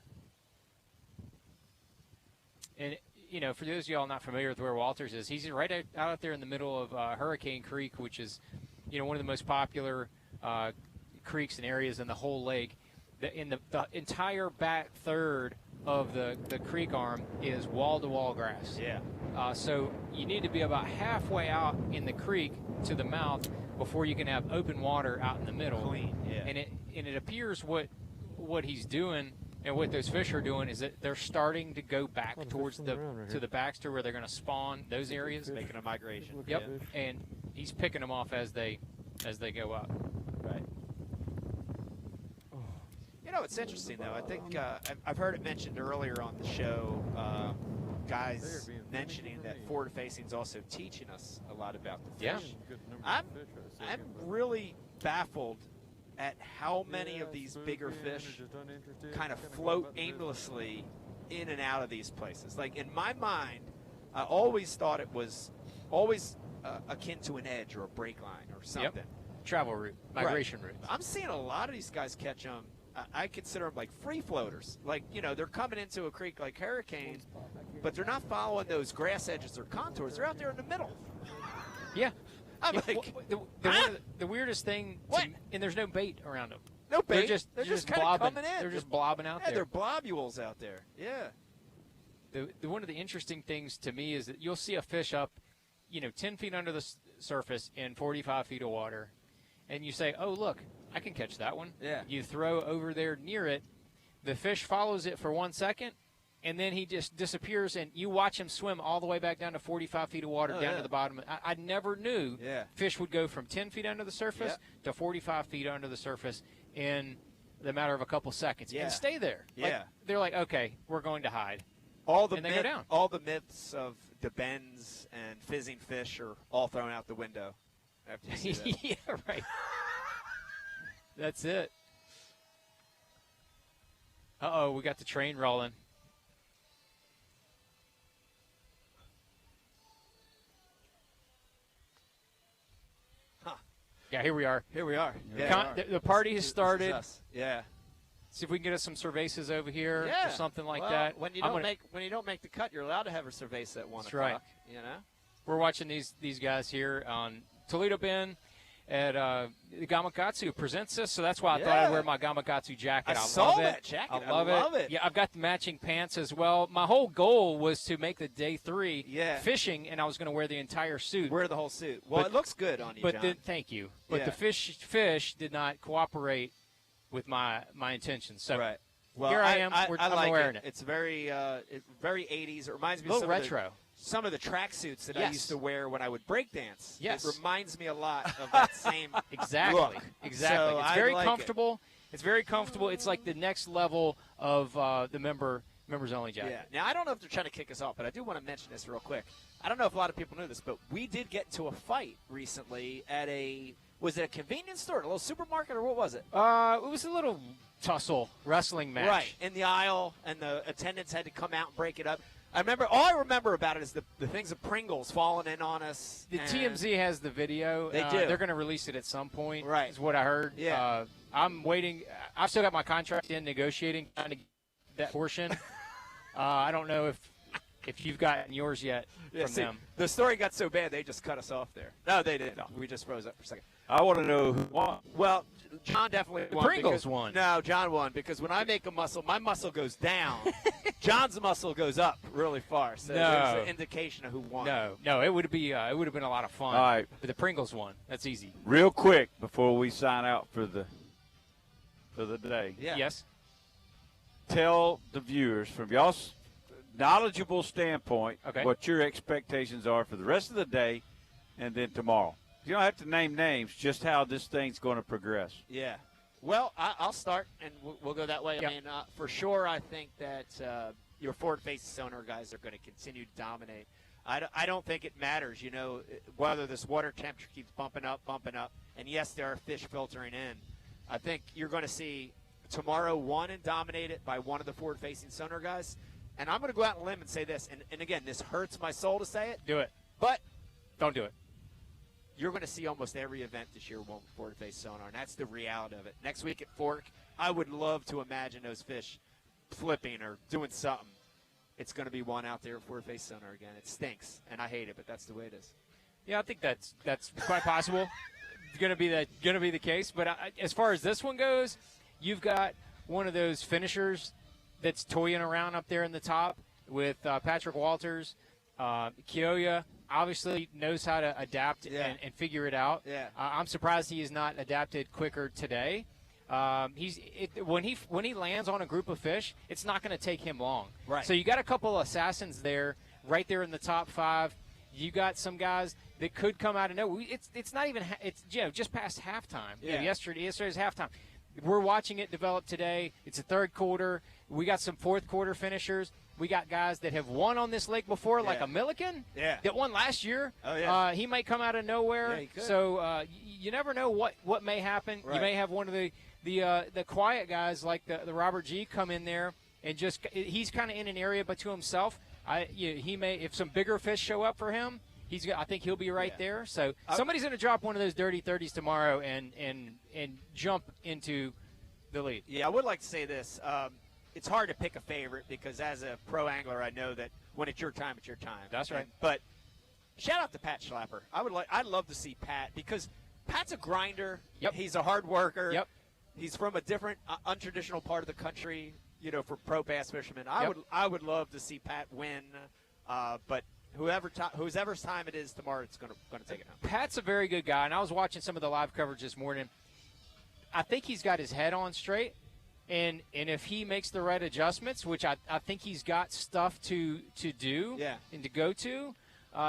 [SPEAKER 3] and for those of y'all not familiar with where Walters is, he's right out there in the middle of Hurricane Creek, which is one of the most popular creeks and areas in the whole lake. In the entire back third of the creek arm is wall-to-wall grass.
[SPEAKER 29] Yeah.
[SPEAKER 3] So you need to be about halfway out in the creek to the mouth before you can have open water out in the middle.
[SPEAKER 29] Clean, yeah.
[SPEAKER 3] And it appears what he's doing and what those fish are doing is that they're starting to go back towards to the Baxter where they're going to spawn those areas.
[SPEAKER 29] Making a migration.
[SPEAKER 3] Yep. And he's picking them off as they go up.
[SPEAKER 29] Right. It's interesting, though. I think I've heard it mentioned earlier on the show, guys mentioning that forward-facing is also teaching us a lot about the fish.
[SPEAKER 3] Yeah.
[SPEAKER 29] I'm really baffled at how many of these bigger fish kind of float aimlessly in and out of these places. Like, in my mind, I always thought it was always akin to an edge or a break line or something.
[SPEAKER 3] Yep. Travel route, migration route.
[SPEAKER 29] I'm seeing a lot of these guys catch them. I consider them like free floaters. Like, they're coming into a creek like Hurricane, but they're not following those grass edges or contours. They're out there in the middle.
[SPEAKER 3] Yeah.
[SPEAKER 29] I'm like,
[SPEAKER 3] the weirdest thing, and there's no bait around them.
[SPEAKER 29] No bait.
[SPEAKER 3] They're just
[SPEAKER 29] kind of
[SPEAKER 3] blobbing.
[SPEAKER 29] coming in.
[SPEAKER 3] They're just blobbing out there.
[SPEAKER 29] They're blobules out there. Yeah.
[SPEAKER 3] One of the interesting things to me is that you'll see a fish up, 10 feet under the surface in 45 feet of water, and you say, oh, look, I can catch that one.
[SPEAKER 29] Yeah.
[SPEAKER 3] You throw over there near it. The fish follows it for 1 second, and then he just disappears, and you watch him swim all the way back down to 45 feet of water down to the bottom. I never knew fish would go from 10 feet under the surface to 45 feet under the surface in the matter of a couple seconds and stay there. They're like, okay, we're going to hide. And they go down.
[SPEAKER 29] All the myths of the bends and fizzing fish are all thrown out the window after you see that.
[SPEAKER 3] Yeah, right. That's it. Uh-oh, we got the train rolling.
[SPEAKER 29] Huh.
[SPEAKER 3] Yeah, here we are.
[SPEAKER 29] Here we are.
[SPEAKER 3] The party has started.
[SPEAKER 29] This is us. Yeah.
[SPEAKER 3] See if we can get us some cervezas over here or something like
[SPEAKER 29] well,
[SPEAKER 3] that.
[SPEAKER 29] When you don't make the cut, you're allowed to have a cerveza at 1 o'clock.
[SPEAKER 3] Right.
[SPEAKER 29] You know.
[SPEAKER 3] We're watching these guys here on Toledo Bend at Gamakatsu presents this, so that's why I thought I'd wear my Gamakatsu jacket. I
[SPEAKER 29] saw
[SPEAKER 3] love
[SPEAKER 29] that
[SPEAKER 3] it.
[SPEAKER 29] jacket.
[SPEAKER 3] I love it. Yeah, I've got the matching pants as well. My whole goal was to make the day 3 fishing, and I was going to wear the entire suit.
[SPEAKER 29] Wear the whole suit. Well, it looks good on you, John.
[SPEAKER 3] Thank you. But the fish did not cooperate with my intentions. So
[SPEAKER 29] well,
[SPEAKER 3] here I am.
[SPEAKER 29] I
[SPEAKER 3] I'm
[SPEAKER 29] like
[SPEAKER 3] wearing it.
[SPEAKER 29] It's very 80s. It reminds me
[SPEAKER 3] a
[SPEAKER 29] of
[SPEAKER 3] little retro.
[SPEAKER 29] Some of the tracksuits that I used to wear when I would break dance.
[SPEAKER 3] Yes.
[SPEAKER 29] It reminds me a lot of that same look.
[SPEAKER 3] Exactly.
[SPEAKER 29] So
[SPEAKER 3] It's very
[SPEAKER 29] like
[SPEAKER 3] comfortable. It's very comfortable. It's like the next level of the members only jacket.
[SPEAKER 29] Yeah. Now, I don't know if they're trying to kick us off, but I do want to mention this real quick. I don't know if a lot of people knew this, but we did get into a fight recently at was it a convenience store, a little supermarket, or what was it?
[SPEAKER 3] It was a little tussle wrestling match.
[SPEAKER 29] Right, in the aisle, and the attendants had to come out and break it up. All I remember about it is the things of Pringles falling in on us.
[SPEAKER 3] The TMZ has the video.
[SPEAKER 29] They do.
[SPEAKER 3] They're going to release it at some point.
[SPEAKER 29] Right.
[SPEAKER 3] Is what I heard.
[SPEAKER 29] Yeah.
[SPEAKER 3] I'm waiting. I've still got my contract in negotiating, trying to get that portion. I don't know if you've gotten yours yet from them.
[SPEAKER 29] The story got so bad they just cut us off there. No, they didn't. No. We just froze up for a second.
[SPEAKER 4] I want to know who won.
[SPEAKER 29] Well, John definitely won.
[SPEAKER 3] Pringles won.
[SPEAKER 29] No, John won because when I make a muscle, my muscle goes down. John's muscle goes up really far. So there's an indication of who won.
[SPEAKER 3] No, it would been a lot of fun.
[SPEAKER 4] All right.
[SPEAKER 3] But the Pringles won. That's easy.
[SPEAKER 4] Real quick before we sign out for the day.
[SPEAKER 29] Yeah.
[SPEAKER 3] Yes.
[SPEAKER 4] Tell the viewers from y'all's knowledgeable standpoint what your expectations are for the rest of the day and then tomorrow. You don't have to name names, just how this thing's going to progress.
[SPEAKER 29] Yeah. Well, I'll start, and we'll go that way.
[SPEAKER 3] Yep.
[SPEAKER 29] I mean, for sure, I think that your forward-facing sonar guys are going to continue to dominate. I don't think it matters, whether this water temperature keeps bumping up. And, yes, there are fish filtering in. I think you're going to see tomorrow one and dominate it by one of the forward-facing sonar guys. And I'm going to go out on a limb and say this. And again, this hurts my soul to say it.
[SPEAKER 3] Do it.
[SPEAKER 29] But
[SPEAKER 3] don't do it.
[SPEAKER 29] You're going to see almost every event this year one forward-face sonar, and that's the reality of it. Next week at Fork, I would love to imagine those fish flipping or doing something. It's going to be one out there with forward-face sonar again. It stinks, and I hate it, but that's the way it is.
[SPEAKER 3] Yeah, I think that's quite possible. Going to be the case. But as far as this one goes, you've got one of those finishers that's toying around up there in the top with Patrick Walters, Kioya. Obviously knows how to adapt and figure it out.
[SPEAKER 29] Yeah.
[SPEAKER 3] I'm surprised he has not adapted quicker today. When he lands on a group of fish, it's not going to take him long.
[SPEAKER 29] Right.
[SPEAKER 3] So you got a couple assassins there, right there in the top 5. You got some guys that could come out of nowhere. It's not even it's just past halftime.
[SPEAKER 29] Yeah.
[SPEAKER 3] Yesterday's halftime. We're watching it develop today. It's a third quarter. We got some fourth quarter finishers. We got guys that have won on this lake before, like a Milliken that won last year.
[SPEAKER 29] Oh, yeah.
[SPEAKER 3] He might come out of nowhere.
[SPEAKER 29] Yeah, he could.
[SPEAKER 3] So you never know what may happen.
[SPEAKER 29] Right.
[SPEAKER 3] You may have one of the quiet guys like the Robert G come in there and just he's kind of in an area but to himself. He may, if some bigger fish show up for him, I think he'll be right there. So somebody's going to drop one of those dirty 30s tomorrow and jump into the lead.
[SPEAKER 29] Yeah, I would like to say this. It's hard to pick a favorite because as a pro angler, I know that when it's your time, it's your time.
[SPEAKER 3] That's right.
[SPEAKER 29] But shout out to Pat Schlapper. I'd love to see Pat because Pat's a grinder.
[SPEAKER 3] Yep.
[SPEAKER 29] He's a hard worker.
[SPEAKER 3] Yep.
[SPEAKER 29] He's from a different, untraditional part of the country. For pro bass fishermen, I would love to see Pat win. But whoever's time it is tomorrow, it's going to take it home.
[SPEAKER 3] Pat's a very good guy, and I was watching some of the live coverage this morning. I think he's got his head on straight, And if he makes the right adjustments, which I think he's got stuff to do and to go to,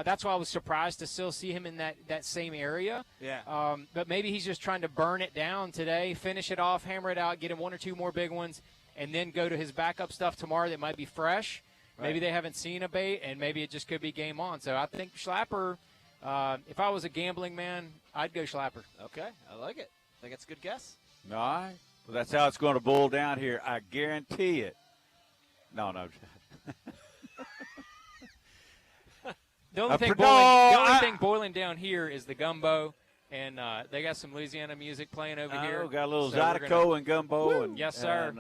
[SPEAKER 3] that's why I was surprised to still see him in that same area.
[SPEAKER 29] Yeah.
[SPEAKER 3] But maybe he's just trying to burn it down today, finish it off, hammer it out, get him 1 or 2 more big ones, and then go to his backup stuff tomorrow that might be fresh.
[SPEAKER 29] Right.
[SPEAKER 3] Maybe they haven't seen a bait, and maybe it just could be game on. So I think Schlapper, if I was a gambling man, I'd go Schlapper.
[SPEAKER 29] Okay, I like it. I think that's a good guess.
[SPEAKER 4] All right. Well, that's how it's going to boil down here. I guarantee it. No.
[SPEAKER 3] The only thing boiling down here is the gumbo, and they got some Louisiana music playing over here.
[SPEAKER 4] Got a little Zydeco and gumbo. And,
[SPEAKER 3] yes, sir.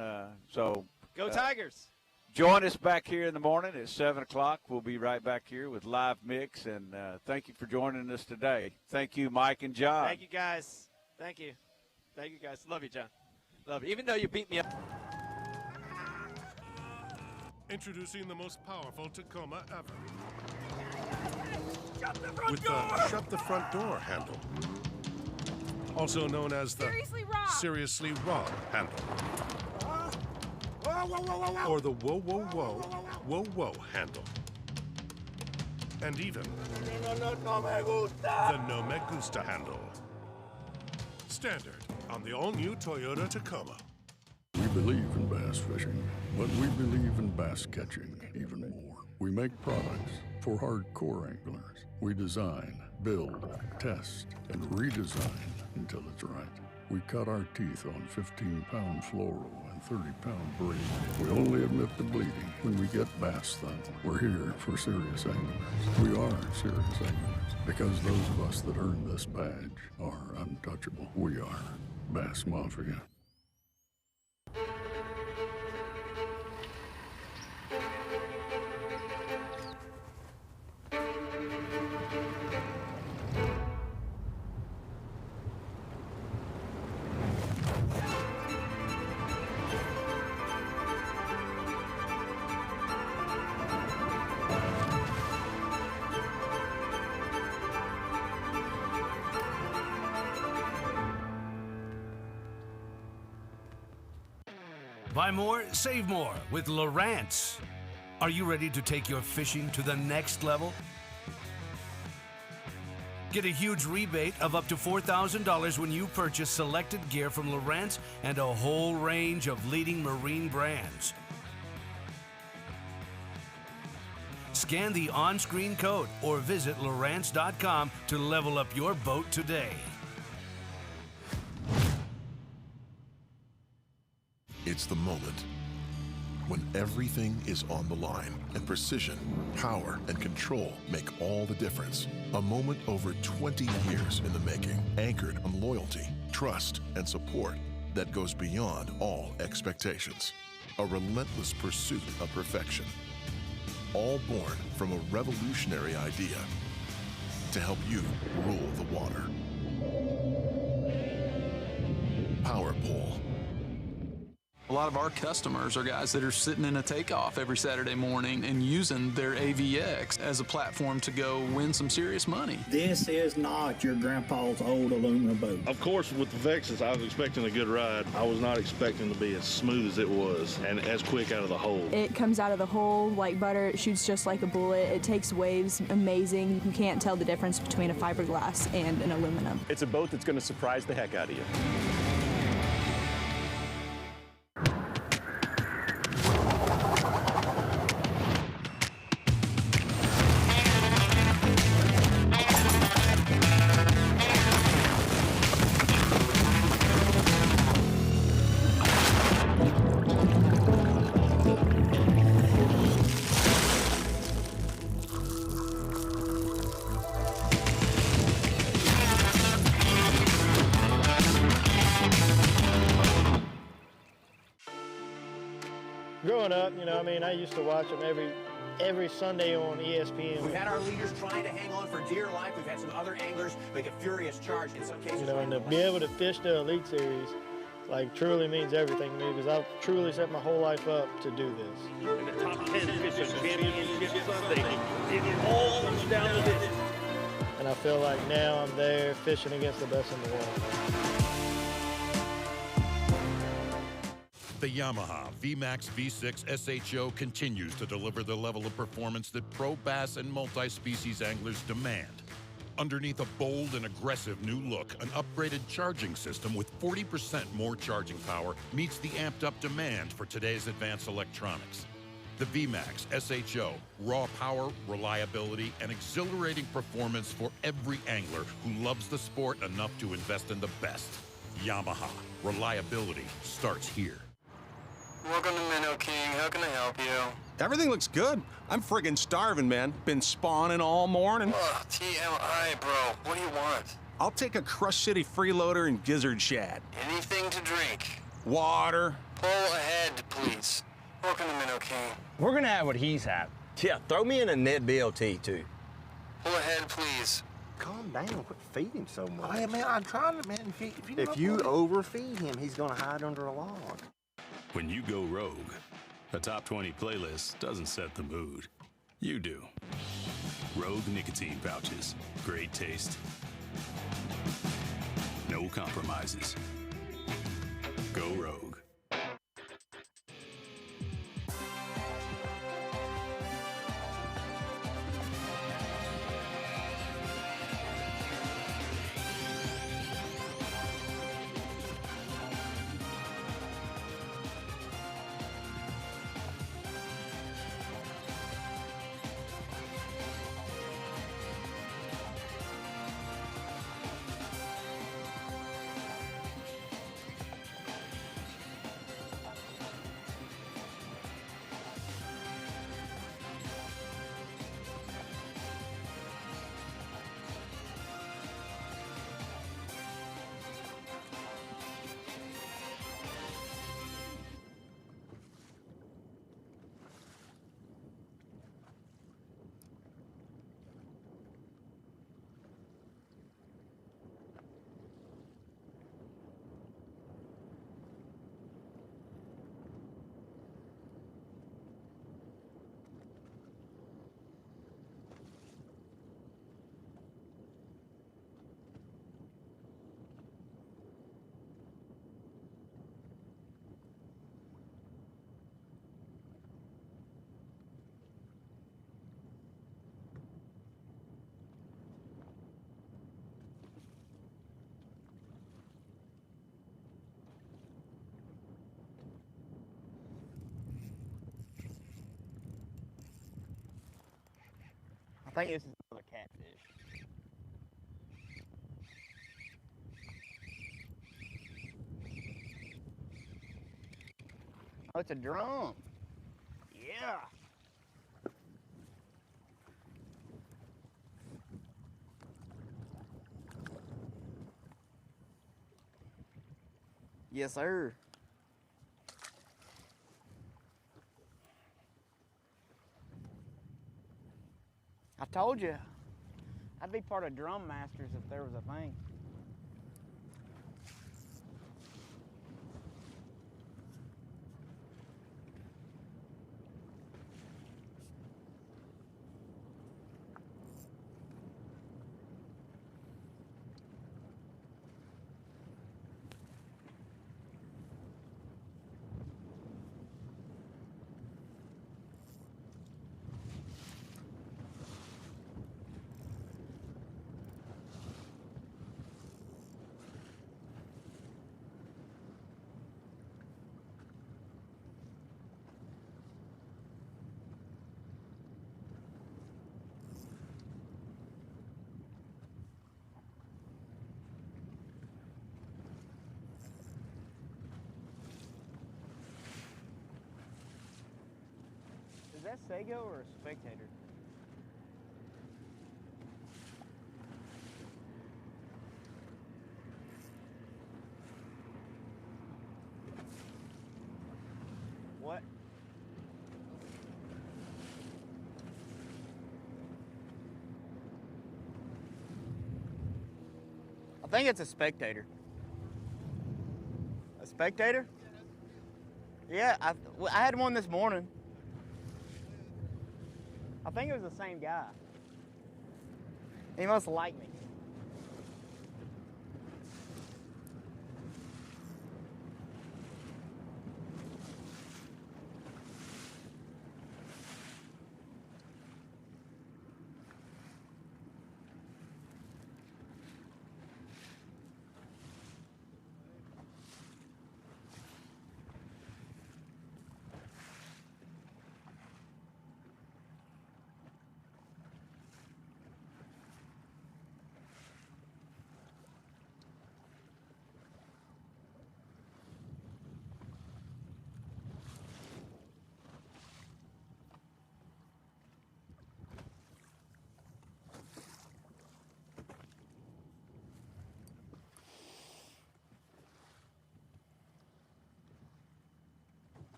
[SPEAKER 4] So
[SPEAKER 29] go Tigers.
[SPEAKER 4] Join us back here in the morning at 7 o'clock. We'll be right back here with Live Mix, and thank you for joining us today. Thank you, Mike and John.
[SPEAKER 29] Thank you, guys. Thank you. Thank you, guys. Love you, John. Love you. Even though you beat me up.
[SPEAKER 8] Introducing the most powerful Tacoma ever.
[SPEAKER 29] Shut the front
[SPEAKER 8] with
[SPEAKER 29] door!
[SPEAKER 8] the shut the front door handle. Also known as the Seriously Raw handle. Or the Whoa Whoa Whoa Whoa Whoa handle. And even the No Me Gusta handle. Standard on the all-new Toyota Tacoma.
[SPEAKER 22] We believe in bass fishing, but we believe in bass catching even more. We make products for hardcore anglers. We design, build, test, and redesign until it's right. We cut our teeth on 15-pound fluoro and 30-pound braid. We only admit to bleeding when we get bass done. We're here for serious anglers. We are serious anglers because those of us that earn this badge are untouchable. We are Bass Mafia.
[SPEAKER 23] Buy more, save more with Lowrance. Are you ready to take your fishing to the next level? Get a huge rebate of up to $4,000 when you purchase selected gear from Lowrance and a whole range of leading marine brands. Scan the on-screen code or visit Lowrance.com to level up your boat today.
[SPEAKER 24] It's the moment when everything is on the line and precision, power, and control make all the difference. A moment over 20 years in the making, anchored on loyalty, trust, and support that goes beyond all expectations. A relentless pursuit of perfection. All born from a revolutionary idea to help you rule the water. Power Pole.
[SPEAKER 25] A lot of our customers are guys that are sitting in a takeoff every Saturday morning and using their AVX as a platform to go win some serious money.
[SPEAKER 26] This is not your grandpa's old aluminum boat.
[SPEAKER 27] Of course, with the V.A.S.S, I was expecting a good ride. I was not expecting to be as smooth as it was and as quick out of the hole.
[SPEAKER 28] It comes out of the hole like butter. It shoots just like a bullet. It takes waves amazing. You can't tell the difference between a fiberglass and an aluminum.
[SPEAKER 9] It's a boat that's going to surprise the heck out of you.
[SPEAKER 1] Growing up, I used to watch them every Sunday on ESPN.
[SPEAKER 2] We've had our leaders trying to hang on for dear life. We've had some other anglers make a furious charge in some cases.
[SPEAKER 1] And to be able to fish the Elite Series, truly means everything to me because I've truly set my whole life up to do this.
[SPEAKER 5] In the top 10 fishing championship Sunday, it all comes down to this.
[SPEAKER 1] And I feel like now I'm there fishing against the best in the world.
[SPEAKER 6] The Yamaha VMAX V6 SHO continues to deliver the level of performance that pro bass and multi-species anglers demand. Underneath a bold and aggressive new look, an upgraded charging system with 40% more charging power meets the amped-up demand for today's advanced electronics. The VMAX SHO, raw power, reliability, and exhilarating performance for every angler who loves the sport enough to invest in the best. Yamaha, reliability starts here.
[SPEAKER 15] Welcome to Minnow King. How can I help you?
[SPEAKER 18] Everything looks good. I'm friggin' starving, man. Been spawning all morning.
[SPEAKER 15] Ugh, TMI, bro. What do you want?
[SPEAKER 18] I'll take a Crush City freeloader and gizzard shad.
[SPEAKER 15] Anything to drink?
[SPEAKER 18] Water.
[SPEAKER 15] Pull ahead, please. Welcome to Minnow King.
[SPEAKER 18] We're gonna have what he's had. Yeah, throw me in a Ned BLT, too.
[SPEAKER 15] Pull ahead, please.
[SPEAKER 7] Calm down. Quit feeding him so much.
[SPEAKER 2] Hey, man, I'm trying to, man.
[SPEAKER 7] If you overfeed him, he's gonna hide under a log.
[SPEAKER 14] When you go rogue, a top 20 playlist doesn't set the mood. You do. Rogue nicotine pouches. Great taste. No compromises. Go rogue.
[SPEAKER 7] I think this is another catfish. Oh, it's a drum. Yeah. Yes, sir. I told you, I'd be part of Drum Masters if there was a thing. Is that Sago or a Spectator? What? I think it's a Spectator. A Spectator? Yeah, I had one this morning. I think it was the same guy. He must like me.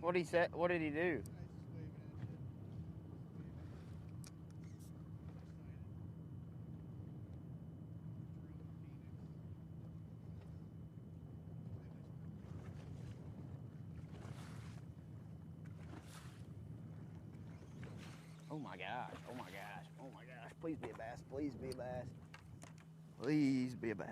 [SPEAKER 7] What he said? What did he do? Oh my gosh, oh my gosh, oh my gosh. Please be a bass, please be a bass. Please be a bass.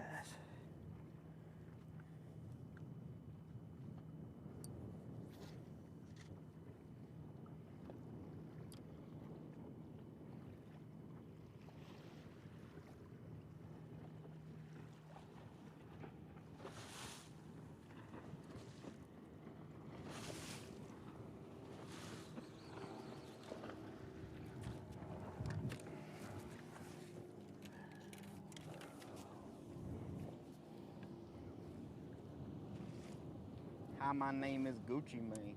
[SPEAKER 7] Hi, my name is Gucci Mane.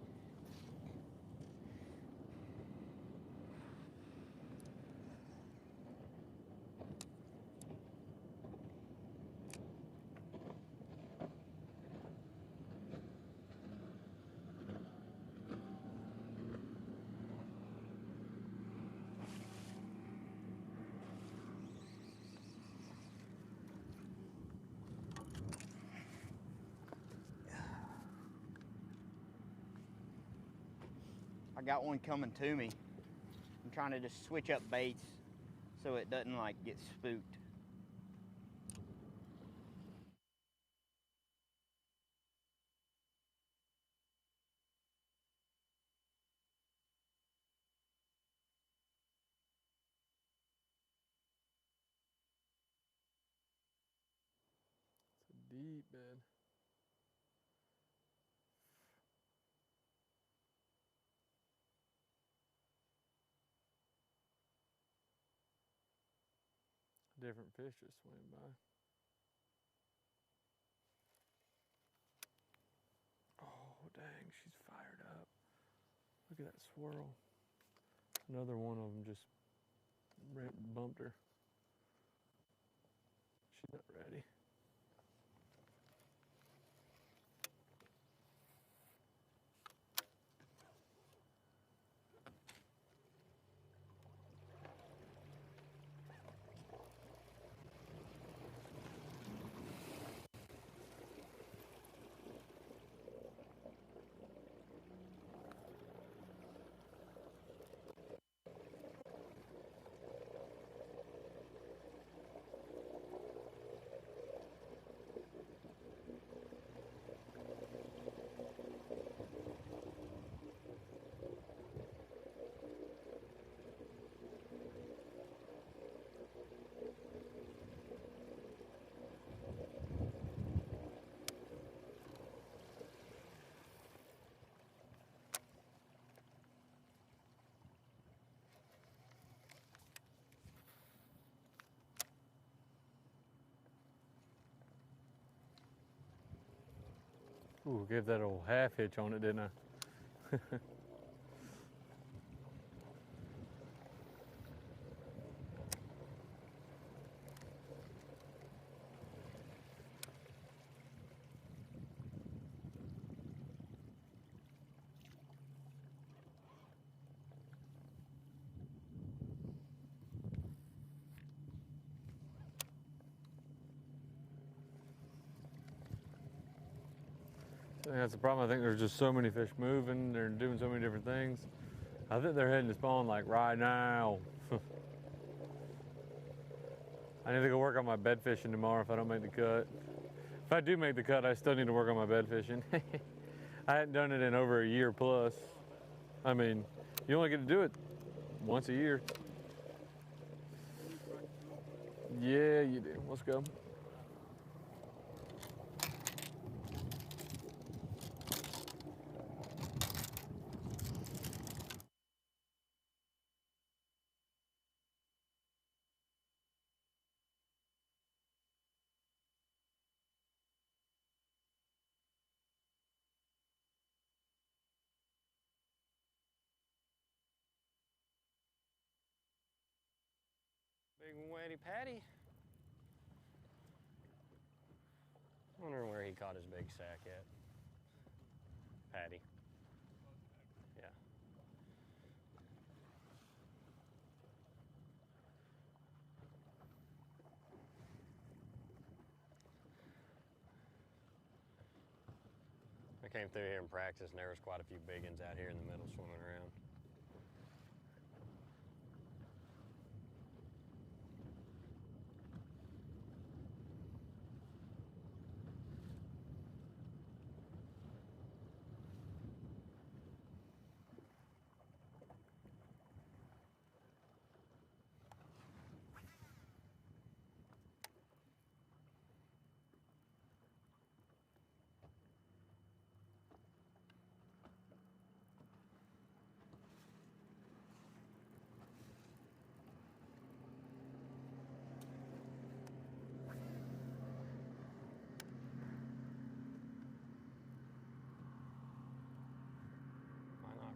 [SPEAKER 7] I got one coming to me. I'm trying to just switch up baits so it doesn't like get spooked.
[SPEAKER 1] It's a deep bed. Different fish just swam by. Oh, dang, she's fired up. Look at that swirl. Another one of them just bumped her. She's not ready. Ooh, gave that old half hitch on it, didn't I? I think that's the problem. I think there's just so many fish moving. They're doing so many different things. I think they're heading to spawn like right now. I need to go work on my bed fishing tomorrow if I don't make the cut. If I do make the cut, I still need to work on my bed fishing. I hadn't done it in over a year plus. I mean, you only get to do it once a year. Yeah, you do. Let's go.
[SPEAKER 10] Big wetty Patty. Wondering where he caught his big sack at. Patty. came through here in practice, and there was quite a few big ones out here in the middle swimming around.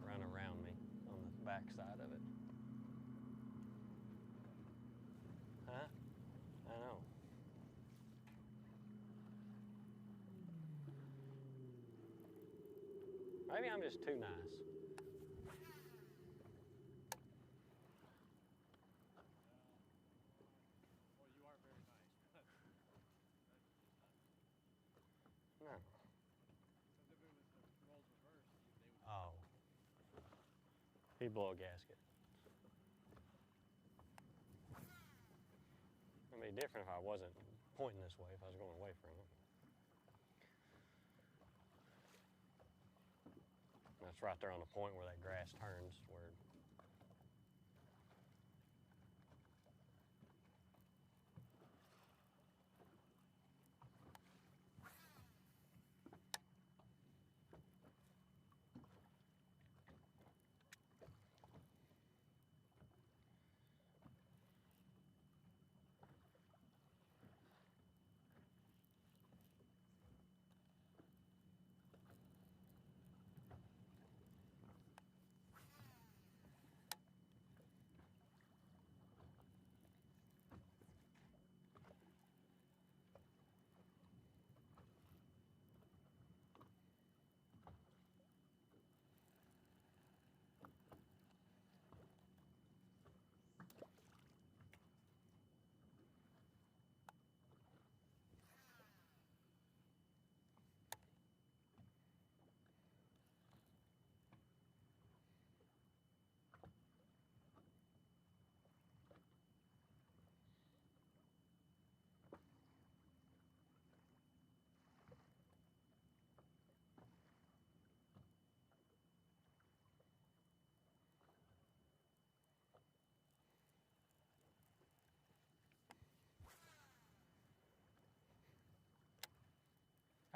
[SPEAKER 10] Run around me on the back side of it. Huh? I know. Maybe I'm just too nice.
[SPEAKER 1] Well, you are very nice.
[SPEAKER 10] No.
[SPEAKER 1] Because if it was the roles reversed, they would.
[SPEAKER 10] Oh. He'd blow a gasket. It'd be different if I wasn't pointing this way, if I was going away from it. That's right there on the point where that grass turns, where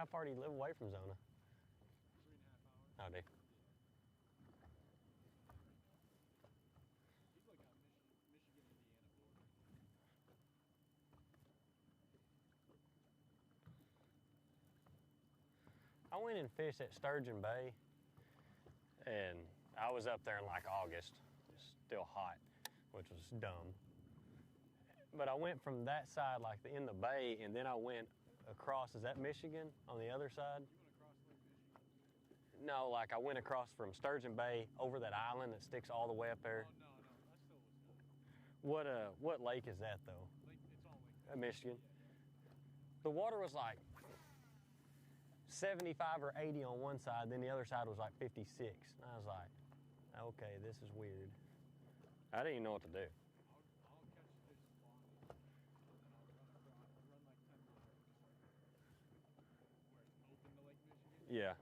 [SPEAKER 10] how far do you live away from Zona?
[SPEAKER 1] 3.5 hours.
[SPEAKER 10] Oh, do you?
[SPEAKER 1] He's like on Michigan, Indiana border.
[SPEAKER 10] I went and fished at Sturgeon Bay, and I was up there in like August. It was still hot, which was dumb. But I went from that side, like in the bay, and then I went across, is that Michigan, on the other side?
[SPEAKER 1] You went across Lake Michigan?
[SPEAKER 10] No, like I went across from Sturgeon Bay over that island that sticks all the way up there.
[SPEAKER 1] Oh, no, that's still Wisconsin.
[SPEAKER 10] What lake is that, though?
[SPEAKER 1] It's all Lake
[SPEAKER 10] Michigan.
[SPEAKER 1] Yeah.
[SPEAKER 10] The water was like 75 or 80 on one side, then the other side was like 56. And I was like, okay, this is weird. I didn't even know what to do.
[SPEAKER 1] I'll catch fish spawning, and then I'll run like 10 miles, just like where it's open to Lake Michigan.
[SPEAKER 10] Yeah.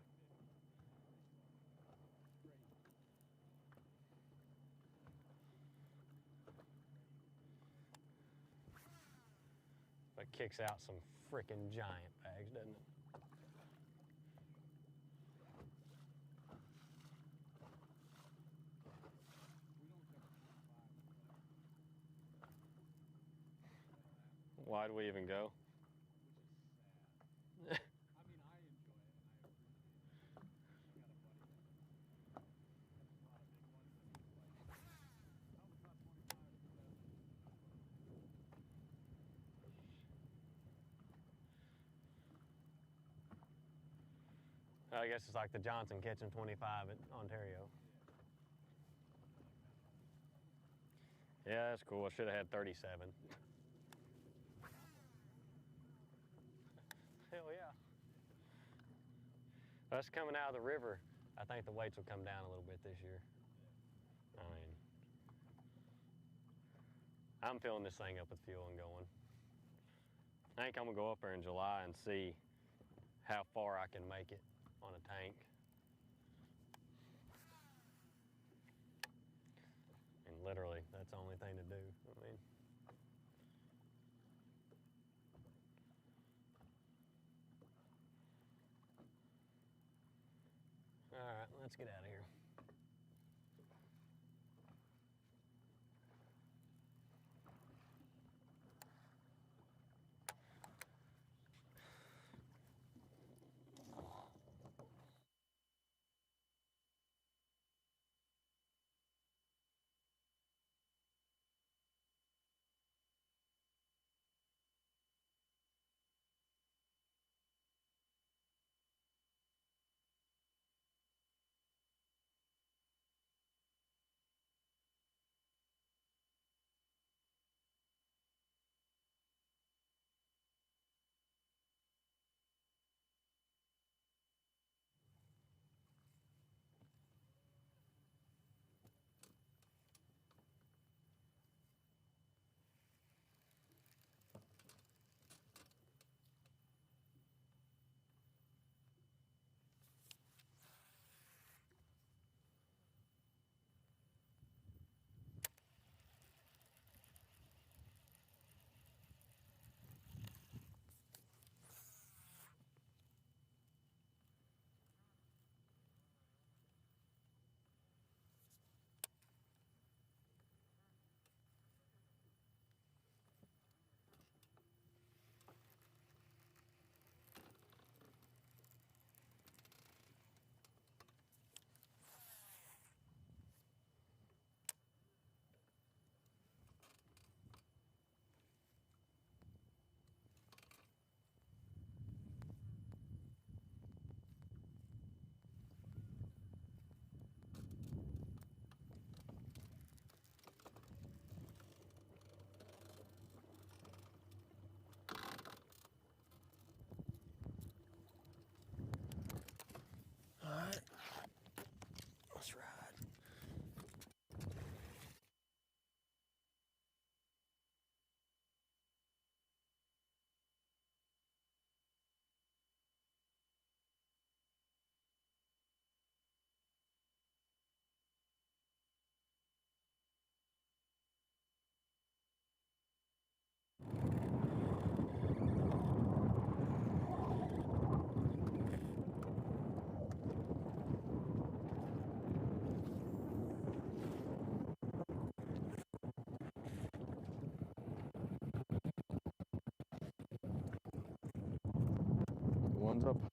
[SPEAKER 1] Great.
[SPEAKER 10] But kicks out some freaking giant bags, doesn't it? Why do we even go?
[SPEAKER 1] Which is sad. I mean, I enjoy it and I appreciate it. I got a buddy that has a lot of big ones and he's like, how was not 25
[SPEAKER 10] I guess it's like the Johnson catching 25 at Ontario. Yeah, that's cool. I should have had 37. Hell yeah. Us coming out of the river, I think the weights will come down a little bit this year. I mean, I'm filling this thing up with fuel and going. I think I'm gonna go up there in July and see how far I can make it on a tank. And literally, that's the only thing to do. I mean, all right, let's get out of here. All right, let's ride.
[SPEAKER 1] One's up